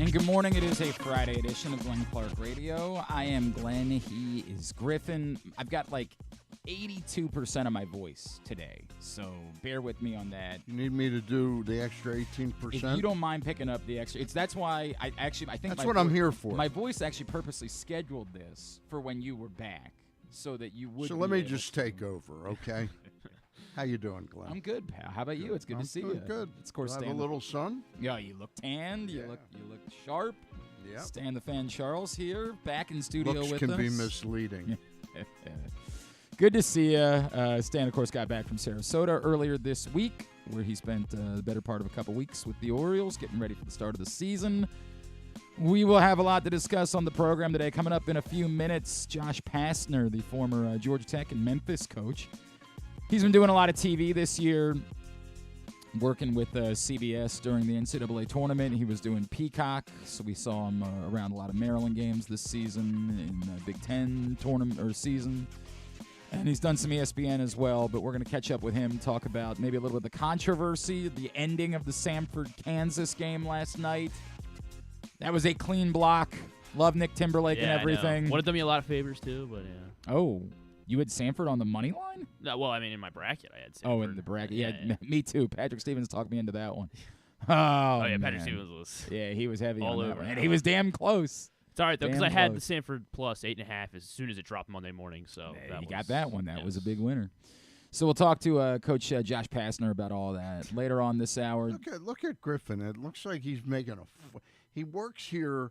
And good morning. It is a Friday edition of Glenn Clark Radio. I am Glenn. He is Griffin. I've got like 82% of my voice today, so bear with me on that. You need me to do the extra 18%? If you don't mind picking up the extra, that's why I think that's what I'm here for. My voice actually purposely scheduled this for when you were back, so that you would. So let me just take over, okay? How you doing, Glenn? I'm good, pal. How about you? It's good to see you. Good. It's of course. Have a little sun. Yeah, you look tanned. You look sharp. Yeah. Stan the Fan Charles here, back in studio Looks with can us. be misleading. Good to see you. Stan, of course, got back from Sarasota earlier this week, where he spent the better part of a couple weeks with the Orioles, getting ready for the start of the season. We will have a lot to discuss on the program today. Coming up in a few minutes, Josh Pastner, the former Georgia Tech and Memphis coach. He's been doing a lot of TV this year, working with CBS during the NCAA tournament. He was doing Peacock, so we saw him around a lot of Maryland games this season in the Big Ten tournament or season. And he's done some ESPN as well, but we're going to catch up with him, talk about maybe a little bit of the controversy, the ending of the Samford-Kansas game last night. That was a clean block. Love Nick Timberlake and everything. Would have done me a lot of favors, too, but yeah. Oh, you had Samford on the money line? No, well, I mean, in my bracket, I had Samford. Oh, in the bracket. Yeah, me too. Patrick Stevens talked me into that one. Oh, yeah, man. Patrick Stevens was. Yeah, he was heavy all on that over. one. And he was damn close. It's all right, though, because I Damn had close. the Samford plus 8.5 as soon as it dropped Monday morning. So you got that one. That was a big winner. So we'll talk to Coach Josh Pastner about all that later on this hour. Look at Griffin. It looks like he's making he works here.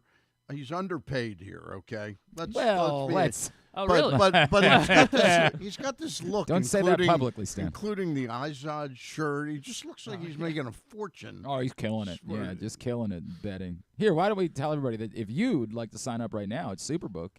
He's underpaid here, okay? Let's. Oh, really? But he's got this look. Don't say that publicly, Stan. Including the Izod shirt. He just looks like he's making a fortune. Oh, he's killing it. Yeah, just killing it betting. Here, why don't we tell everybody that if you'd like to sign up right now at Superbook,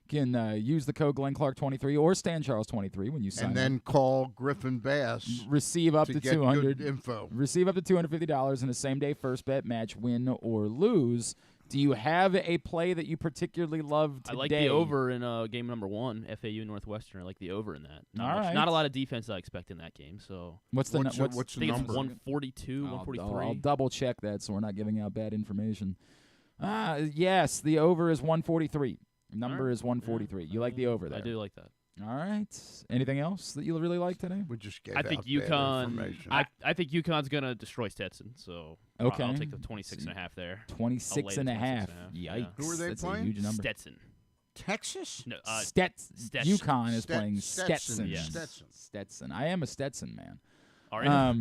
can use the code GlennClark23 or StanCharles23 when you sign up. And then call Griffin Bass. Receive up to get $200. good info. Receive up to $250 in a same-day first bet match, win or lose. Do you have a play that you particularly love today? I like the over in game number 1, FAU Northwestern. I like the over in that. Not a lot of defense I expect in that game. So what's the I number? think it's 142, 143. I'll double-check that so we're not giving out bad information. Yes, the over is 143. Number is 143. You like the over there? I do like that. All right. Anything else that you really like today? We just gave I think out UConn. bad information. I think UConn's gonna destroy Stetson. So Okay. I'll take the 26.5 there. 26.5. Yikes! Yeah. Who are they That's playing? a huge number. Stetson. Texas? No, Stetson. UConn is playing Stetson. Stetson. Stetson. I am a Stetson man. All right. Not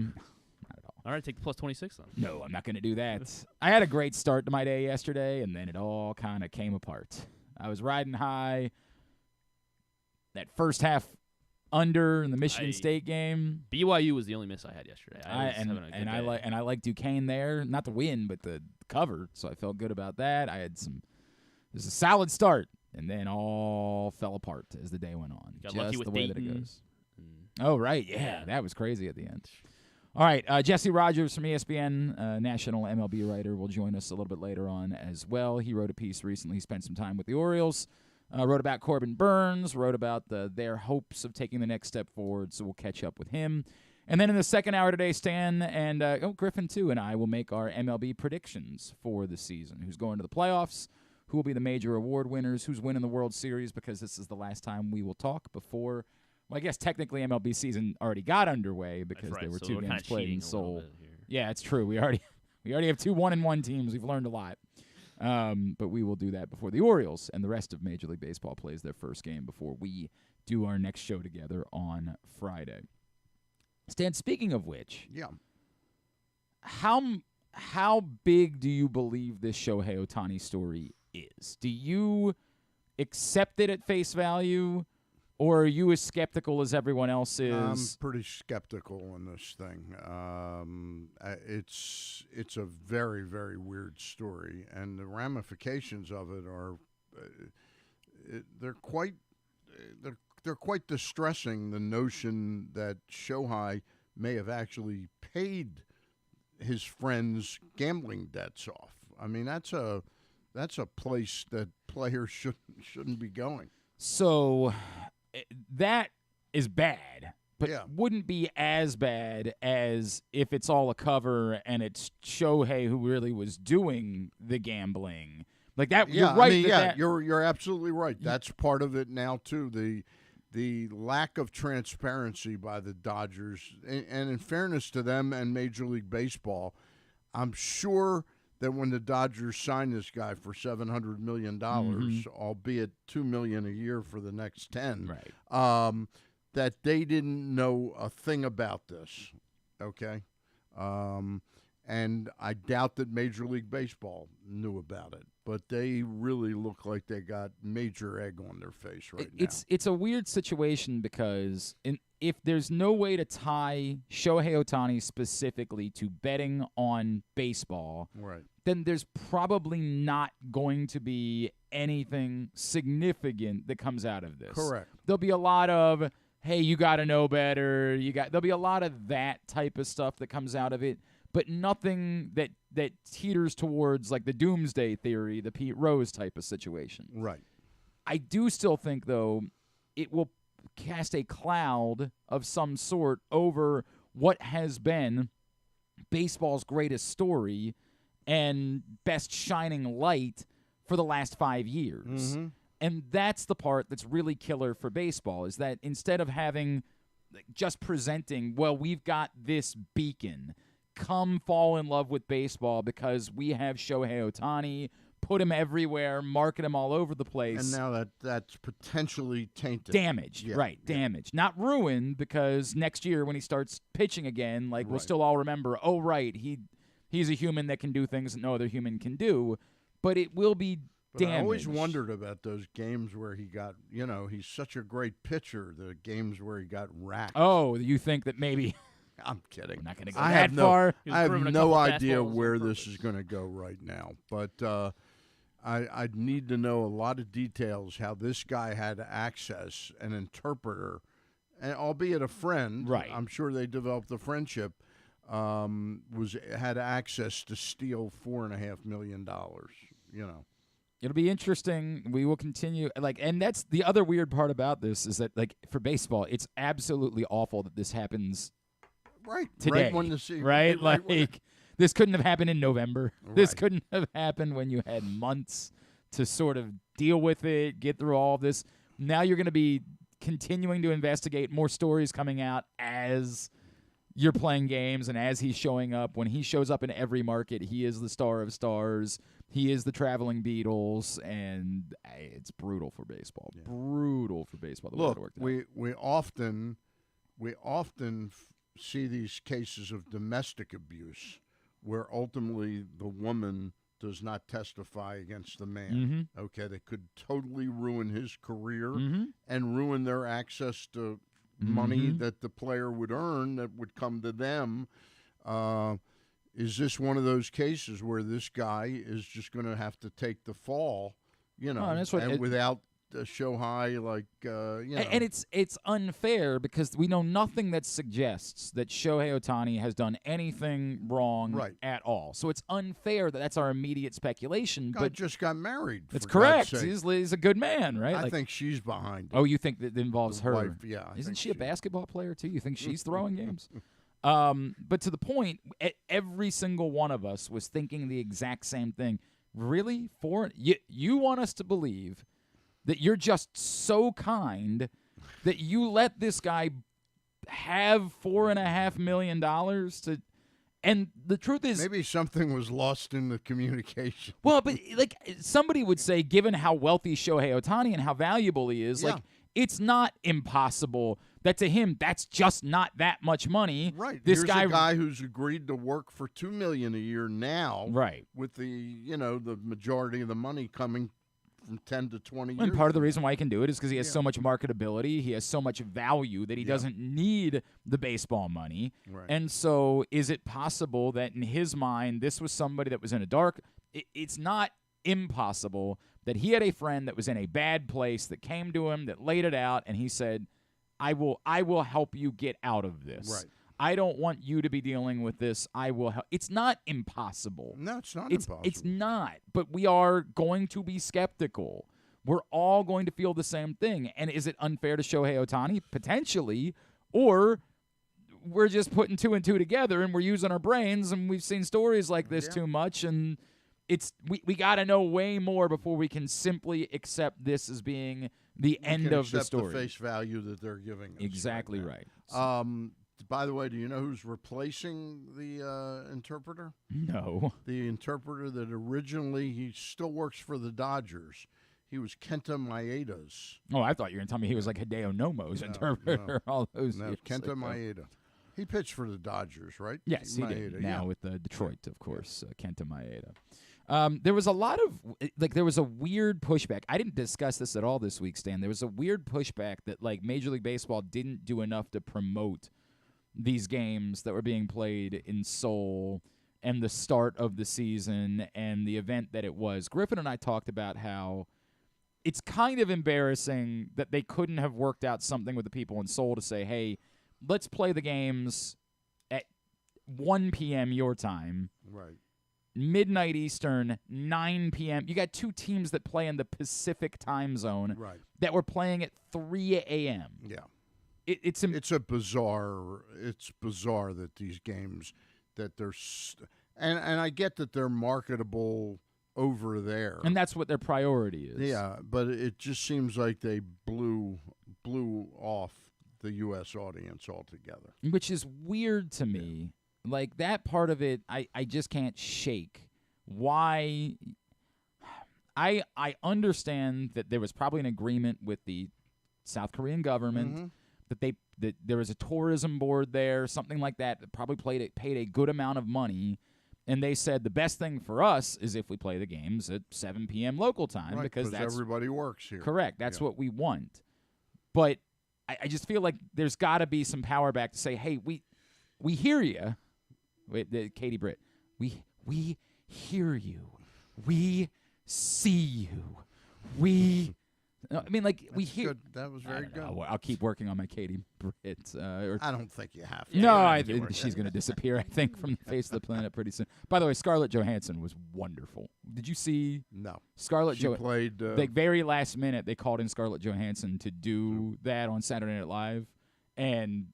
at all. All right, take the plus 26 then. No, I'm not going to do that. I had a great start to my day yesterday, and then it all kind of came apart. I was riding high. That first half under in the Michigan State game. BYU was the only miss I had yesterday. I like Duquesne there, not to win, but the cover. So I felt good about that. It was a solid start, and then all fell apart as the day went on. Got just lucky with the way Dayton. that it goes. Oh right, yeah, that was crazy at the end. All right, Jesse Rogers from ESPN, national MLB writer, will join us a little bit later on as well. He wrote a piece recently. He spent some time with the Orioles. Wrote about Corbin Burnes, wrote about their hopes of taking the next step forward, so we'll catch up with him. And then in the second hour today, Stan and Griffin, too, and I will make our MLB predictions for the season. Who's going to the playoffs, who will be the major award winners, who's winning the World Series, because this is the last time we will talk before, well, I guess technically MLB season already got underway because there were two games played in Seoul. Yeah, it's true. We already have 2 1-1 teams. We've learned a lot. But we will do that before the Orioles and the rest of Major League Baseball plays their first game before we do our next show together on Friday. Stan, speaking of which, how big do you believe this Shohei Ohtani story is? Do you accept it at face value, or are you as skeptical as everyone else is? I'm pretty skeptical on this thing. It's a very, very weird story, and the ramifications of it are they're quite distressing. The notion that Shohei may have actually paid his friends' gambling debts off. I mean, that's a place that players shouldn't be going. So that is bad. but wouldn't be as bad as if it's all a cover and it's Shohei who really was doing the gambling. Like that, yeah, you're right. I mean, you're absolutely right. That's part of it now too. The lack of transparency by the Dodgers, and in fairness to them and Major League Baseball, I'm sure that when the Dodgers signed this guy for $700 million, albeit $2 million a year for the next 10, right. That they didn't know a thing about this. Okay. And I doubt that Major League Baseball knew about it, but they really look like they got major egg on their face right now. It's a weird situation because if there's no way to tie Shohei Ohtani specifically to betting on baseball, right, then there's probably not going to be anything significant that comes out of this. Correct. There'll be a lot of, hey, you got to know better. There'll be a lot of that type of stuff that comes out of it. But nothing that teeters towards like the doomsday theory, the Pete Rose type of situation. Right. I do still think, though, it will cast a cloud of some sort over what has been baseball's greatest story and best shining light for the last 5 years. Mm-hmm. And that's the part that's really killer for baseball, is that instead of having just presenting, well, we've got this beacon, come fall in love with baseball because we have Shohei Ohtani, put him everywhere, market him all over the place. And now that's potentially tainted. Damaged, damaged. Not ruined, because next year when he starts pitching again, we'll still all remember, oh, right, he's a human that can do things that no other human can do, but it will be damaged. I always wondered about those games where he got, he's such a great pitcher, the games where he got racked. Oh, you think that maybe... I'm kidding. We're not going to go that far. I have no idea where this is going to go right now, but I'd need to know a lot of details how this guy had access, an interpreter, and albeit a friend. Right. I'm sure they developed a friendship. Had access to steal $4.5 million. It'll be interesting. We will continue. And that's the other weird part about this, is that for baseball, it's absolutely awful that this happens. Right today, when the season, right? This couldn't have happened in November. Right. This couldn't have happened when you had months to sort of deal with it, get through all of this. Now you're going to be continuing to investigate, more stories coming out as you're playing games and as he's showing up. When he shows up in every market, he is the star of stars. He is the traveling Beatles, and it's brutal for baseball. Yeah. Brutal for baseball. Look, we often see these cases of domestic abuse where ultimately the woman does not testify against the man. Mm-hmm. Okay, they could totally ruin his career mm-hmm. and ruin their access to money that the player would earn that would come to them. Is this one of those cases where this guy is just going to have to take the fall, without Shohei, And it's unfair because we know nothing that suggests that Shohei Ohtani has done anything wrong at all. So it's unfair that's our immediate speculation. Guy but just got married. That's correct. He's a good man, right? I think she's behind it. Oh, you think that involves her? Wife, yeah. Isn't she a basketball player too? You think she's throwing games? But to the point, every single one of us was thinking the exact same thing. Really? You want us to believe that you're just so kind that you let this guy have $4.5 million to, and the truth is, maybe something was lost in the communication. Well, but somebody would say, given how wealthy Shohei Ohtani and how valuable he is, it's not impossible that to him that's just not that much money. Right. This Here's a guy who's agreed to work for $2 million a year now. Right. With the majority of the money coming from 10 to 20 years. And part of the reason why he can do it is because he has so much marketability. He has so much value that he doesn't need the baseball money. Right. And so is it possible that in his mind this was somebody that was in a dark – it's not impossible that he had a friend that was in a bad place that came to him, that laid it out, and he said, I will help you get out of this. Right. I don't want you to be dealing with this. I will help. It's not impossible. No, it's not impossible. It's not. But we are going to be skeptical. We're all going to feel the same thing. And is it unfair to Shohei Ohtani? Potentially. or we're just putting 2 and 2 together and we're using our brains, and we've seen stories like this too much, and we got to know way more before we can simply accept this as being the end of the story. The face value that they're giving us. Exactly right. By the way, do you know who's replacing the interpreter? No. The interpreter that originally, he still works for the Dodgers. He was Kenta Maeda's. Oh, I thought you were going to tell me he was like Hideo Nomo's interpreter all those years Kenta ago. Maeda. He pitched for the Dodgers, right? Yes, he did. Now with Detroit, of course, Kenta Maeda. There was a lot of, there was a weird pushback. I didn't discuss this at all this week, Stan. There was a weird pushback that, Major League Baseball didn't do enough to promote these games that were being played in Seoul and the start of the season and the event that it was. Griffin and I talked about how it's kind of embarrassing that they couldn't have worked out something with the people in Seoul to say, hey, let's play the games at 1 p.m. your time. Right. Midnight Eastern, 9 p.m. You got 2 teams that play in the Pacific time zone that were playing at 3 a.m. Yeah. It's bizarre that these games, that they're and I get that they're marketable over there, and that's what their priority is. Yeah, but it just seems like they blew off the U.S. audience altogether, which is weird to me. Like, that part of it, I just can't shake. Why? I understand that there was probably an agreement with the South Korean government that there was a tourism board there, something like that probably paid a good amount of money, and they said the best thing for us is if we play the games at 7 p.m. local time, because that's everybody works here. Correct. That's what we want. But I just feel like there's got to be some power back to say, hey, we hear you. Wait, Katie Britt, we hear you. We see you. We we hear. Good. That was very good. I'll keep working on my Katie Britt. I don't think you have to. No, she's going to disappear, I think, from the face of the planet pretty soon. By the way, Scarlett Johansson was wonderful. Did you see? No. Scarlett Johansson played. The very last minute, they called in Scarlett Johansson to do that on Saturday Night Live, and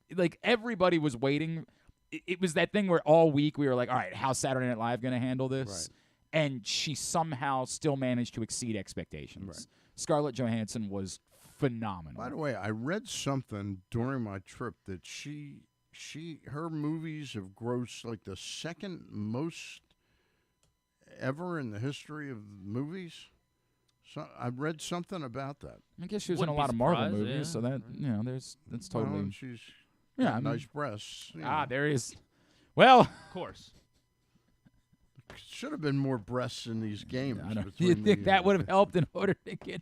everybody was waiting. It was that thing where all week we were like, all right, how's Saturday Night Live going to handle this? Right. And she somehow still managed to exceed expectations. Right. Scarlett Johansson was phenomenal. By the way, I read something during my trip that her movies have grossed like the second most ever in the history of movies. So I read something about that. I guess she was in a lot of Marvel movies, so that that's totally. Well, she's nice breasts. There is. Well, of course. Should have been more breasts in these games. You think that would have helped in order to get?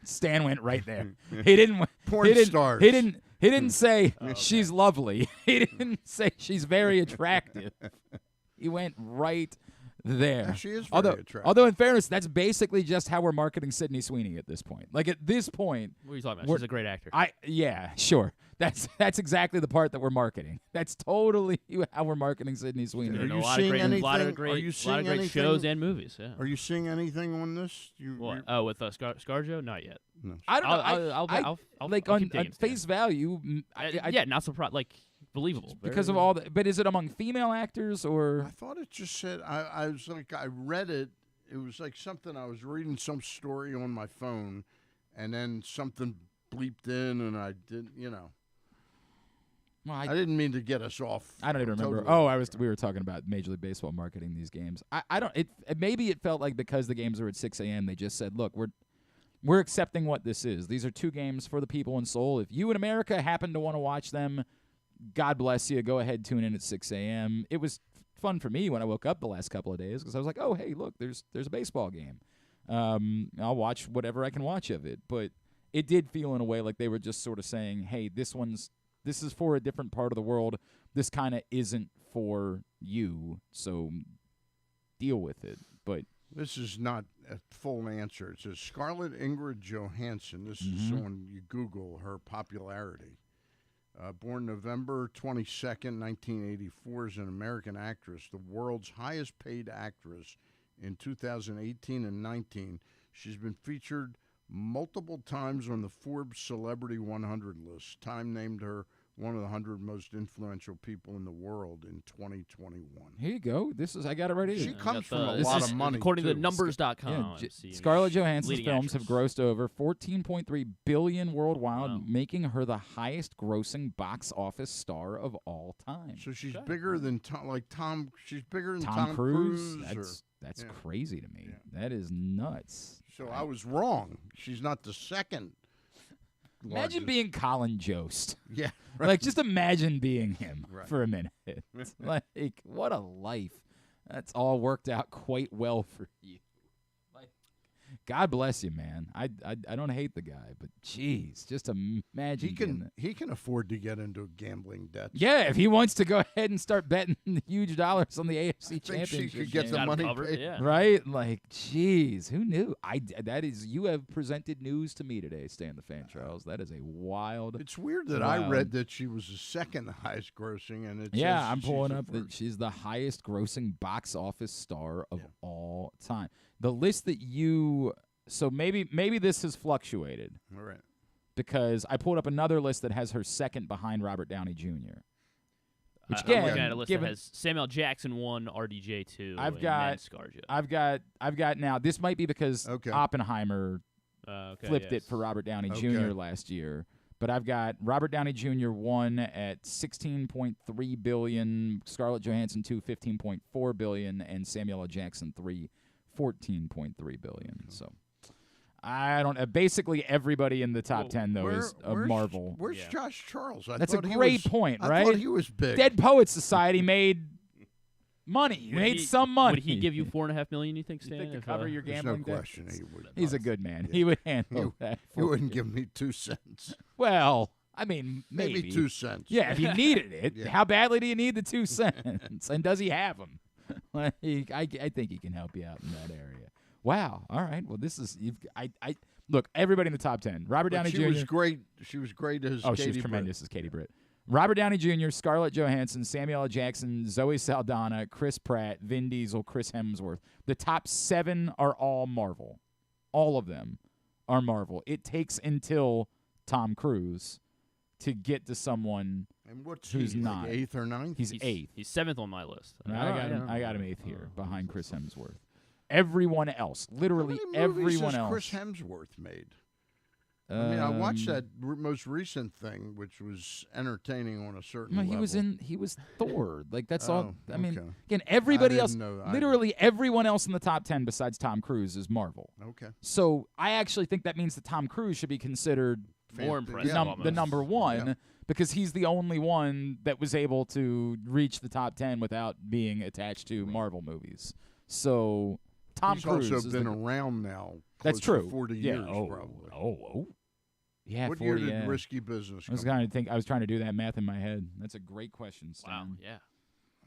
Stan went right there. He didn't. Porn stars. He didn't say she's lovely. He didn't say she's very attractive. He went right there. Yeah, she is very attractive. Although, in fairness, that's basically just how we're marketing Sydney Sweeney at this point. Like, at this point, what are you talking about? She's a great actor. Yeah, sure. That's exactly the part that we're marketing. That's totally how we're marketing Sydney Sweeney. Are you seeing anything? A lot of great shows and movies. Yeah. Are you seeing anything on this? What? With ScarJo? Not yet. No. I don't know. I'll on face value. Not surprised. Believable because of all the. But is it among female actors or? I thought it just said. I was like, I read it. It was like something I was reading some story on my phone, and then something bleeped in, and I didn't. Well, I didn't mean to get us off. I don't even remember. We were talking about Major League Baseball marketing these games. I don't. Maybe it felt like because the games are at 6 a.m. they just said, look, we're accepting what this is. These are 2 games for the people in Seoul. If you in America happen to want to watch them, God bless you. Go ahead, tune in at 6 a.m. It was fun for me when I woke up the last couple of days because I was like, oh, hey, look, there's a baseball game. I'll watch whatever I can watch of it. But it did feel in a way like they were just sort of saying, hey, this is for a different part of the world. This kind of isn't for you, so deal with it. But this is not a full answer. It says Scarlett Ingrid Johansson. This is on you Google her popularity. Born November 22nd, 1984, is an American actress, the world's highest paid actress in 2018 and 19. She's been featured multiple times on the Forbes Celebrity 100 list. Time named her one of the 100 most influential people in the world in 2021. Here you go. I got it right here. She comes from a lot of money, according too. to numbers.com. Scarlett Johansson's films have actress. grossed over $14.3 billion worldwide, making her the highest-grossing box office star of all time. So she's bigger than Tom. She's bigger than Tom Cruise. Cruise. That's crazy to me. Yeah. That is nuts. So I was wrong. She's not the second. Imagine being Colin Jost. Yeah. Right. Like, just imagine being him for a minute. Like, what a life. That's all worked out quite well for you. Like, God bless you, man. I don't hate the guy, but jeez, just imagine. He can afford to get into gambling debts. Yeah, if he wants to go ahead and start betting huge dollars on the AFC Championship, she could get the money paid. Yeah. Right? Like, jeez, who knew? You have presented news to me today, Stan the Fan Charles. That is a wild. It's weird that I read that she was the second highest grossing, and I'm pulling up that she's the highest grossing box office star of all time. The list that so maybe this has fluctuated. All right. Because I pulled up another list that has her second behind Robert Downey Jr. Which I'm looking at a list that has Samuel Jackson 1, RDJ 2, and ScarJo. I've got now. This might be because Oppenheimer flipped it for Robert Downey Jr. last year. But I've got Robert Downey Jr. 1 at $16.3 billion, Scarlett Johansson 2 $15.4 billion, and Samuel L. Jackson 3 $14.3 billion. So I don't. Basically, everybody in the top 10 though is a Marvel. Where's Josh Charles? That's a great point, right? I thought he was big. Dead Poets Society made money. Some money. Would he give you $4.5 million? You think, Stan? You think to cover your gambling no question he would. He's a good man. He would handle that. He wouldn't give me 2 cents. Well, I mean, maybe 2 cents. Yeah, if you needed it. How badly do you need the 2 cents? And does he have them? I think he can help you out in that area. Wow. All right. Well, this is look, everybody in the top 10. Robert Downey Jr. She was great. She was great as Katie she was Britt. tremendous as Katie Britt. Robert Downey Jr., Scarlett Johansson, Samuel L. Jackson, Zoe Saldana, Chris Pratt, Vin Diesel, Chris Hemsworth. The top 7 are all Marvel. All of them are Marvel. It takes until Tom Cruise to get to someone who's not. Like 8th or 9th? He's 8th. He's 7th on my list. I got him 8th here, behind Chris Hemsworth. Everyone else, literally everyone else. Chris Hemsworth made. I mean, I watched that most recent thing, which was entertaining on a certain level. He was Thor. Like, that's all. I mean, again, everybody else, literally everyone else in the top 10 besides Tom Cruise is Marvel. Okay. So I actually think that means that Tom Cruise should be considered more impressive, the number one, because he's the only one that was able to reach the top 10 without being attached to Marvel movies. So Tom Cruise also been around now. That's true. 40 years, probably. Yeah, what 40, year did Risky Business I was trying to do that math in my head. That's a great question, Stan. Wow, yeah.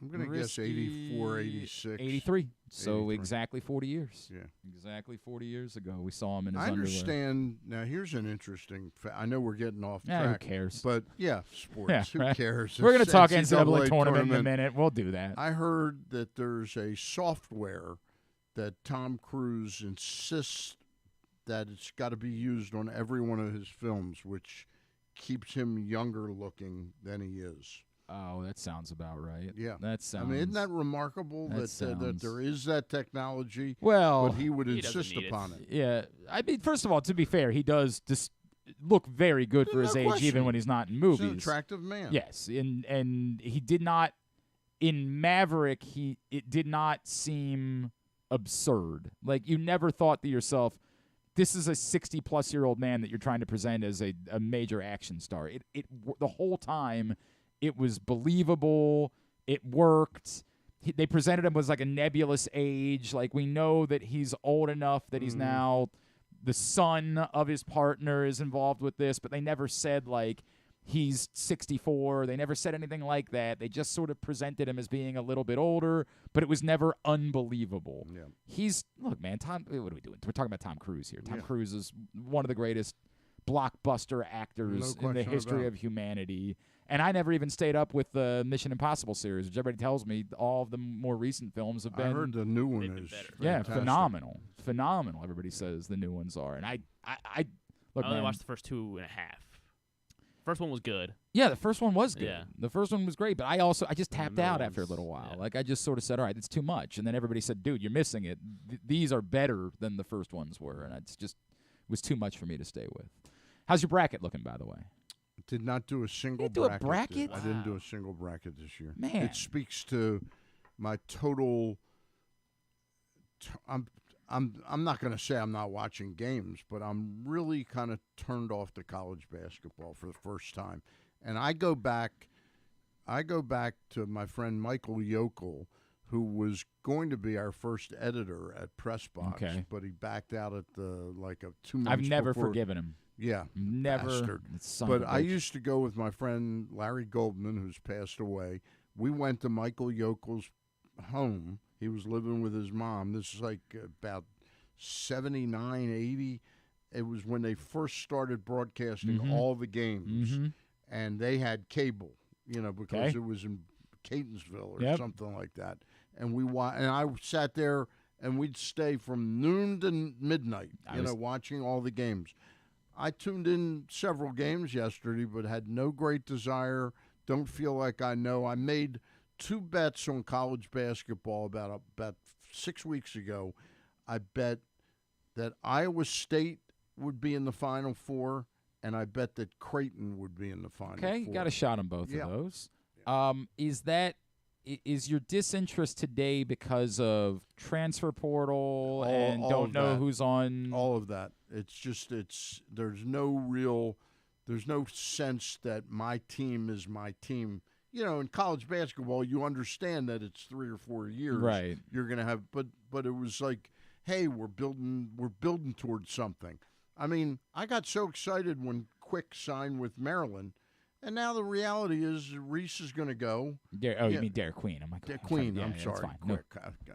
I'm going to guess 84, 86. 83. So 83. Exactly 40 years. Yeah. Exactly 40 years ago, we saw him in his I underwear. understand. Now, here's an interesting fact. I know we're getting off track. Who cares? But, sports. Yeah, who cares? We're going to talk NCAA tournament in a minute. We'll do that. I heard that there's a software that Tom Cruise insists that it's got to be used on every one of his films, which keeps him younger looking than he is. Oh, that sounds about right. Yeah. That sounds. I mean, isn't that remarkable that there is that technology? Well, but he would insist upon it. Yeah. I mean, first of all, to be fair, he does look very good for his age, even when he's not in movies. He's an attractive man. Yes, and he did not in Maverick. It did not seem absurd. Like, you never thought to yourself, this is a 60-plus-year-old man that you're trying to present as a major action star. It the whole time, it was believable. It worked. They presented him as like a nebulous age. Like, we know that he's old enough that he's now the son of his partner is involved with this, but they never said, like, he's 64. They never said anything like that. They just sort of presented him as being a little bit older, but it was never unbelievable. Yeah. Look, man, what are we doing? We're talking about Tom Cruise here. Tom Cruise is one of the greatest blockbuster actors in the history of humanity. And I never even stayed up with the Mission Impossible series, which everybody tells me all of the more recent films have been. I heard the new one is fantastic. Phenomenal. Everybody says the new ones are. And I only watched the first 2.5. first one was good. Yeah, the first one was good. Yeah. The first one was great, but I just tapped out after a little while. Yeah. Like, I just sort of said, all right, it's too much. And then everybody said, dude, you're missing it. These are better than the first ones were. And it was too much for me to stay with. How's your bracket looking, by the way? Did not do a single You didn't do a bracket? I didn't do a single bracket this year. Man. It speaks to my total I'm not going to say I'm not watching games, but I'm really kind of turned off to college basketball for the first time. And I go back to my friend Michael Yokel, who was going to be our first editor at Pressbox, but he backed out at 2 months. I've never before. forgiven him. Yeah, never. But I used to go with my friend Larry Goldman, who's passed away. We went to Michael Yokel's home. He was living with his mom. This is like about 79, 80. It was when they first started broadcasting all the games, and they had cable, because it was in Catonsville or something like that. And I sat there, and we'd stay from noon to midnight, watching all the games. I tuned in several games yesterday, but had no great desire. Don't feel like I know. I made 2 bets on college basketball about 6 weeks ago. I bet that Iowa State would be in the Final Four, and I bet that Creighton would be in the Final Four. Okay, you got a shot on both of those. Is your disinterest today because of transfer portal and don't know who's on? All of that. It's just there's no sense that my team is my team. In college basketball, you understand that it's 3 or 4 years. Right. You're gonna have, but it was like, hey, we're building towards something. I mean, I got so excited when Quick signed with Maryland, and now the reality is Reese is going to go. You mean Derek Queen? I'm like, Queen. I'm sorry, it's fine. Quick.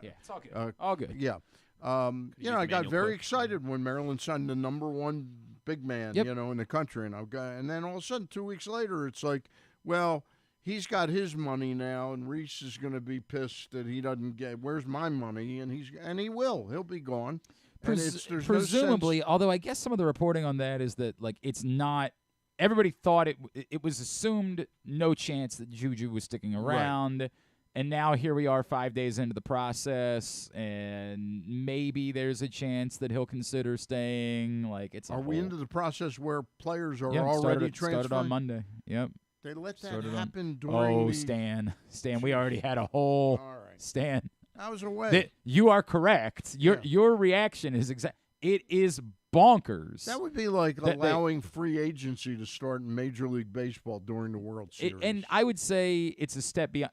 Yeah, it's all good. All good. Yeah. I got very excited when Maryland signed the number 1 big man, in the country, and then all of a sudden 2 weeks later, it's like, well, he's got his money now, and Reese is going to be pissed that he doesn't get. Where's my money? And he will. He'll be gone. Presumably, although I guess some of the reporting on that is that it's not. Everybody thought it was assumed no chance that Juju was sticking around, right. And now here we are 5 days into the process, and maybe there's a chance that he'll consider staying. Are we into the process where players are already transferred? Started on Monday. Yep. They let that happen during Stan, we already had a whole Stan. I was away. You are correct. Your reaction is exact. It is bonkers. That would be like allowing free agency to start in Major League Baseball during the World Series. And I would say it's a step beyond.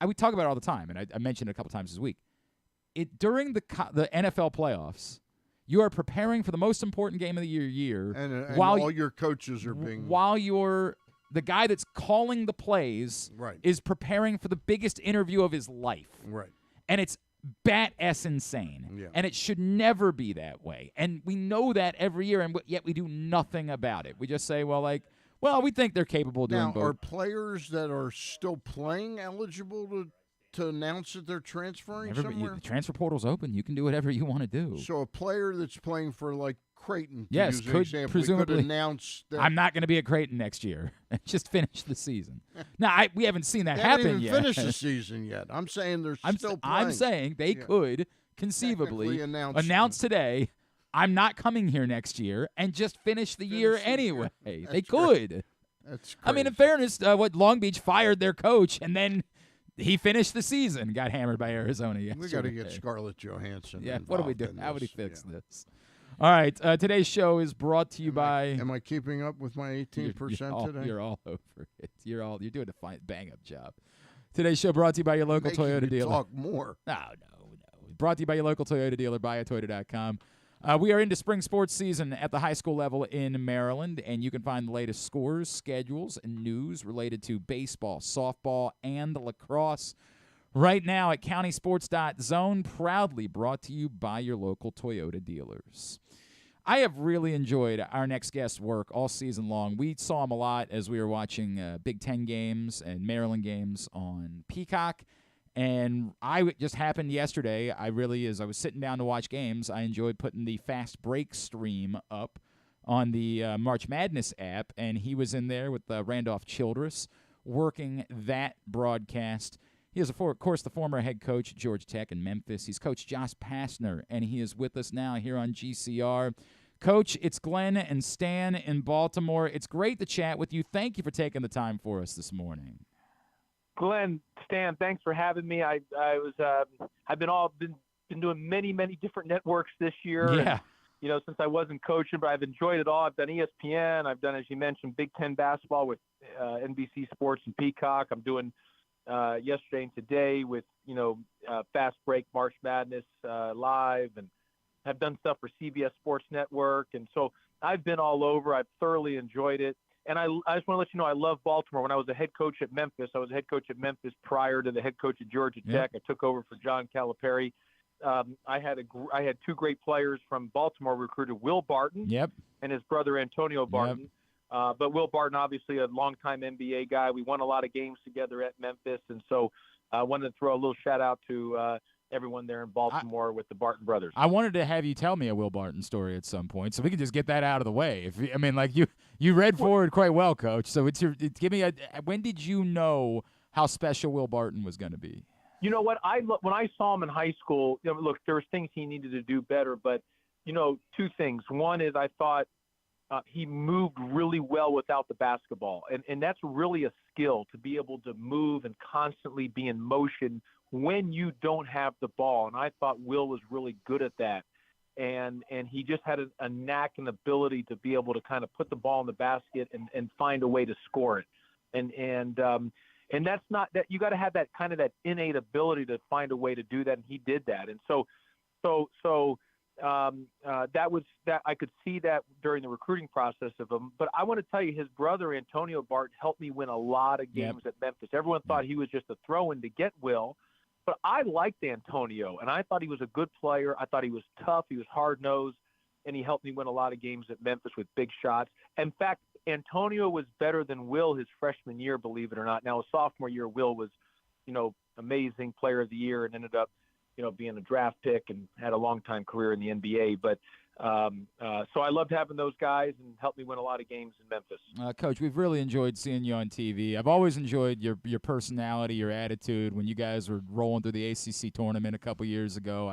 I would talk about it all the time, and I mentioned it a couple times this week. During the NFL playoffs, you are preparing for the most important game of the year, and while all your coaches are being the guy that's calling the plays is preparing for the biggest interview of his life. Right. And it's bat-ass insane. Yeah. And it should never be that way. And we know that every year, and yet we do nothing about it. We just say, we think they're capable of doing both. Now, are players that are still playing eligible to announce that they're transferring somewhere? The transfer portal's open. You can do whatever you want to do. So a player that's playing for, Creighton, presumably could announce that I'm not going to be at Creighton next year and just finish the season. Now, we haven't seen that happen haven't yet. Finished the season yet. I'm saying they're still playing. I'm saying they could conceivably announce today, I'm not coming here next year, and just finish the year anyway. They could. That's crazy. I mean, in fairness, Long Beach fired their coach, and then he finished the season, got hammered by Arizona yesterday. We got to get Scarlett Johansson. Yeah, what do we do? How would he fix this? All right, today's show is brought to you by. Am I keeping up with my 18% today? You're all over it. You're doing a fine bang-up job. Today's show brought to you by your local Toyota dealer. Talk more. No. Brought to you by your local Toyota dealer, buyatoyota.com. We are into spring sports season at the high school level in Maryland, and you can find the latest scores, schedules, and news related to baseball, softball, and lacrosse right now at countysports.zone, proudly brought to you by your local Toyota dealers. I have really enjoyed our next guest's work all season long. We saw him a lot as we were watching Big Ten games and Maryland games on Peacock. And it just happened yesterday. As I was sitting down to watch games, I enjoyed putting the fast break stream up on the March Madness app, and he was in there with Randolph Childress working that broadcast. He is, of course, the former head coach at Georgia Tech in Memphis. He's Coach Josh Pastner, and he is with us now here on GCR. Coach, it's Glenn and Stan in Baltimore. It's great to chat with you. Thank you for taking the time for us this morning. Glenn, Stan, thanks for having me. I've been doing many different networks this year. Yeah. And, since I wasn't coaching, but I've enjoyed it all. I've done ESPN. I've done, as you mentioned, Big Ten basketball with NBC Sports and Peacock. I'm doing yesterday and today with, Fast Break, March Madness live, and have done stuff for CBS Sports Network. And so I've been all over. I've thoroughly enjoyed it. And I just want to let you know I love Baltimore. When I was a head coach at Memphis, I was a head coach at Memphis prior to the head coach at Georgia Tech. I took over for John Calipari. I had two great players from Baltimore recruited, Will Barton and his brother Antonio Barton. But Will Barton, obviously a longtime NBA guy. We won a lot of games together at Memphis. And so I wanted to throw a little shout out to everyone there in Baltimore with the Barton brothers. I wanted to have you tell me a Will Barton story at some point, so we can just get that out of the way. You read forward quite well, Coach. So when did you know how special Will Barton was going to be? You know what? When I saw him in high school, look, there was things he needed to do better, but two things. One is I thought he moved really well without the basketball, and that's really a skill to be able to move and constantly be in motion when you don't have the ball. And I thought Will was really good at that. And he just had a knack and ability to be able to kind of put the ball in the basket and find a way to score it. And that's not that you got to have that kind of that innate ability to find a way to do that. And he did that. And so that was that I could see that during the recruiting process of him. But I want to tell you, his brother, Antonio Barton, helped me win a lot of games at Memphis. Everyone thought he was just a throw-in to get Will. But I liked Antonio, and I thought he was a good player. I thought he was tough. He was hard-nosed, and he helped me win a lot of games at Memphis with big shots. In fact, Antonio was better than Will his freshman year, believe it or not. Now, his sophomore year, Will was, amazing player of the year and ended up, being a draft pick and had a long-time career in the NBA. But so I loved having those guys and helped me win a lot of games in Memphis. Coach, we've really enjoyed seeing you on TV. I've always enjoyed your personality, your attitude. When you guys were rolling through the ACC tournament a couple years ago,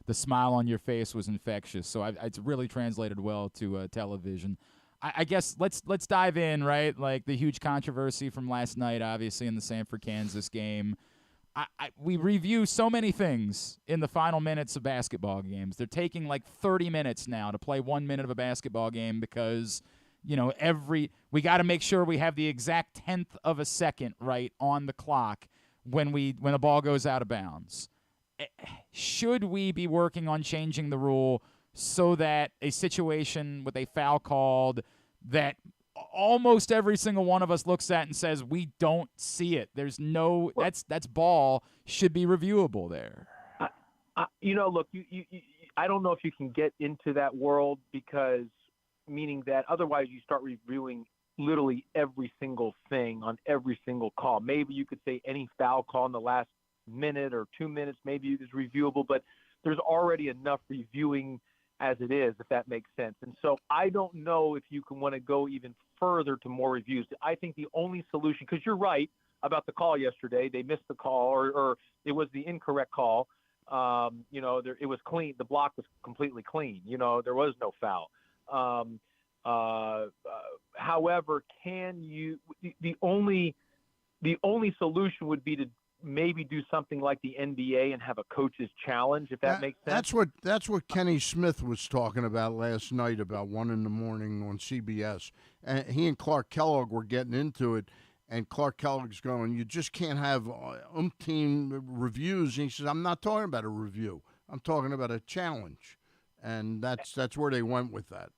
the smile on your face was infectious. So it's really translated well to television. I guess let's dive in, right? Like the huge controversy from last night, obviously, in the Sanford-Kansas game. We review so many things in the final minutes of basketball games. They're taking like 30 minutes now to play 1 minute of a basketball game because, we got to make sure we have the exact 10th of a second right on the clock when the ball goes out of bounds. Should we be working on changing the rule so that a situation with a foul called that almost every single one of us looks at and says we don't see it, there's no that's ball, should be reviewable there? Look, I don't know if you can get into that world, because meaning that otherwise you start reviewing literally every single thing on every single call. Maybe you could say any foul call in the last minute or 2 minutes, maybe it is reviewable, but there's already enough reviewing as it is, if that makes sense. And so I don't know if you can want to go even further to more reviews. I think the only solution, because you're right about the call yesterday, they missed the call or it was the incorrect call. It was clean. The block was completely clean. There was no foul. However, the only solution would be to maybe do something like the NBA and have a coach's challenge, if that makes sense. That's what Kenny Smith was talking about last night about 1 a.m. on CBS. And he and Clark Kellogg were getting into it, and Clark Kellogg's going, you just can't have umpteen reviews. And he says, I'm not talking about a review. I'm talking about a challenge. And that's where they went with that.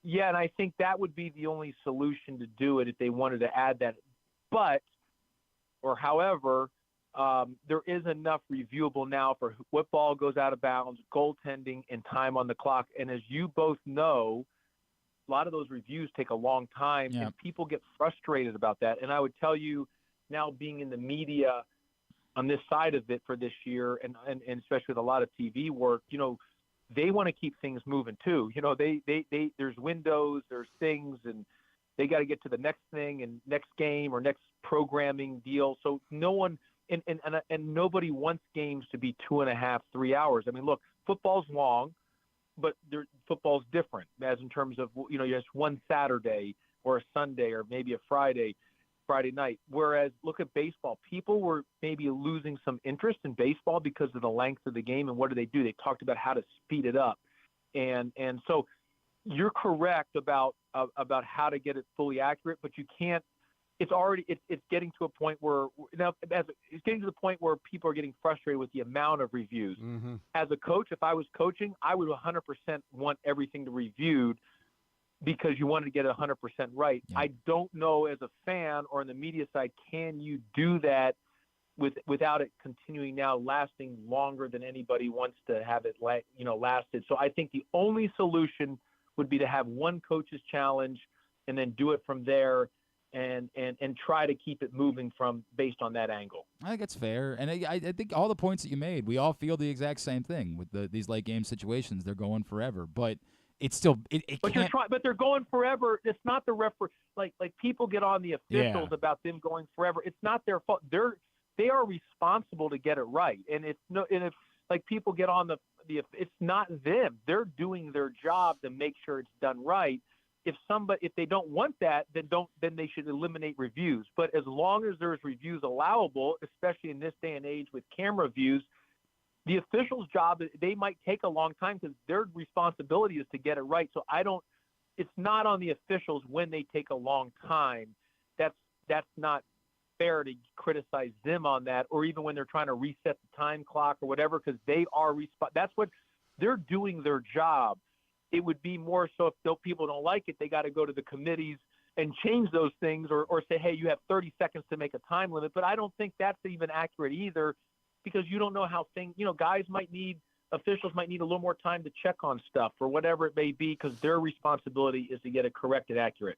Yeah, and I think that would be the only solution to do it if they wanted to add that. However, there is enough reviewable now for what ball goes out of bounds, goaltending, and time on the clock. And as you both know, a lot of those reviews take a long time, and people get frustrated about that. And I would tell you, now being in the media on this side of it for this year, and especially with a lot of TV work, they want to keep things moving too. They there's windows, there's things, and they got to get to the next thing and next game or next programming deal. So no one and nobody wants games to be 2.5, 3 hours. I mean, look, football's long, but football's different as in terms of, just one Saturday or a Sunday or maybe a Friday night. Whereas look at baseball, people were maybe losing some interest in baseball because of the length of the game. And what do? They talked about how to speed it up. And so you're correct about how to get it fully accurate, but you can't. It's getting to a point where people are getting frustrated with the amount of reviews. Mm-hmm. As a coach, if I was coaching, I would 100% want everything to reviewed because you wanted to get it 100% right. Yeah. I don't know, as a fan or on the media side, can you do that without it continuing now lasting longer than anybody wants to have it lasted. So I think the only solution would be to have one coach's challenge and then do it from there and try to keep it moving based on that angle. I think it's fair. And I think all the points that you made, we all feel the exact same thing with these late game situations. They're going forever, but it's still but can't. But they're going forever. It's not the referee. Like people get on the officials about them going forever. It's not their fault. They are responsible to get it right. And if people get on it's not them. They're doing their job to make sure it's done right. If they don't want that, then they should eliminate reviews. But as long as there's reviews allowable, especially in this day and age with camera views, the official's job, they might take a long time because their responsibility is to get it right. So it's not on the officials when they take a long time. That's not fair to criticize them on that, or even when they're trying to reset the time clock or whatever, because they are that's what they're doing their job. It would be more so if people don't like it, they got to go to the committees and change those things or say, hey, you have 30 seconds to make a time limit. But I don't think that's even accurate either, because you don't know how officials might need a little more time to check on stuff or whatever it may be, because their responsibility is to get it correct and accurate.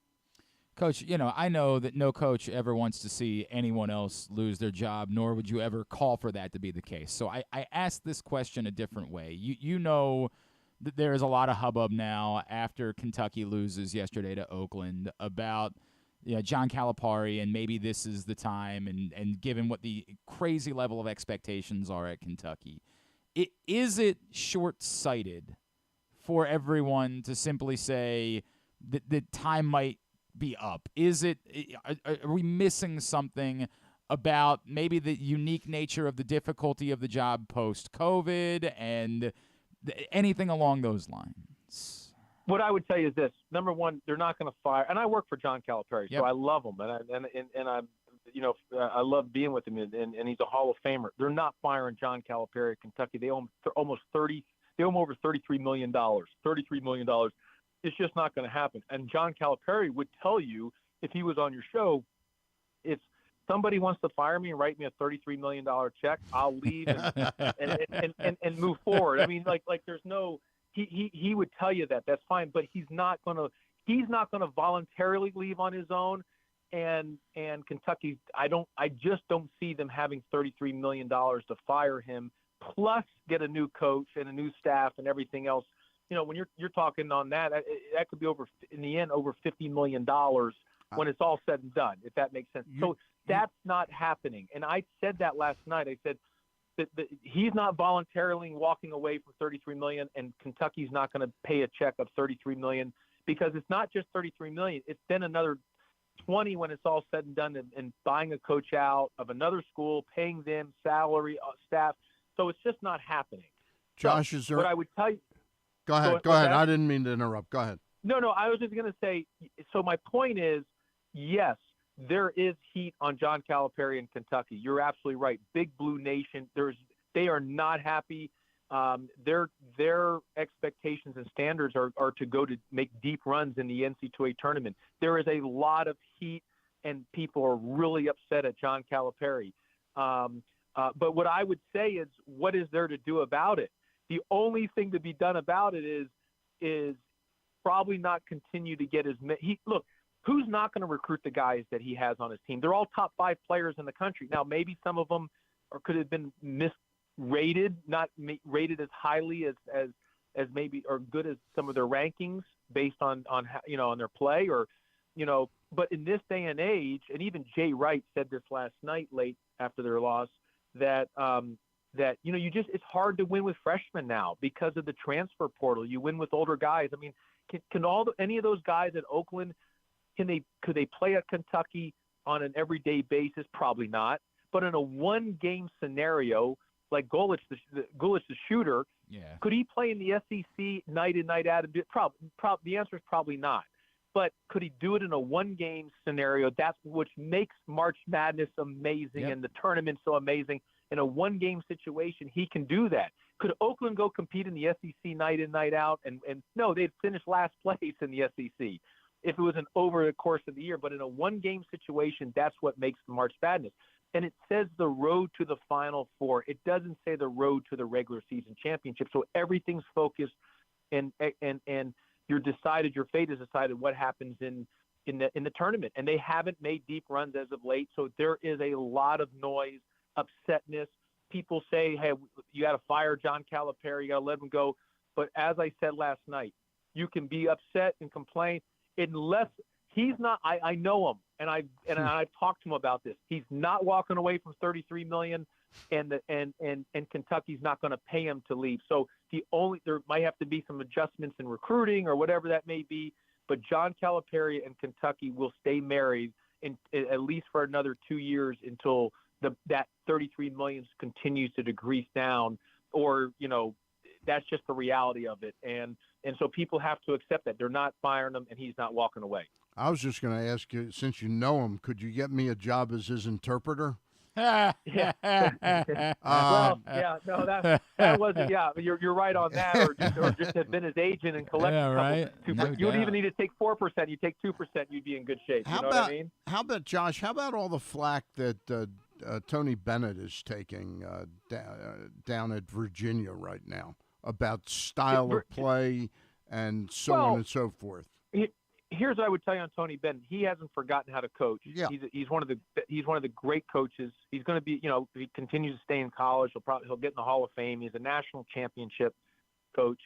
Coach, I know that no coach ever wants to see anyone else lose their job, nor would you ever call for that to be the case. So I asked this question a different way. You know that there is a lot of hubbub now after Kentucky loses yesterday to Oakland about John Calipari, and maybe this is the time, and given what the crazy level of expectations are at Kentucky. Is it short-sighted for everyone to simply say that the time might be up? Are we missing something about maybe the unique nature of the difficulty of the job post-COVID and anything along those lines? What I would tell you is this: number one, they're not going to fire. And I work for John Calipari, so I love him, and I love being with him, and he's a Hall of Famer. They're not firing John Calipari at Kentucky. They owe him over $33 million. $33 million. It's just not going to happen. And John Calipari would tell you, if he was on your show, if somebody wants to fire me and write me a $33 million check, I'll leave and move forward. I mean, like there's no. He would tell you that. That's fine, but he's not gonna voluntarily leave on his own. And Kentucky, I just don't see them having $33 million to fire him, plus get a new coach and a new staff and everything else. When you're talking on that could be over $50 million when it's all said and done, if that makes sense. So that's not happening. And I said that last night. I said that he's not voluntarily walking away from $33 million, and Kentucky's not going to pay a check of $33 million, because it's not just $33 million. It's then another 20 when it's all said and done, and buying a coach out of another school, paying them salary, staff. So it's just not happening. Josh, is there? What I would tell you. Go ahead. I didn't mean to interrupt. Go ahead. No, I was just going to say, so my point is, yes, there is heat on John Calipari in Kentucky. You're absolutely right. Big Blue Nation. They are not happy. Their expectations and standards are to go to make deep runs in the NCAA tournament. There is a lot of heat, and people are really upset at John Calipari. But what I would say is, what is there to do about it? The only thing to be done about it is probably not continue to get look, who's not going to recruit the guys that he has on his team? They're all top 5 players in the country. Now, maybe some of them could have been misrated, not rated as highly as as maybe or good as some of their rankings based on how, on their play or, but in this day and age, and even Jay Wright said this last night late after their loss, that it's hard to win with freshmen now because of the transfer portal. You win with older guys. I mean, can any of those guys at Oakland, could they play at Kentucky on an everyday basis? Probably not. But in a one-game scenario, like Gulich, the shooter, could he play in the SEC night in, night out? The answer is probably not. But could he do it in a one-game scenario? That's which makes March Madness amazing and the tournament so amazing. In a one-game situation, he can do that. Could Oakland go compete in the SEC night in, night out? And no, they'd finish last place in the SEC if it was over the course of the year. But in a one-game situation, that's what makes March Madness. And it says the road to the Final Four. It doesn't say the road to the regular season championship. So everything's focused, and your fate is decided what happens in the tournament. And they haven't made deep runs as of late. So there is a lot of noise, upsetness. People say, hey, you got to fire John Calipari, you got to let him go. But as I said last night, you can be upset and complain unless he's not. I know him, and I've talked to him about this. He's not walking away from $33 million, and Kentucky's not going to pay him to leave. So there might have to be some adjustments in recruiting or whatever that may be. But John Calipari and Kentucky will stay married at least for another 2 years until that $33 million continues to decrease down, or that's just the reality of it. And so people have to accept that they're not firing him and he's not walking away. I was just going to ask you, since you know him, could you get me a job as his interpreter? Well, that wasn't. Yeah, you're right on that, or just have been his agent and collect. Yeah, right. You would even need to take 4%. You take 2%, you'd be in good shape. You know what I mean? How about Josh? How about all the flack that Tony Bennett is taking down at Virginia right now about style of play and so on and so forth? Here's what I would tell you on Tony Bennett. He hasn't forgotten how to coach. Yeah. He's one of the great coaches. He's going to be, if he continues to stay in college, he'll get in the Hall of Fame. He's a national championship coach.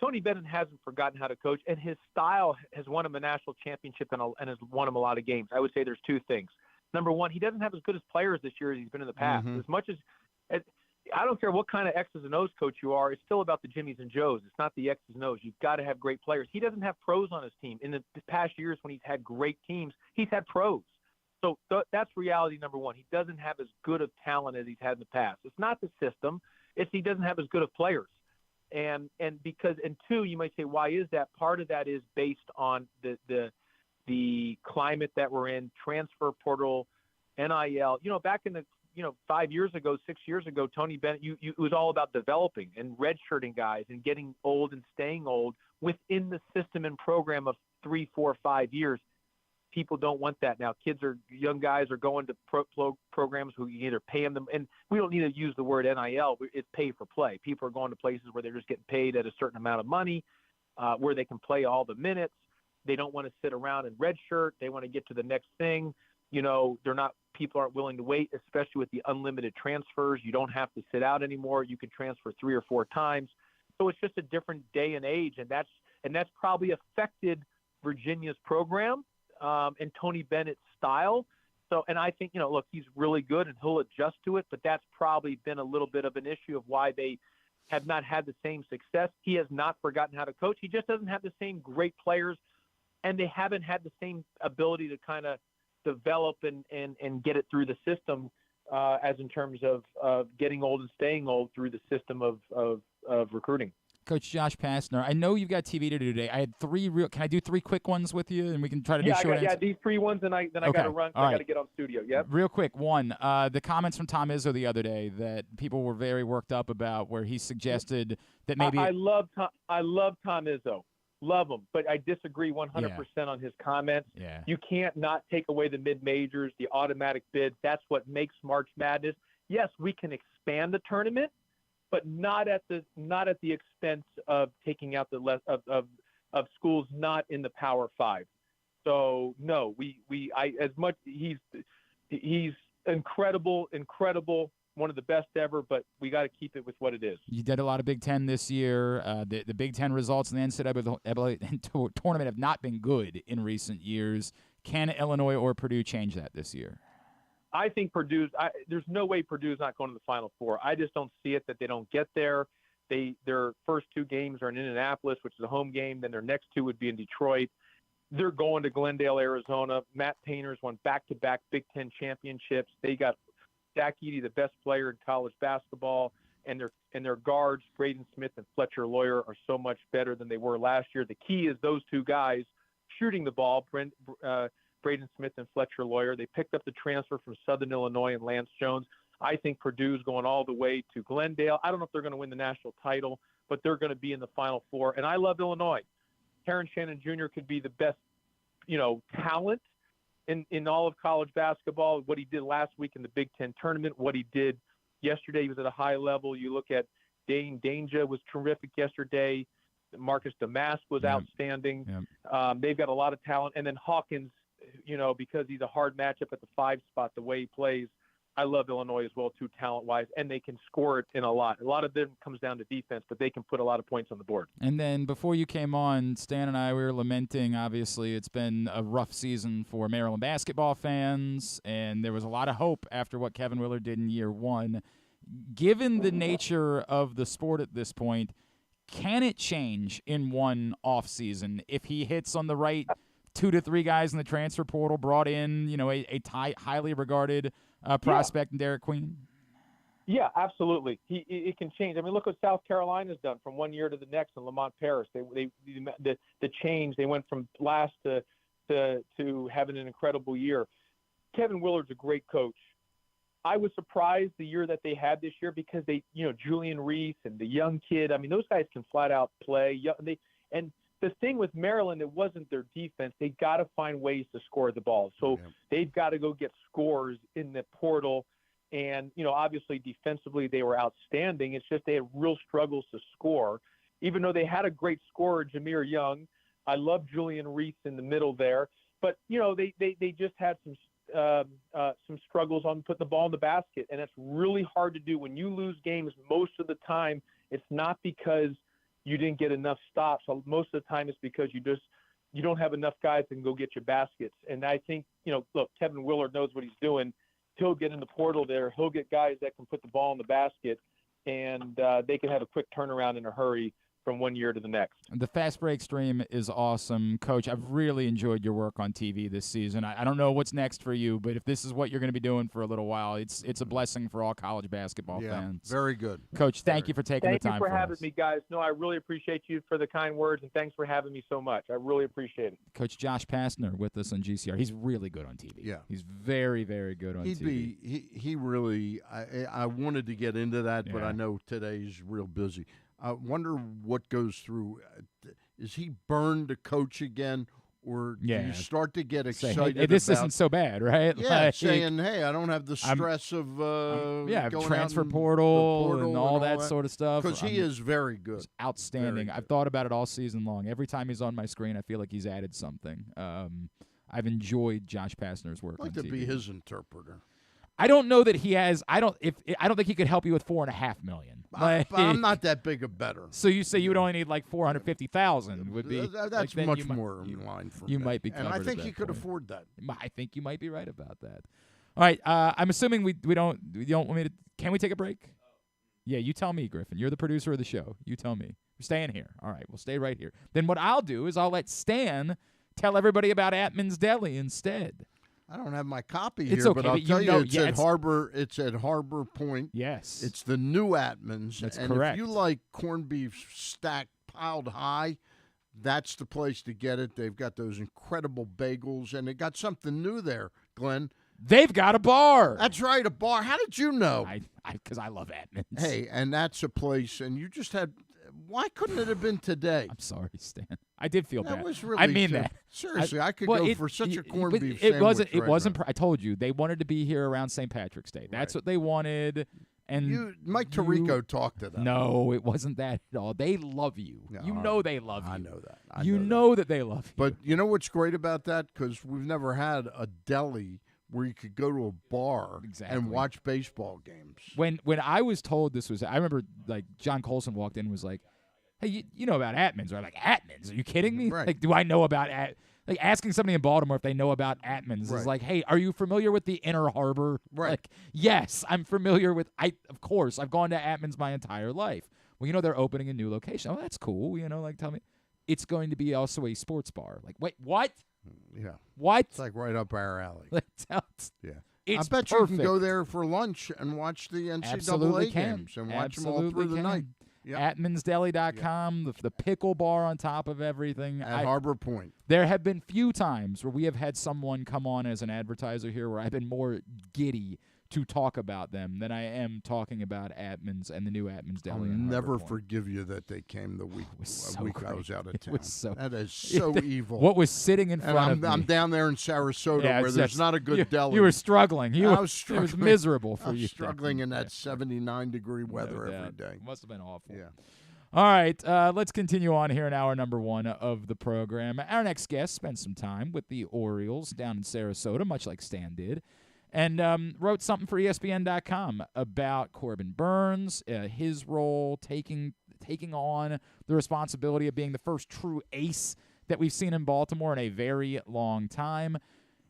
Tony Bennett hasn't forgotten how to coach, and his style has won him a national championship and has won him a lot of games. I would say there's two things. Number one, he doesn't have as good as players this year as he's been in the past. Mm-hmm. As much as I don't care what kind of X's and O's coach you are, it's still about the Jimmies and Joes. It's not the X's and O's. You've got to have great players. He doesn't have pros on his team. In the past years when he's had great teams, he's had pros. So that's reality number one. He doesn't have as good of talent as he's had in the past. It's not the system. It's he doesn't have as good of players. And two, you might say, why is that? Part of that is based on the climate that we're in, transfer portal, NIL. Back in the 5 years ago, 6 years ago, Tony Bennett, it was all about developing and redshirting guys and getting old and staying old within the system and program of 3, 4, 5 years. People don't want that now. Young guys are going to programs who you either pay them, and we don't need to use the word NIL. It's pay for play. People are going to places where they're just getting paid at a certain amount of money, where they can play all the minutes. They don't want to sit around and redshirt. They want to get to the next thing. People aren't willing to wait, especially with the unlimited transfers. You don't have to sit out anymore. You can transfer 3 or 4 times. So it's just a different day and age, and that's probably affected Virginia's program and Tony Bennett's style. So, and I think, look, he's really good and he'll adjust to it, but that's probably been a little bit of an issue of why they have not had the same success. He has not forgotten how to coach. He just doesn't have the same great players, and they haven't had the same ability to kind of develop and get it through the system as in terms of getting old and staying old through the system of recruiting. Coach Josh Pastner, I know you've got TV to do today. I had 3 can I do 3 quick ones with you, and we can try to do short answers? Yeah, these 3 ones, and I got to run. I got to get on studio. Yep. Real quick, one, the comments from Tom Izzo the other day that people were very worked up about, where he suggested that maybe I love Tom Izzo. Love him, but I disagree 100% on his comments. Yeah. You can't not take away the mid-majors, the automatic bids. That's what makes March Madness. Yes, we can expand the tournament, but not at the expense of taking out the of schools not in the Power 5. So no, he's incredible one of the best ever, but we got to keep it with what it is. You did a lot of Big Ten this year. The Big Ten results in the NCAA tournament have not been good in recent years. Can Illinois or Purdue change that this year? I think there's no way Purdue's not going to the Final Four. I just don't see it that they don't get there. Their first 2 games are in Indianapolis, which is a home game. Then their next 2 would be in Detroit. They're going to Glendale, Arizona. Matt Painter's won back-to-back Big Ten championships. They got Zach Edey, the best player in college basketball, and their guards, Braden Smith and Fletcher Lawyer, are so much better than they were last year. The key is those 2 guys shooting the ball, Braden Smith and Fletcher Lawyer. They picked up the transfer from Southern Illinois and Lance Jones. I think Purdue's going all the way to Glendale. I don't know if they're going to win the national title, but they're going to be in the Final Four. And I love Illinois. Terrence Shannon Jr. could be the best, talent in all of college basketball. What he did last week in the Big Ten tournament, what he did yesterday, he was at a high level. You look at Dane Danger was terrific yesterday. Marcus Damask was outstanding. Yep. They've got a lot of talent. And then Hawkins, because he's a hard matchup at the 5 spot, the way he plays, I love Illinois as well, too, talent-wise, and they can score it in a lot. A lot of them comes down to defense, but they can put a lot of points on the board. And then before you came on, Stan and I, we were lamenting, obviously, it's been a rough season for Maryland basketball fans, and there was a lot of hope after what Kevin Willard did in year 1. Given the nature of the sport at this point, can it change in one offseason if he hits on the right 2 to 3 guys in the transfer portal, brought in, a highly regarded prospect in Derek Queen? Yeah, absolutely. It can change. I mean, look what South Carolina's done from one year to the next in Lamont Paris. The change. They went from last to having an incredible year. Kevin Willard's a great coach. I was surprised the year that they had this year because Julian Reese and the young kid. I mean, those guys can flat out play. And the thing with Maryland, it wasn't their defense. They got to find ways to score the ball. So they've got to go get scores in the portal. And, obviously defensively they were outstanding. It's just they had real struggles to score, even though they had a great scorer, Jameer Young. I love Julian Reese in the middle there. But, they just had some struggles on putting the ball in the basket. And that's really hard to do. When you lose games, most of the time, it's not because you didn't get enough stops. So most of the time it's because you don't have enough guys that can go get your baskets. And I think, look, Kevin Willard knows what he's doing. He'll get in the portal there. He'll get guys that can put the ball in the basket, and they can have a quick turnaround in a hurry from one year to the next. The Fast Break stream is awesome. Coach, I've really enjoyed your work on TV this season. I don't know what's next for you, but if this is what you're going to be doing for a little while, it's a blessing for all college basketball fans. Very good. Coach, thank you for taking the time. Thank you for having me, guys. No, I really appreciate you for the kind words, and thanks for having me so much. I really appreciate it. Coach Josh Pastner with us on GCR. He's really good on TV. Yeah. He's very, very good on TV. He really – I wanted to get into that, but I know today's real busy. I wonder what goes through. Is he burned to coach again, or do you start to get excited? Hey, this isn't so bad, right? Yeah, saying, "Hey, I don't have the stress of transfer portal and all that sort of stuff." Because he is very good, he's outstanding. Very good. I've thought about it all season long. Every time he's on my screen, I feel like he's added something. I've enjoyed Josh Pastner's work. I'd like on to TV. be his interpreter. I don't know that he has. I don't think he could help you with $4.5 million. But I'm not that big a better. So you say you would only need like $450,000 would be. That's like much more in line for me. You might be covered. And I think he could afford that. I think you might be right about that. All right. I'm assuming we don't want me to. Can we take a break? Yeah, you tell me, Griffin. You're the producer of the show. You tell me. We're staying here. All right, we'll stay right here. Then what I'll do is I'll let Stan tell everybody about Atman's Deli instead. I don't have my copy it's here, okay, but I'll tell you, it's at Harbor. It's at Harbor Point. Yes, it's the new Atman's. That's and correct. If you like corned beef stacked piled high, that's the place to get it. They've got those incredible bagels, and they got something new there, Glenn. They've got a bar. That's right, a bar. How did you know? Because I love Atman's. Hey, and that's a place, and you just had. Why couldn't it have been today? I'm sorry, Stan. I did feel bad. That was really I mean that. Seriously, I could go for such a corned beef sandwich. It wasn't. I told you they wanted to be here around St. Patrick's Day. That's what they wanted. And Mike Tirico talked to them. No, it wasn't that at all. They love you. No, you know they love you. I know that. You know that they love you. But you know what's great about that? Because we've never had a deli where you could go to a bar Exactly. and watch baseball games. When I was told this was, I remember like John Colson walked in and was like, "Hey, you know about Atmans?" Or I'm like, "Atmans? Are you kidding me? Right. Like, do I know about like asking somebody in Baltimore if they know about Atmans Right. is like, "Hey, are you familiar with the Inner Harbor?" Right. Like, yes, I'm familiar with. Of course, I've gone to Atmans my entire life. Well, they're opening a new location. Oh, that's cool. Like tell me, it's going to be also a sports bar. Like, wait, what? Yeah. What? It's like right up our alley. Yeah. It's I bet perfect. you can go there for lunch and watch the NCAA Absolutely games and watch them all through the night. Yep. AtmansDeli.com, the pickle bar on top of everything. At Harbor Point. There have been few times where we have had someone come on as an advertiser here where I've been more giddy to talk about them than I am talking about Atmans and the new Atmans Deli. I'll never forgive you that they came the week I was out of town. That is so evil. What was sitting in front of me? I'm down there in Sarasota where there's not a good deli. You were struggling. I was struggling. It was miserable for you. I was struggling in that 79-degree weather every day. It must have been awful. Yeah. All right, let's continue on here in hour number 1 of the program. Our next guest spent some time with the Orioles down in Sarasota, much like Stan did, and wrote something for ESPN.com about Corbin Burnes, his role, taking on the responsibility of being the first true ace that we've seen in Baltimore in a very long time.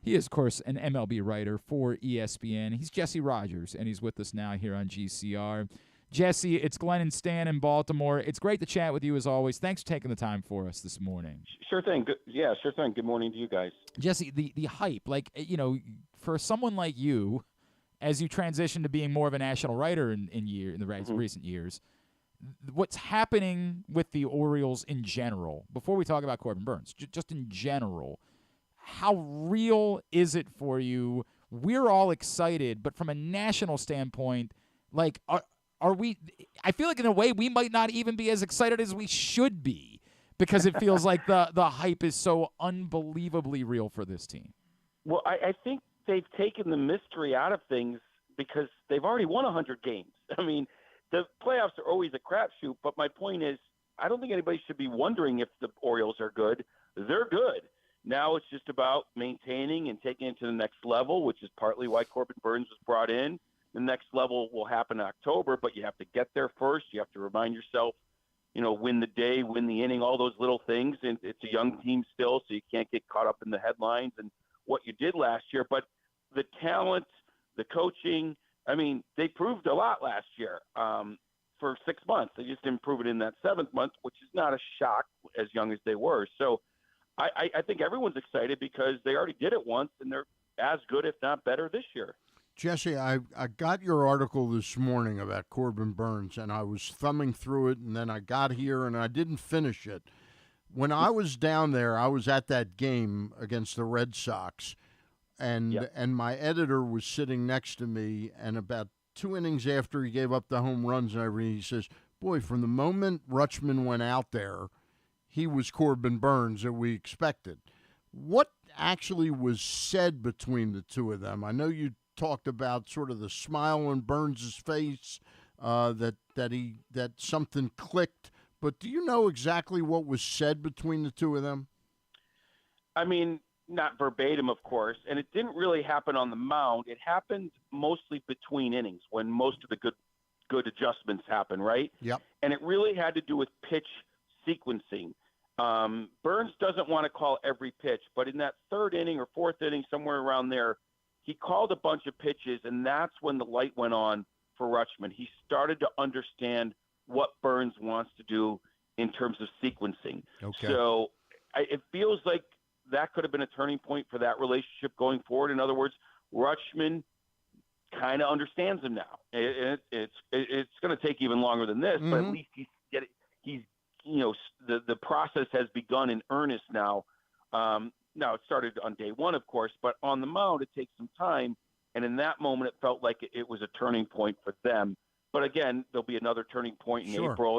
He is, of course, an MLB writer for ESPN. He's Jesse Rogers, and he's with us now here on GCR. Jesse, it's Glenn and Stan in Baltimore. It's great to chat with you as always. Thanks for taking the time for us this morning. Sure thing. Sure thing. Good morning to you guys. Jesse, the hype, like, for someone like you, as you transition to being more of a national writer in the recent years, what's happening with the Orioles in general, before we talk about Corbin Burnes, just in general, how real is it for you? We're all excited, but from a national standpoint, like, are we – I feel like in a way we might not even be as excited as we should be because it feels like the hype is so unbelievably real for this team. Well, I think they've taken the mystery out of things because they've already won 100 games. I mean, the playoffs are always a crapshoot, but my point is I don't think anybody should be wondering if the Orioles are good. They're good. Now it's just about maintaining and taking it to the next level, which is partly why Corbin Burnes was brought in. The next level will happen in October, but you have to get there first. You have to remind yourself, win the day, win the inning, all those little things. And it's a young team still, so you can't get caught up in the headlines and what you did last year. But the talent, the coaching, I mean, they proved a lot last year for 6 months. They just didn't prove it in that 7th month, which is not a shock as young as they were. So I think everyone's excited because they already did it once, and they're as good, if not better, this year. Jesse, I got your article this morning about Corbin Burnes, and I was thumbing through it, and then I got here, and I didn't finish it. When I was down there, I was at that game against the Red Sox, and my editor was sitting next to me, and about 2 innings after he gave up the home runs and everything, he says, boy, from the moment Rutschman went out there, he was Corbin Burnes that we expected. What actually was said between the two of them? I know you talked about sort of the smile on Burnes' face, that something clicked. But do you know exactly what was said between the two of them? I mean, not verbatim, of course, and it didn't really happen on the mound. It happened mostly between innings when most of the good adjustments happen, right? Yep. And it really had to do with pitch sequencing. Burnes doesn't want to call every pitch, but in that 3rd inning or 4th inning, somewhere around there, he called a bunch of pitches, and that's when the light went on for Rutschman. He started to understand what Burnes wants to do in terms of sequencing. Okay. So it feels like that could have been a turning point for that relationship going forward. In other words, Rutschman kind of understands him now. It's going to take even longer than this, but at least he's the process has begun in earnest now. Now, it started on day one, of course, but on the mound, it takes some time. And in that moment, it felt like it was a turning point for them. But again, there'll be another turning point in April.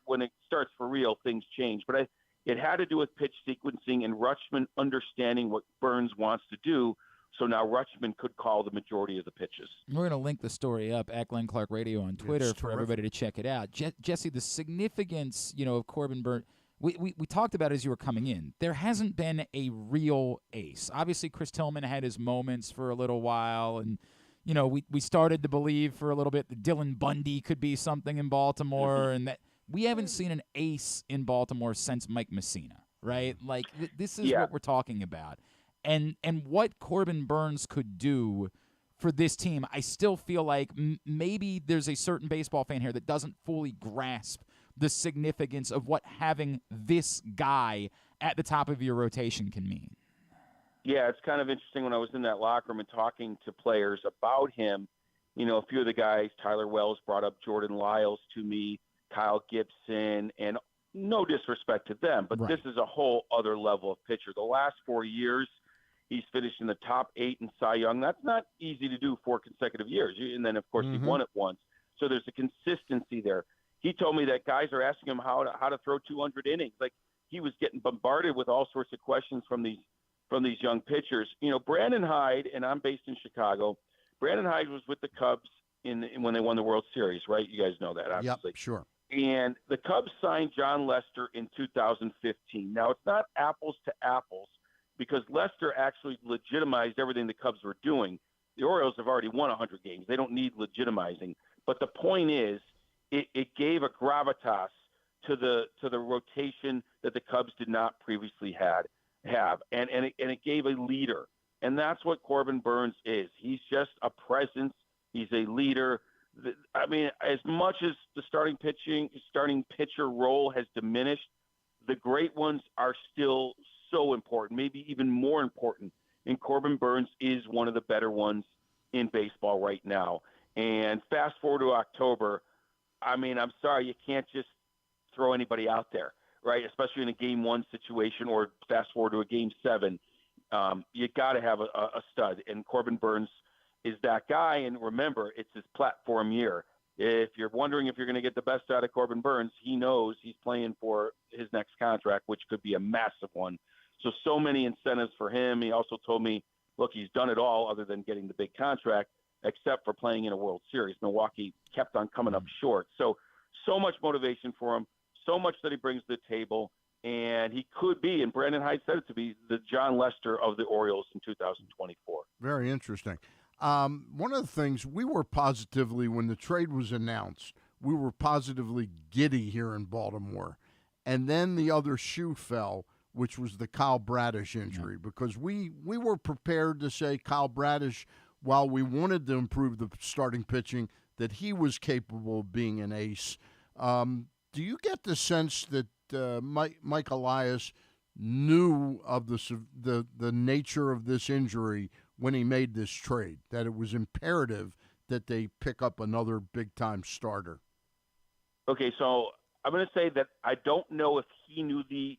When it starts for real, things change. But it had to do with pitch sequencing and Rutschman understanding what Burnes wants to do. So now Rutschman could call the majority of the pitches. We're going to link the story up at Glenn Clark Radio on Twitter for everybody to check it out. Jesse, the significance, of Corbin Burnes. we talked about as you were coming in, there hasn't been a real ace. Obviously, Chris Tillman had his moments for a little while, and we started to believe for a little bit that Dylan Bundy could be something in Baltimore, and that we haven't seen an ace in Baltimore since Mike Messina, right? Like, this is what we're talking about. And what Corbin Burnes could do for this team, I still feel like maybe there's a certain baseball fan here that doesn't fully grasp the significance of what having this guy at the top of your rotation can mean. Yeah, it's kind of interesting when I was in that locker room and talking to players about him. A few of the guys, Tyler Wells brought up Jordan Lyles to me, Kyle Gibson, and no disrespect to them, but This is a whole other level of pitcher. The last 4 years, he's finished in the top 8 in Cy Young. That's not easy to do 4 consecutive years. And then, of course, he won it once. So there's a consistency there. He told me that guys are asking him how to throw 200 innings. Like, he was getting bombarded with all sorts of questions from these young pitchers. Brandon Hyde, and I'm based in Chicago. Brandon Hyde was with the Cubs when they won the World Series, right? You guys know that, obviously. Yep, sure. And the Cubs signed John Lester in 2015. Now, it's not apples to apples because Lester actually legitimized everything the Cubs were doing. The Orioles have already won 100 games. They don't need legitimizing. But the point is, it gave a gravitas to the rotation that the Cubs did not previously have. And it gave a leader. And that's what Corbin Burnes is. He's just a presence. He's a leader. I mean, as much as the starting pitcher role has diminished, the great ones are still so important, maybe even more important. And Corbin Burnes is one of the better ones in baseball right now. And fast forward to October, I mean, I'm sorry, you can't just throw anybody out there, right? Especially in a Game 1 situation or fast forward to a Game 7. You got to have a stud. And Corbin Burnes is that guy. And remember, it's his platform year. If you're wondering if you're going to get the best out of Corbin Burnes, he knows he's playing for his next contract, which could be a massive one. So many incentives for him. He also told me, look, he's done it all other than getting the big contract, except for playing in a World Series. Milwaukee kept on coming up short. So much motivation for him, so much that he brings to the table. And he could be, and Brandon Hyde said it to be, the John Lester of the Orioles in 2024. Very interesting. One of the things we were positively, when the trade was announced, we were positively giddy here in Baltimore. And then the other shoe fell, which was the Kyle Bradish injury, because we were prepared to say Kyle Bradish, while we wanted to improve the starting pitching, that he was capable of being an ace. Do you get the sense that Mike Elias knew of the nature of this injury when he made this trade, that it was imperative that they pick up another big-time starter? Okay, so I'm going to say that I don't know if he knew the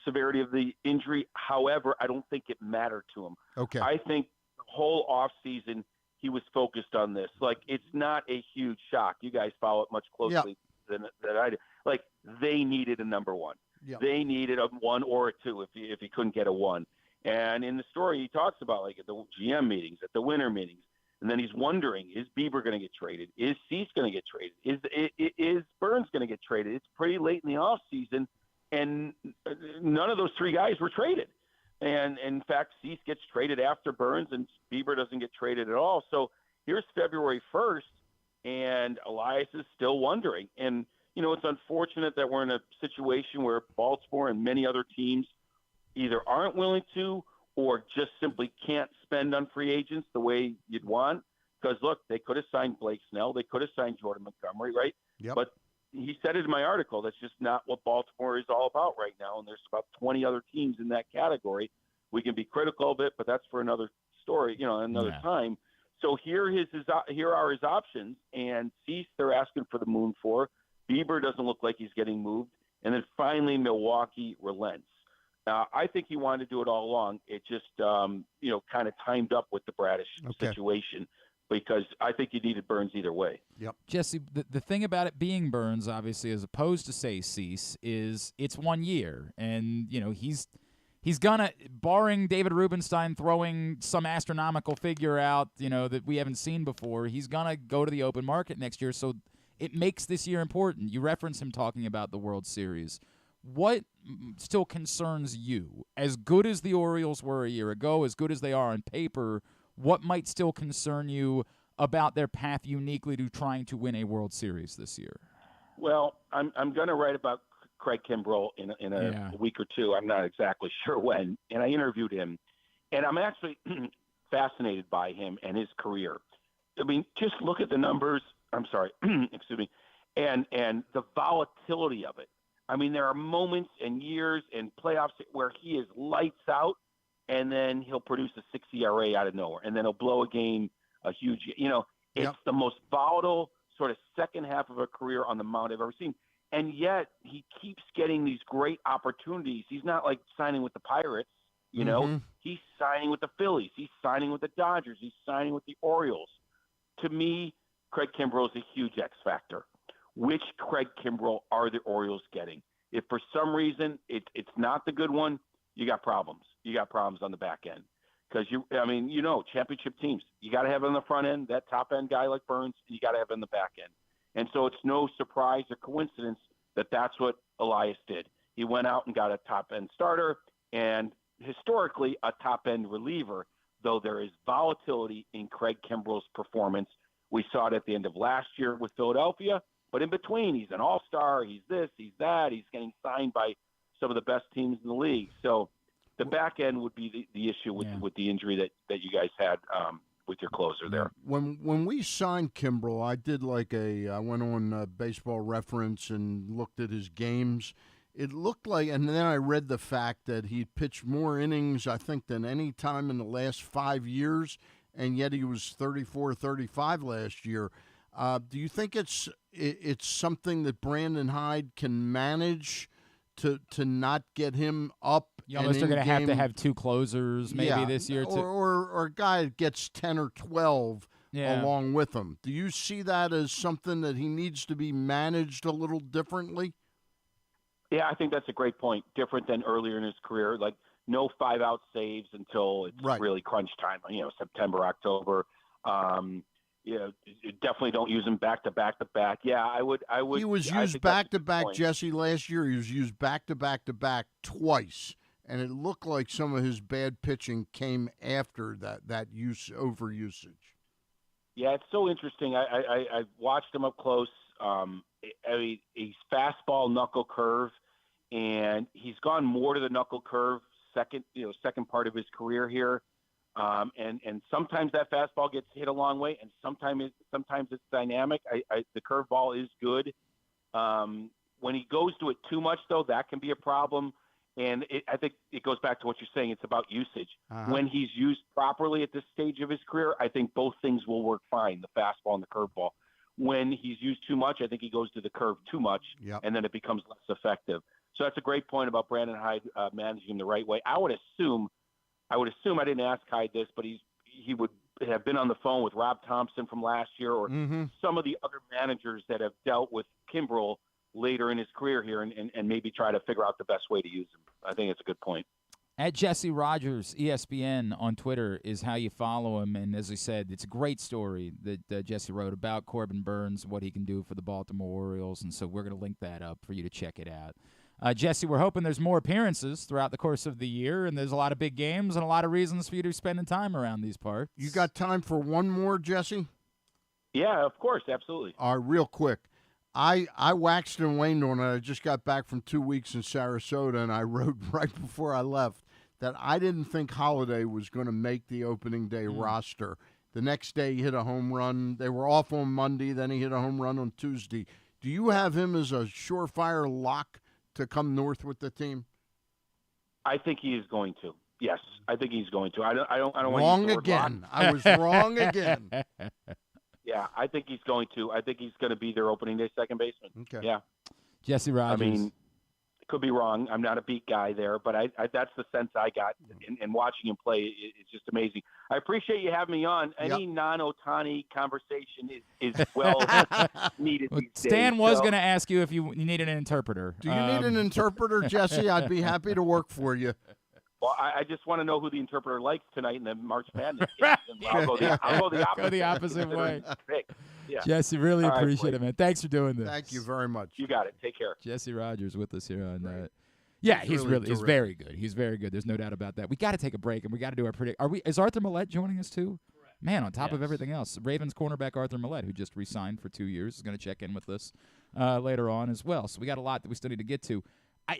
severity of the injury. However, I don't think it mattered to him. Okay. I think the whole offseason he was focused on this. Like, it's not a huge shock. You guys follow it much closely than I do. Like, they needed a number one. Yep. They needed a 1 or a 2 if he couldn't get a 1. And in the story, he talks about, like, at the GM meetings, at the winter meetings, and then he's wondering, is Bieber going to get traded? Is Cease going to get traded? Is Burnes going to get traded? It's pretty late in the offseason, and none of those 3 guys were traded. And, in fact, Cease gets traded after Burnes, and Bieber doesn't get traded at all. So here's February 1st, and Elias is still wondering. And, it's unfortunate that we're in a situation where Baltimore and many other teams either aren't willing to or just simply can't spend on free agents the way you'd want. Because, look, they could have signed Blake Snell. They could have signed Jordan Montgomery, right? Yep. But he said it in my article. That's just not what Baltimore is all about right now. And there's about 20 other teams in that category. We can be critical of it, but that's for another story, another time. So here are his options. And Cease, they're asking for the moon for. Bieber doesn't look like he's getting moved. And then finally, Milwaukee relents. I think he wanted to do it all along. It just, kind of timed up with the Bradish situation, because I think you needed Burnes either way. Yep. Jesse, the thing about it being Burnes, obviously, as opposed to, say, Cease, is it's 1 year. And, he's going to, barring David Rubenstein throwing some astronomical figure out, that we haven't seen before, he's going to go to the open market next year. So it makes this year important. You reference him talking about the World Series. what still concerns you? As good as the Orioles were a year ago, as good as they are on paper, what might still concern you about their path uniquely to trying to win a World Series this year? Well, I'm going to write about Craig Kimbrell in a week or two. I'm not exactly sure when. And I interviewed him, and I'm actually fascinated by him and his career. I mean, just look at the numbers. I'm sorry, excuse me, and the volatility of it. I mean, there are moments and years and playoffs where he is lights out, and then he'll produce a 6 ERA out of nowhere, and then he'll blow a game, a huge. It's the most volatile sort of second half of a career on the mound I've ever seen. And yet he keeps getting these great opportunities. He's not like signing with the Pirates, He's signing with the Phillies. He's signing with the Dodgers. He's signing with the Orioles. To me, Craig Kimbrell is a huge X factor. Which Craig Kimbrell are the Orioles getting? If for some reason it's not the good one, you got problems. You got problems on the back end. Because, championship teams, you got to have on the front end, that top-end guy like Burnes, and you got to have on the back end. And so it's no surprise or coincidence that that's what Elias did. He went out and got a top-end starter and historically a top-end reliever, though there is volatility in Craig Kimbrell's performance. We saw it at the end of last year with Philadelphia, but in between, he's an all-star, he's this, he's that, he's getting signed by some of the best teams in the league. So the back end would be the issue with the injury that you guys had with your closer there. When we signed Kimbrell, I went on Baseball Reference and looked at his games. It looked like, and then I read the fact that he pitched more innings, I think, than any time in the last 5 years, and yet he was 34, 35 last year. Do you think it's something that Brandon Hyde can manage to not get him up? You almost are going to have two closers maybe this year, too. Or a guy that gets 10 or 12 along with him. Do you see that as something that he needs to be managed a little differently? Yeah, I think that's a great point. Different than earlier in his career, like no 5-out saves until it's really crunch time, September, October. Definitely don't use him back to back to back. Yeah, I would. He was used back to back, Jesse, last year. He was used back to back to back twice. And it looked like some of his bad pitching came after that overusage. Yeah, it's so interesting. I watched him up close. He's fastball knuckle curve, and he's gone more to the knuckle curve second part of his career here. And sometimes that fastball gets hit a long way, and sometimes it's dynamic. The curveball is good. When he goes to it too much, though, that can be a problem. And I think it goes back to what you're saying. It's about usage. When he's used properly at this stage of his career, I think both things will work fine, the fastball and the curveball. When he's used too much, I think he goes to the curve too much, and then it becomes less effective. So that's a great point about Brandon Hyde managing him the right way. I would assume I didn't ask Hyde this, but he would have been on the phone with Rob Thompson from last year or some of the other managers that have dealt with Kimbrell later in his career here and maybe try to figure out the best way to use him. I think it's a good point. At Jesse Rogers, ESPN on Twitter is how you follow him. And as I said, it's a great story that Jesse wrote about Corbin Burnes, what he can do for the Baltimore Orioles. And so we're going to link that up for you to check it out. Jesse, we're hoping there's more appearances throughout the course of the year, and there's a lot of big games and a lot of reasons for you to be spending time around these parts. You got time for one more, Jesse? Yeah, of course, absolutely. All right, real quick. I waxed and waned on it. I just got back from 2 weeks in Sarasota, and I wrote right before I left that I didn't think Holiday was going to make the opening day roster. The next day, he hit a home run. They were off on Monday. Then he hit a home run on Tuesday. Do you have him as a surefire lock to come north with the team? I think he is going to. Yes, I think he's going to. I don't want to wrong use the word again. lock. I was wrong again. Yeah, I think he's going to. I think he's going to be their opening day second baseman. Okay. Yeah. Jesse Rogers. I mean, could be wrong. I'm not a beat guy there, but I that's the sense I got in watching him play. It's just amazing. I appreciate you having me on. Any non-Ohtani conversation is well needed these Stan days, was going to ask you if you need an interpreter. Do you need an interpreter, Jesse? I'd be happy to work for you. Well, I just want to know who the interpreter likes tonight in the March Madness game. I'll go the opposite. Go the opposite way. Yeah. Jesse, really All right, appreciate it, man. Thanks for doing this. Thank you very much. You got it. Take care. Jesse Rogers with us here on Right. Yeah, He's he's very good. He's very good. There's no doubt about that. We got to take a break and we got to do our predict. Is Arthur Maulet joining us too? Correct. Man, on top of everything else, Ravens cornerback Arthur Maulet, who just re-signed for 2 years, is going to check in with us later on as well. So we got a lot that we still need to get to.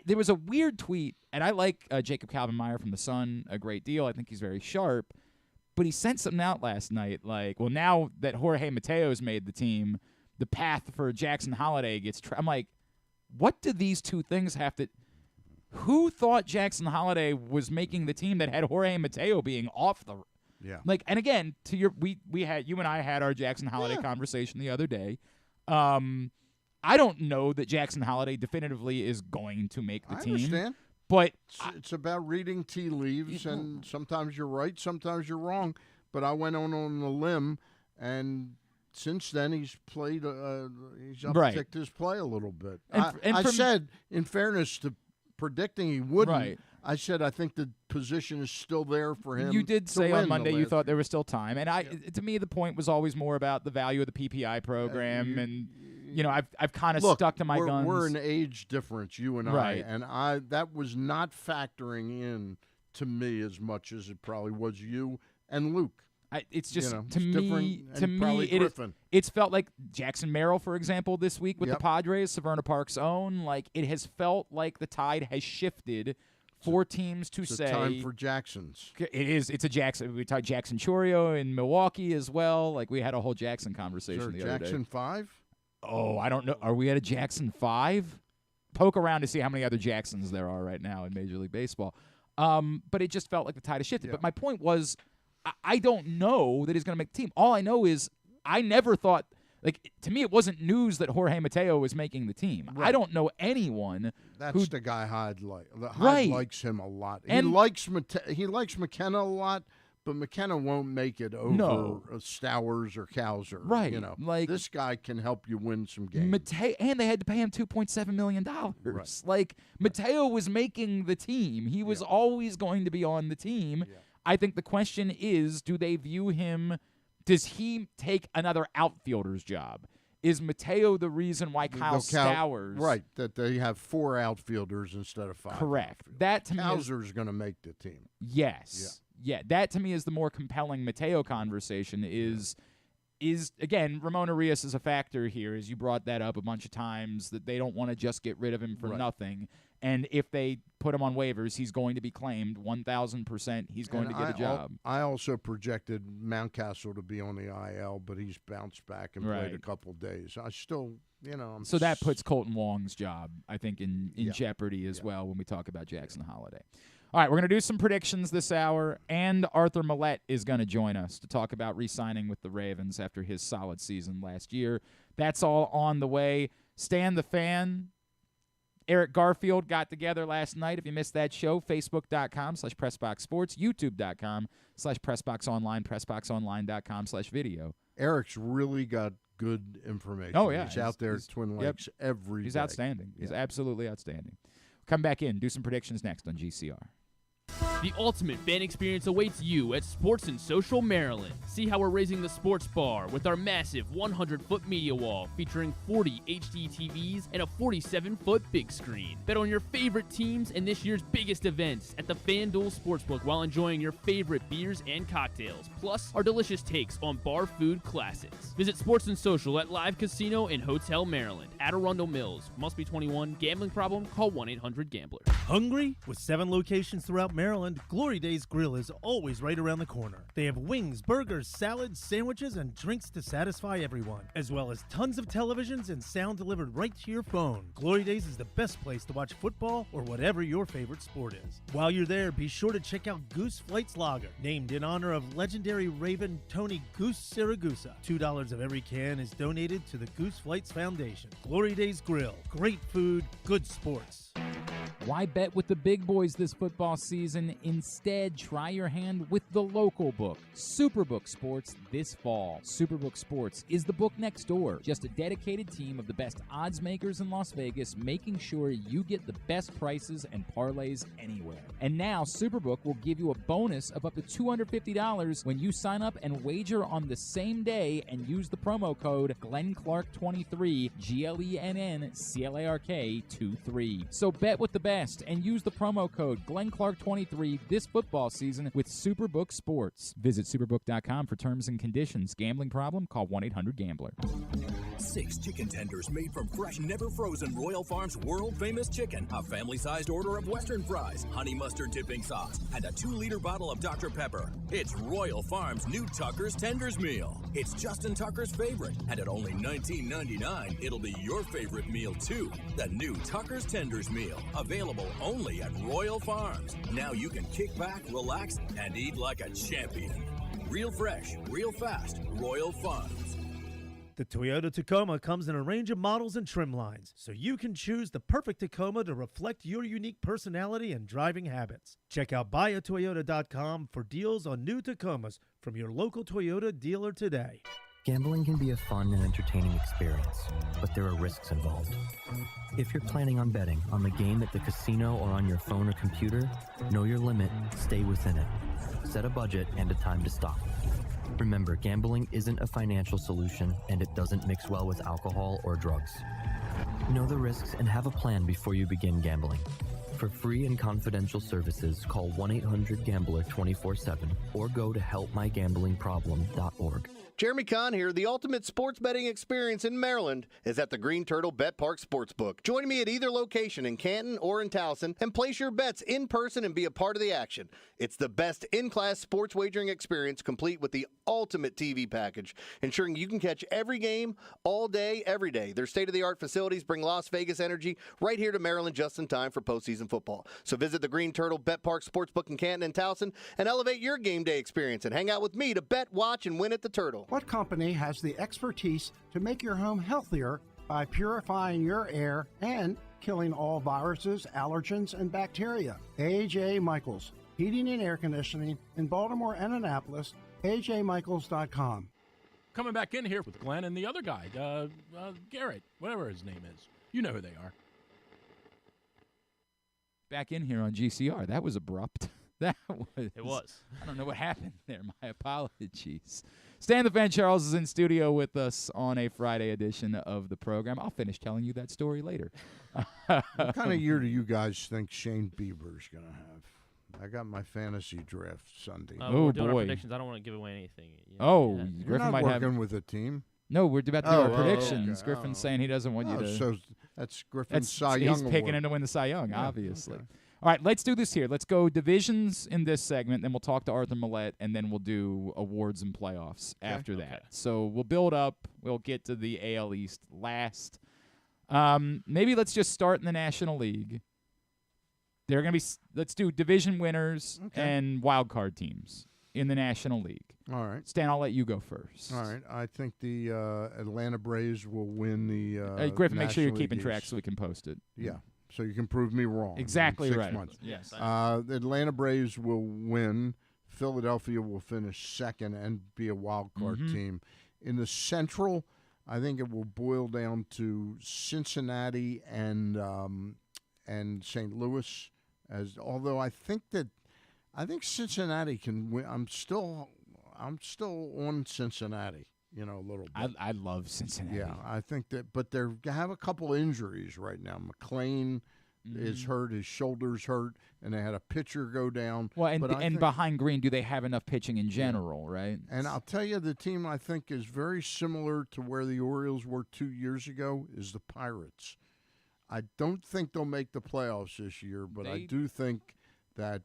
There was a weird tweet, and I like Jacob Calvin-Meyer from The Sun a great deal. I think he's very sharp. But he sent something out last night like, well, now that Jorge Mateo's made the team, the path for Jackson Holliday gets I'm like, what do these two things have to – who thought Jackson Holliday was making the team that had Jorge Mateo being off the – Yeah. Like, and again, to your we had you and I had our Jackson Holliday conversation the other day. I don't know that Jackson Holliday definitively is going to make the team. I understand. But it's about reading tea leaves, and sometimes you're right, sometimes you're wrong. But I went on a limb, and since then he's played. He's upticked his play a little bit. I said, in fairness to predicting he wouldn't. Right. I said I think the position is still there for him. You did say on Monday you thought there was still time, and to me the point was always more about the value of the PPI program, and I've kind of stuck to my guns. We're an age difference, you and I, and that was not factoring in to me as much as it probably was you and Luke. It's just it's to me, it's felt like Jackson Merrill, for example, this week with the Padres, Severna Park's own. Like it has felt like the tide has shifted. For teams to say time for Jacksons. It is. It's a Jackson. We talked Jackson Churio in Milwaukee as well. Like we had a whole Jackson conversation the other day. Jackson 5? Oh, I don't know. Are we at a Jackson 5? Poke around to see how many other Jacksons there are right now in Major League Baseball. But it just felt like the tide has shifted. Yeah. But my point was, I don't know that he's going to make the team. All I know is I never thought. Like, to me, it wasn't news that Jorge Mateo was making the team. Right. I don't know anyone. That's the guy Hyde likes. Hyde likes him a lot. And he likes McKenna a lot, but McKenna won't make it over Stowers or Cowser. Right. Like this guy can help you win some games. And they had to pay him $2.7 million. Right. Like, Mateo was making the team. He was always going to be on the team. Yeah. I think the question is, do they view him – does he take another outfielder's job? Is Mateo the reason why Kyle Stowers? Right, that they have 4 outfielders instead of 5. Correct. That to me Cowser's going to make the team. Yes. Yeah. That to me is the more compelling Mateo conversation. Is again, Ramon Arias is a factor here, as you brought that up a bunch of times, that they don't want to just get rid of him for nothing. And if they put him on waivers, he's going to be claimed 1,000%. He's going to get a job. I also projected Mountcastle to be on the IL, but he's bounced back and played a couple days. I still, So that puts Colton Wong's job, I think, in jeopardy as well when we talk about Jackson Holliday. All right, we're going to do some predictions this hour, and Arthur Maulet is going to join us to talk about re-signing with the Ravens after his solid season last year. That's all on the way. Stan the Fan, Eric Garfield got together last night. If you missed that show, Facebook.com/PressBoxSports, YouTube.com/PressBoxOnline, PressBoxOnline.com/video. Eric's really got good information. Oh, yeah. He's out there at Twin Lakes every day. He's outstanding. He's absolutely outstanding. Come back in. Do some predictions next on GCR. The ultimate fan experience awaits you at Sports and Social Maryland. See how we're raising the sports bar with our massive 100-foot media wall featuring 40 HD TVs and a 47-foot big screen. Bet on your favorite teams and this year's biggest events at the FanDuel Sportsbook while enjoying your favorite beers and cocktails, plus our delicious takes on bar food classics. Visit Sports and Social at Live Casino and Hotel Maryland at Arundel Mills. Must be 21. Gambling problem? Call 1-800-GAMBLER. Hungry? With 7 locations throughout Maryland, Glory Days Grill is always right around the corner. They have wings, burgers, salads, sandwiches, and drinks to satisfy everyone, as well as tons of televisions and sound delivered right to your phone. Glory Days is the best place to watch football or whatever your favorite sport is. While you're there, be sure to check out Goose Flight's Lager, named in honor of legendary Raven Tony Goose Siragusa. $2 of every can is donated to the Goose Flights Foundation. Glory Days Grill. Great food, good sports. Why bet with the big boys this football season? Instead, try your hand with the local book, Superbook Sports, this fall. Superbook Sports is the book next door. Just a dedicated team of the best odds makers in Las Vegas, making sure you get the best prices and parlays anywhere. And now, Superbook will give you a bonus of up to $250 when you sign up and wager on the same day and use the promo code GlennClark23, GLENNCLARK23. So bet with the best and use the promo code GlennClark23 this football season with Superbook Sports. Visit superbook.com for terms and conditions. Gambling problem? Call 1-800-GAMBLER. 6 chicken tenders made from fresh, never frozen Royal Farms world-famous chicken, a family-sized order of Western fries, honey mustard dipping sauce, and a 2-liter bottle of Dr. Pepper. It's Royal Farms' new Tucker's Tenders Meal. It's Justin Tucker's favorite, and at only $19.99, it'll be your favorite meal, too. The new Tucker's Tenders Meal, available only at Royal Farms. Now you can kick back, relax, and eat like a champion. Real fresh, real fast, Royal Farms. The Toyota Tacoma comes in a range of models and trim lines, so you can choose the perfect Tacoma to reflect your unique personality and driving habits. Check out buyatoyota.com for deals on new Tacomas from your local Toyota dealer today. Gambling can be a fun and entertaining experience, but there are risks involved. If you're planning on betting on the game at the casino or on your phone or computer, know your limit, stay within it. Set a budget and a time to stop. Remember, gambling isn't a financial solution, and it doesn't mix well with alcohol or drugs. Know the risks and have a plan before you begin gambling. For free and confidential services, call 1-800-GAMBLER 24/7 or go to helpmygamblingproblem.org. Jeremy Kahn here. The ultimate sports betting experience in Maryland is at the Green Turtle Bet Park Sportsbook. Join me at either location in Canton or in Towson and place your bets in person and be a part of the action. It's the best in-class sports wagering experience, complete with the ultimate TV package, ensuring you can catch every game all day, every day. Their state-of-the-art facilities bring Las Vegas energy right here to Maryland just in time for postseason football. So visit the Green Turtle Bet Park Sportsbook in Canton and Towson and elevate your game day experience and hang out with me to bet, watch, and win at the Turtle. What company has the expertise to make your home healthier by purifying your air and killing all viruses, allergens, and bacteria? A.J. Michaels, Heating and Air Conditioning in Baltimore and Annapolis, ajmichaels.com. Coming back in here with Glenn and the other guy, Garrett, whatever his name is. You know who they are. Back in here on GCR. That was abrupt. It was. I don't know what happened there. My apologies. Stan the Fan Charles is in studio with us on a Friday edition of the program. I'll finish telling you that story later. What kind of year do you guys think Shane Bieber's going to have? I got my fantasy draft Sunday. We're doing our predictions. I don't want to give away anything. Griffin might have working with a team. No, we're about to do our predictions. Okay. Griffin's saying he doesn't want you to. So that's Griffin's Cy Young He's picking award. him to win the Cy Young, obviously. Okay. All right, let's do this here. Let's go divisions in this segment, then we'll talk to Arthur Maulet, and then we'll do awards and playoffs after that. Okay. So we'll build up. We'll get to the AL East last. Maybe let's just start in the National League. They're going to be. Let's do division winners and wild card teams in the National League. All right. Stan, I'll let you go first. All right. I think the Atlanta Braves will win the Griffin, make sure you're National keeping League track East. so we can post it. Yeah. So you can prove me wrong. Exactly in 6 right. months. Yes. The Atlanta Braves will win. Philadelphia will finish second and be a wild card team. In the Central, I think it will boil down to Cincinnati and St. Louis. Although I think Cincinnati can win. I'm still on Cincinnati. A little bit. I love Cincinnati. Yeah, I think that, but they have a couple injuries right now. McClain is hurt, his shoulder's hurt, and they had a pitcher go down. Well, and behind Green, do they have enough pitching in general, right? And I'll tell you, the team I think is very similar to where the Orioles were 2 years ago is the Pirates. I don't think they'll make the playoffs this year, but I do think that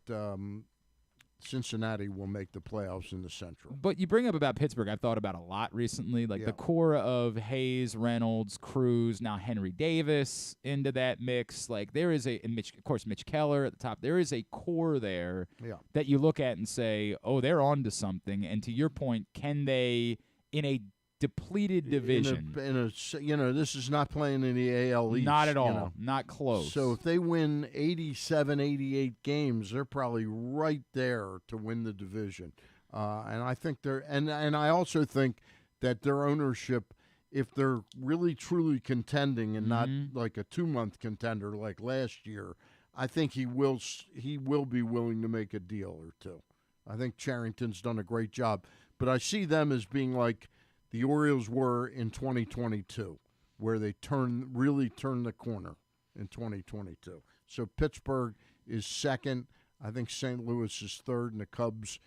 Cincinnati will make the playoffs in the Central. But you bring up about Pittsburgh, I've thought about a lot recently. Like the core of Hayes, Reynolds, Cruz, now Henry Davis into that mix. Like there is of course, Mitch Keller at the top. There is a core there that you look at and say, oh, they're on to something. And to your point, can they, in a depleted division. This is not playing in the AL East. Not at all. Not close. So if they win 87, 88 games, they're probably right there to win the division. And I think and I also think that their ownership, if they're really truly contending and not like a 2-month contender like last year, I think he will be willing to make a deal or two. I think Charrington's done a great job, but I see them as being like the Orioles were in 2022, where they really turned the corner in 2022. So Pittsburgh is second. I think St. Louis is third, and the Cubs.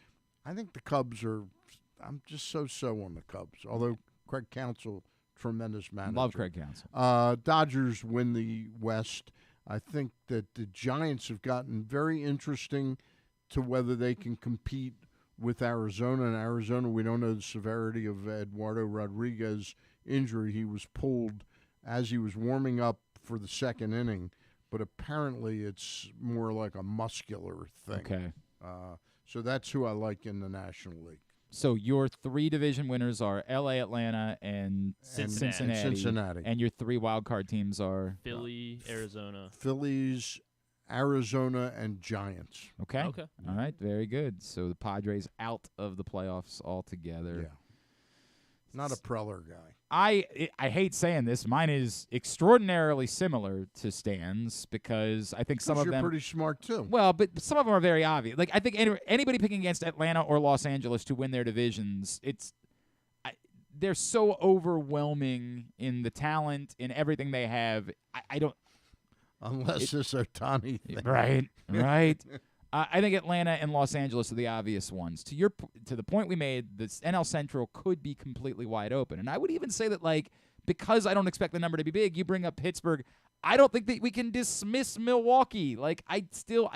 I think the Cubs are. I'm just so on the Cubs. Although Craig Counsell, tremendous manager. Love Craig Counsell. Dodgers win the West. I think that the Giants have gotten very interesting to whether they can compete with Arizona. And Arizona, we don't know the severity of Eduardo Rodriguez's injury. He was pulled as he was warming up for the second inning, but apparently it's more like a muscular thing. Okay. So that's who I like in the National League. So your 3 division winners are L.A., Atlanta, and Cincinnati. And your 3 wild card teams are Philly, Arizona. Phillies, Arizona, and Giants. Okay. All right. Very good. So the Padres out of the playoffs altogether. Yeah. Not a Preller guy. I hate saying this. Mine is extraordinarily similar to Stan's because I think some of them. You're pretty smart too. Well, but some of them are very obvious. Like I think anybody picking against Atlanta or Los Angeles to win their divisions, they're so overwhelming in the talent, in everything they have. I don't. Unless it's Ohtani thing. Right. I think Atlanta and Los Angeles are the obvious ones. To the point we made, the NL Central could be completely wide open. And I would even say that, like, because I don't expect the number to be big, you bring up Pittsburgh, I don't think that we can dismiss Milwaukee. Like, I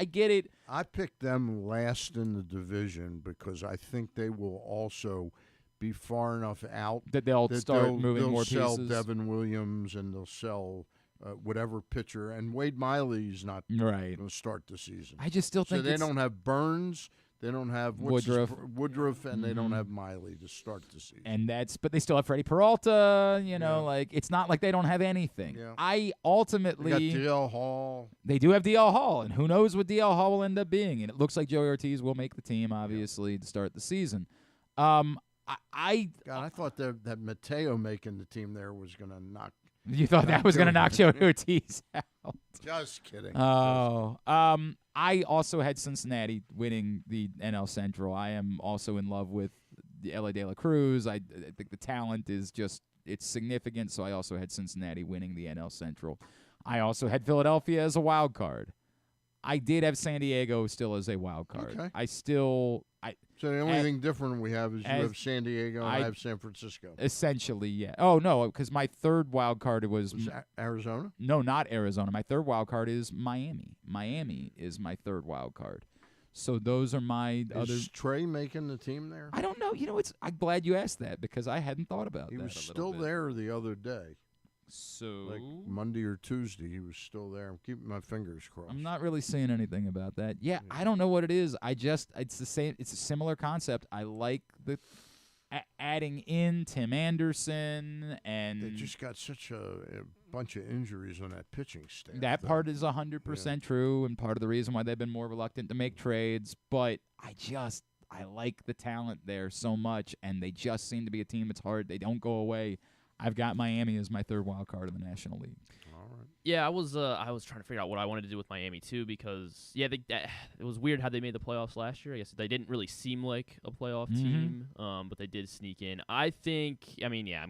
get it. I picked them last in the division because I think they will also be far enough out that they'll start moving more pieces. They'll sell Devin Williams and they'll sell whatever pitcher, and Wade Miley's not going to start the season. I just still think so. They don't have Burnes, they don't have Woodruff, and they don't have Miley to start the season. And but they still have Freddie Peralta. Like it's not like they don't have anything. Yeah. I ultimately they got DL Hall. They do have DL Hall, and who knows what DL Hall will end up being. And it looks like Joey Ortiz will make the team, obviously, to start the season. I thought that Mateo making the team there was going to knock. You thought that was going to knock Joey Ortiz out? Just kidding. Oh, I also had Cincinnati winning the NL Central. I am also in love with the L.A. De La Cruz. I think the talent is it's significant. So I also had Cincinnati winning the NL Central. I also had Philadelphia as a wild card. I did have San Diego still as a wild card. Okay. So the only thing different we have is you have San Diego and I have San Francisco. Essentially, yeah. Oh, no, because my third wild card was Arizona? No, not Arizona. My third wild card is Miami. Miami is my third wild card. So those are my other. Is Trey making the team there? I don't know. I'm glad you asked that because I hadn't thought about that. He was still there the other day. So like Monday or Tuesday, he was still there. I'm keeping my fingers crossed. I'm not really saying anything about that. Yeah, I don't know what it is. It's the same. It's a similar concept. I like the adding in Tim Anderson, and they just got such a bunch of injuries on that pitching staff. That part is 100% true, and part of the reason why they've been more reluctant to make trades. But I like the talent there so much, and they just seem to be a team that's hard. They don't go away. I've got Miami as my third wild card in the National League. All right. Yeah, I was trying to figure out what I wanted to do with Miami too because it was weird how they made the playoffs last year. I guess they didn't really seem like a playoff team, but they did sneak in. I'm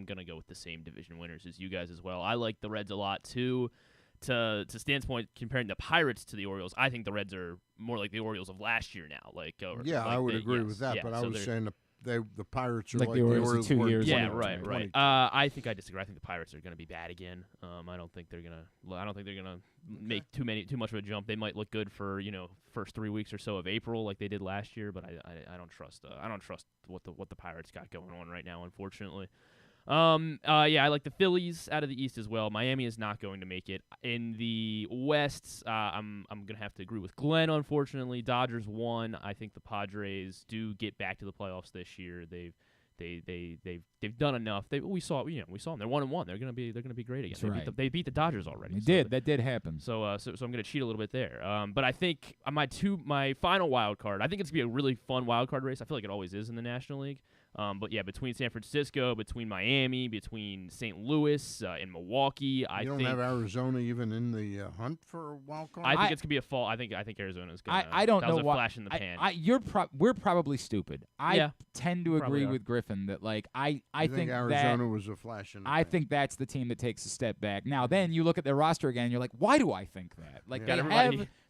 gonna go with the same division winners as you guys as well. I like the Reds a lot too. To Stan's point, comparing the Pirates to the Orioles, I think the Reds are more like the Orioles of last year now. I would agree with that, but I was saying the Pirates are like the Orioles 2 years ago. Yeah, right. I think I disagree. I think the Pirates are going to be bad again. I don't think they're gonna make too much of a jump. They might look good for first 3 weeks or so of April like they did last year, but I don't trust what the Pirates got going on right now, unfortunately. I like the Phillies out of the East as well. Miami is not going to make it. In the West, I'm going to have to agree with Glenn, unfortunately. Dodgers won. I think the Padres do get back to the playoffs this year. they've done enough. We saw them. They're 1-1. They're gonna be great again. Right. They beat the Dodgers already. That did happen. So I'm gonna cheat a little bit there. But I think my final wild card. I think it's gonna be a really fun wild card race. I feel like it always is in the National League. But yeah, between San Francisco, between Miami, between St. Louis and Milwaukee, I think have Arizona even in the hunt for a wild card. I think it's gonna be a fall. I think Arizona's gonna. I don't that know was a why. flash in the pan. We're probably stupid. I tend to agree are. with Griffin that I think Arizona was a flash in the pan. I think that's the team that takes a step back. Now then you look at their roster again, and you're like, why do I think that? Like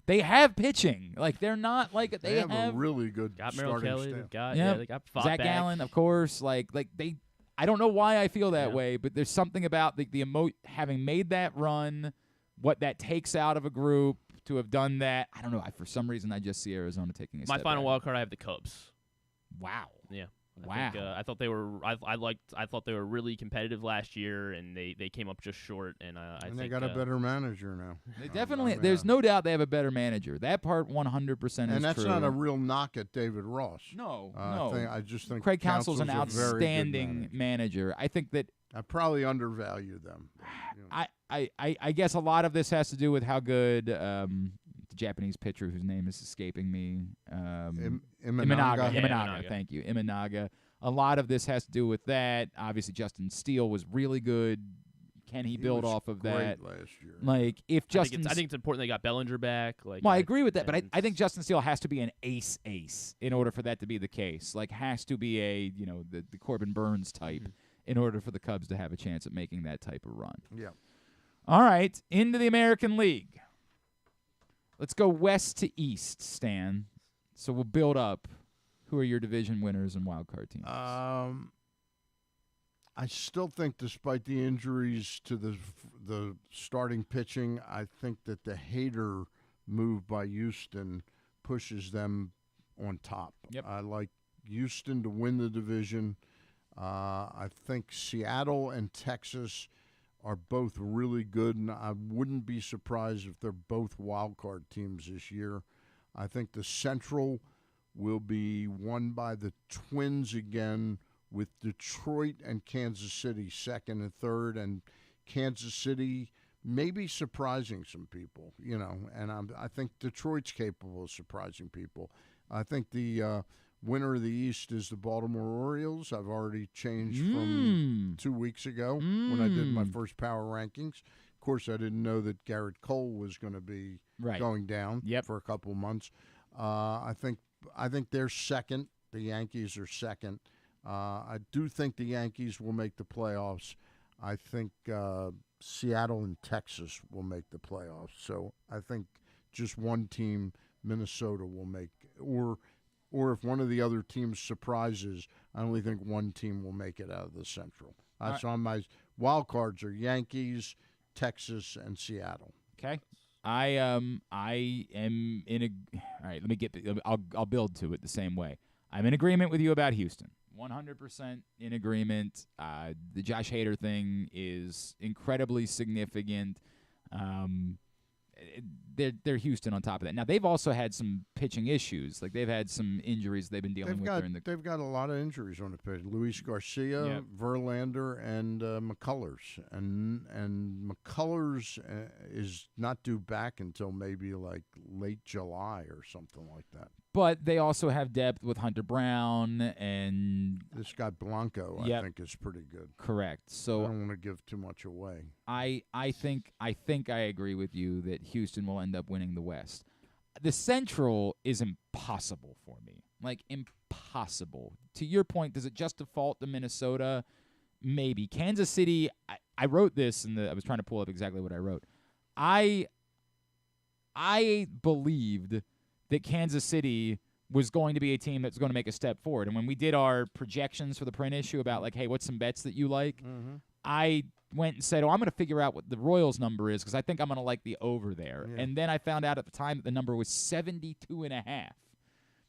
they have pitching. Like they're not like they have a really good got Merrill starting Kelly. staff. They got Zach Gallen, of course. Like they. I don't know why I feel that way, but there's something about the having made that run, what that takes out of a group to have done that. I don't know. For some reason, I just see Arizona taking a step My final back. wild card, I have the Cubs. Wow. Yeah. Wow. I thought they were. I thought they were really competitive last year, and they came up just short. And I think they got a better manager now. They definitely. There's no doubt they have a better manager. That part 100% is true. And that's not a real knock at David Ross. No. I just think Craig Counsell's an a very outstanding good manager. I think that I probably undervalue them. I guess a lot of this has to do with how good the Japanese pitcher whose name is escaping me. Imanaga. Thank you, Imanaga. A lot of this has to do with that. Obviously, Justin Steele was really good. Can he build off of that? Last year. Like if Justin, I think it's important they got Bellinger back. Well, I agree with that, but I think Justin Steele has to be an ace in order for that to be the case. Like has to be a the Corbin Burnes type in order for the Cubs to have a chance at making that type of run. Yeah. All right, into the American League. Let's go west to east, Stan. So we'll build up. Who are your division winners and wild card teams? I still think, despite the injuries to the starting pitching, I think that the Hader move by Houston pushes them on top. Yep. I like Houston to win the division. I think Seattle and Texas are both really good, and I wouldn't be surprised if they're both wild card teams this year. I think the Central will be won by the Twins again, with Detroit and Kansas City second and third, and Kansas City maybe surprising some people, and I think Detroit's capable of surprising people. I think the winner of the East is the Baltimore Orioles. I've already changed from 2 weeks ago when I did my first power rankings. Of course, I didn't know that Garrett Cole was going to be going down for a couple of months. I think they're second. The Yankees are second. I do think the Yankees will make the playoffs. I think Seattle and Texas will make the playoffs. So I think just one team, Minnesota, will make, or if one of the other teams surprises, I only think one team will make it out of the Central. So my wild cards are Yankees, Texas, and Seattle. Okay. I am in a. All right, let me get. I'll build to it the same way. I'm in agreement with you about Houston. 100% in agreement. The Josh Hader thing is incredibly significant. They're Houston on top of that. Now they've also had some pitching issues. Like they've had some injuries they've been dealing with. They've got a lot of injuries on the pitch. Luis Garcia, Verlander, and McCullers. And McCullers is not due back until maybe like late July or something like that. But they also have depth with Hunter Brown and this guy Blanco. I think is pretty good. Correct. So I don't want to give too much away. I think I agree with you that Houston will end up winning the West. The Central is impossible for me. Like impossible. To your point, does it just default to Minnesota? Maybe. Kansas City, I wrote this I was trying to pull up exactly what I wrote. I believed that Kansas City was going to be a team that's going to make a step forward. And when we did our projections for the print issue about, like, hey, what's some bets that you like, I went and said, I'm going to figure out what the Royals number is because I think I'm going to like the over there. Yeah. And then I found out at the time that the number was 72.5,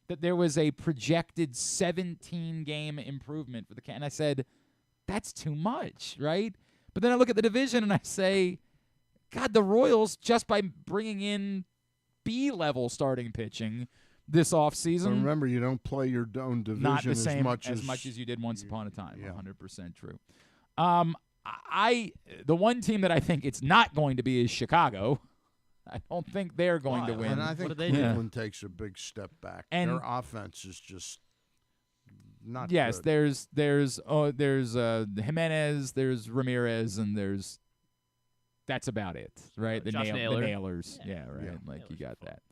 that there was a projected 17-game improvement for the and I said, that's too much, right? But then I look at the division and I say, God, the Royals, just by bringing in B-level starting pitching, this offseason. But remember, you don't play your own division Not the same as much as you did once upon a time. Yeah. 100% true. The one team that I think it's not going to be is Chicago. I don't think they're going to win. And I think Cleveland takes a big step back. And their offense is just not yes, good. there's Jimenez, there's Ramirez, and that's about it, right? The Nailers. Yeah, right. Yeah. Like you got that.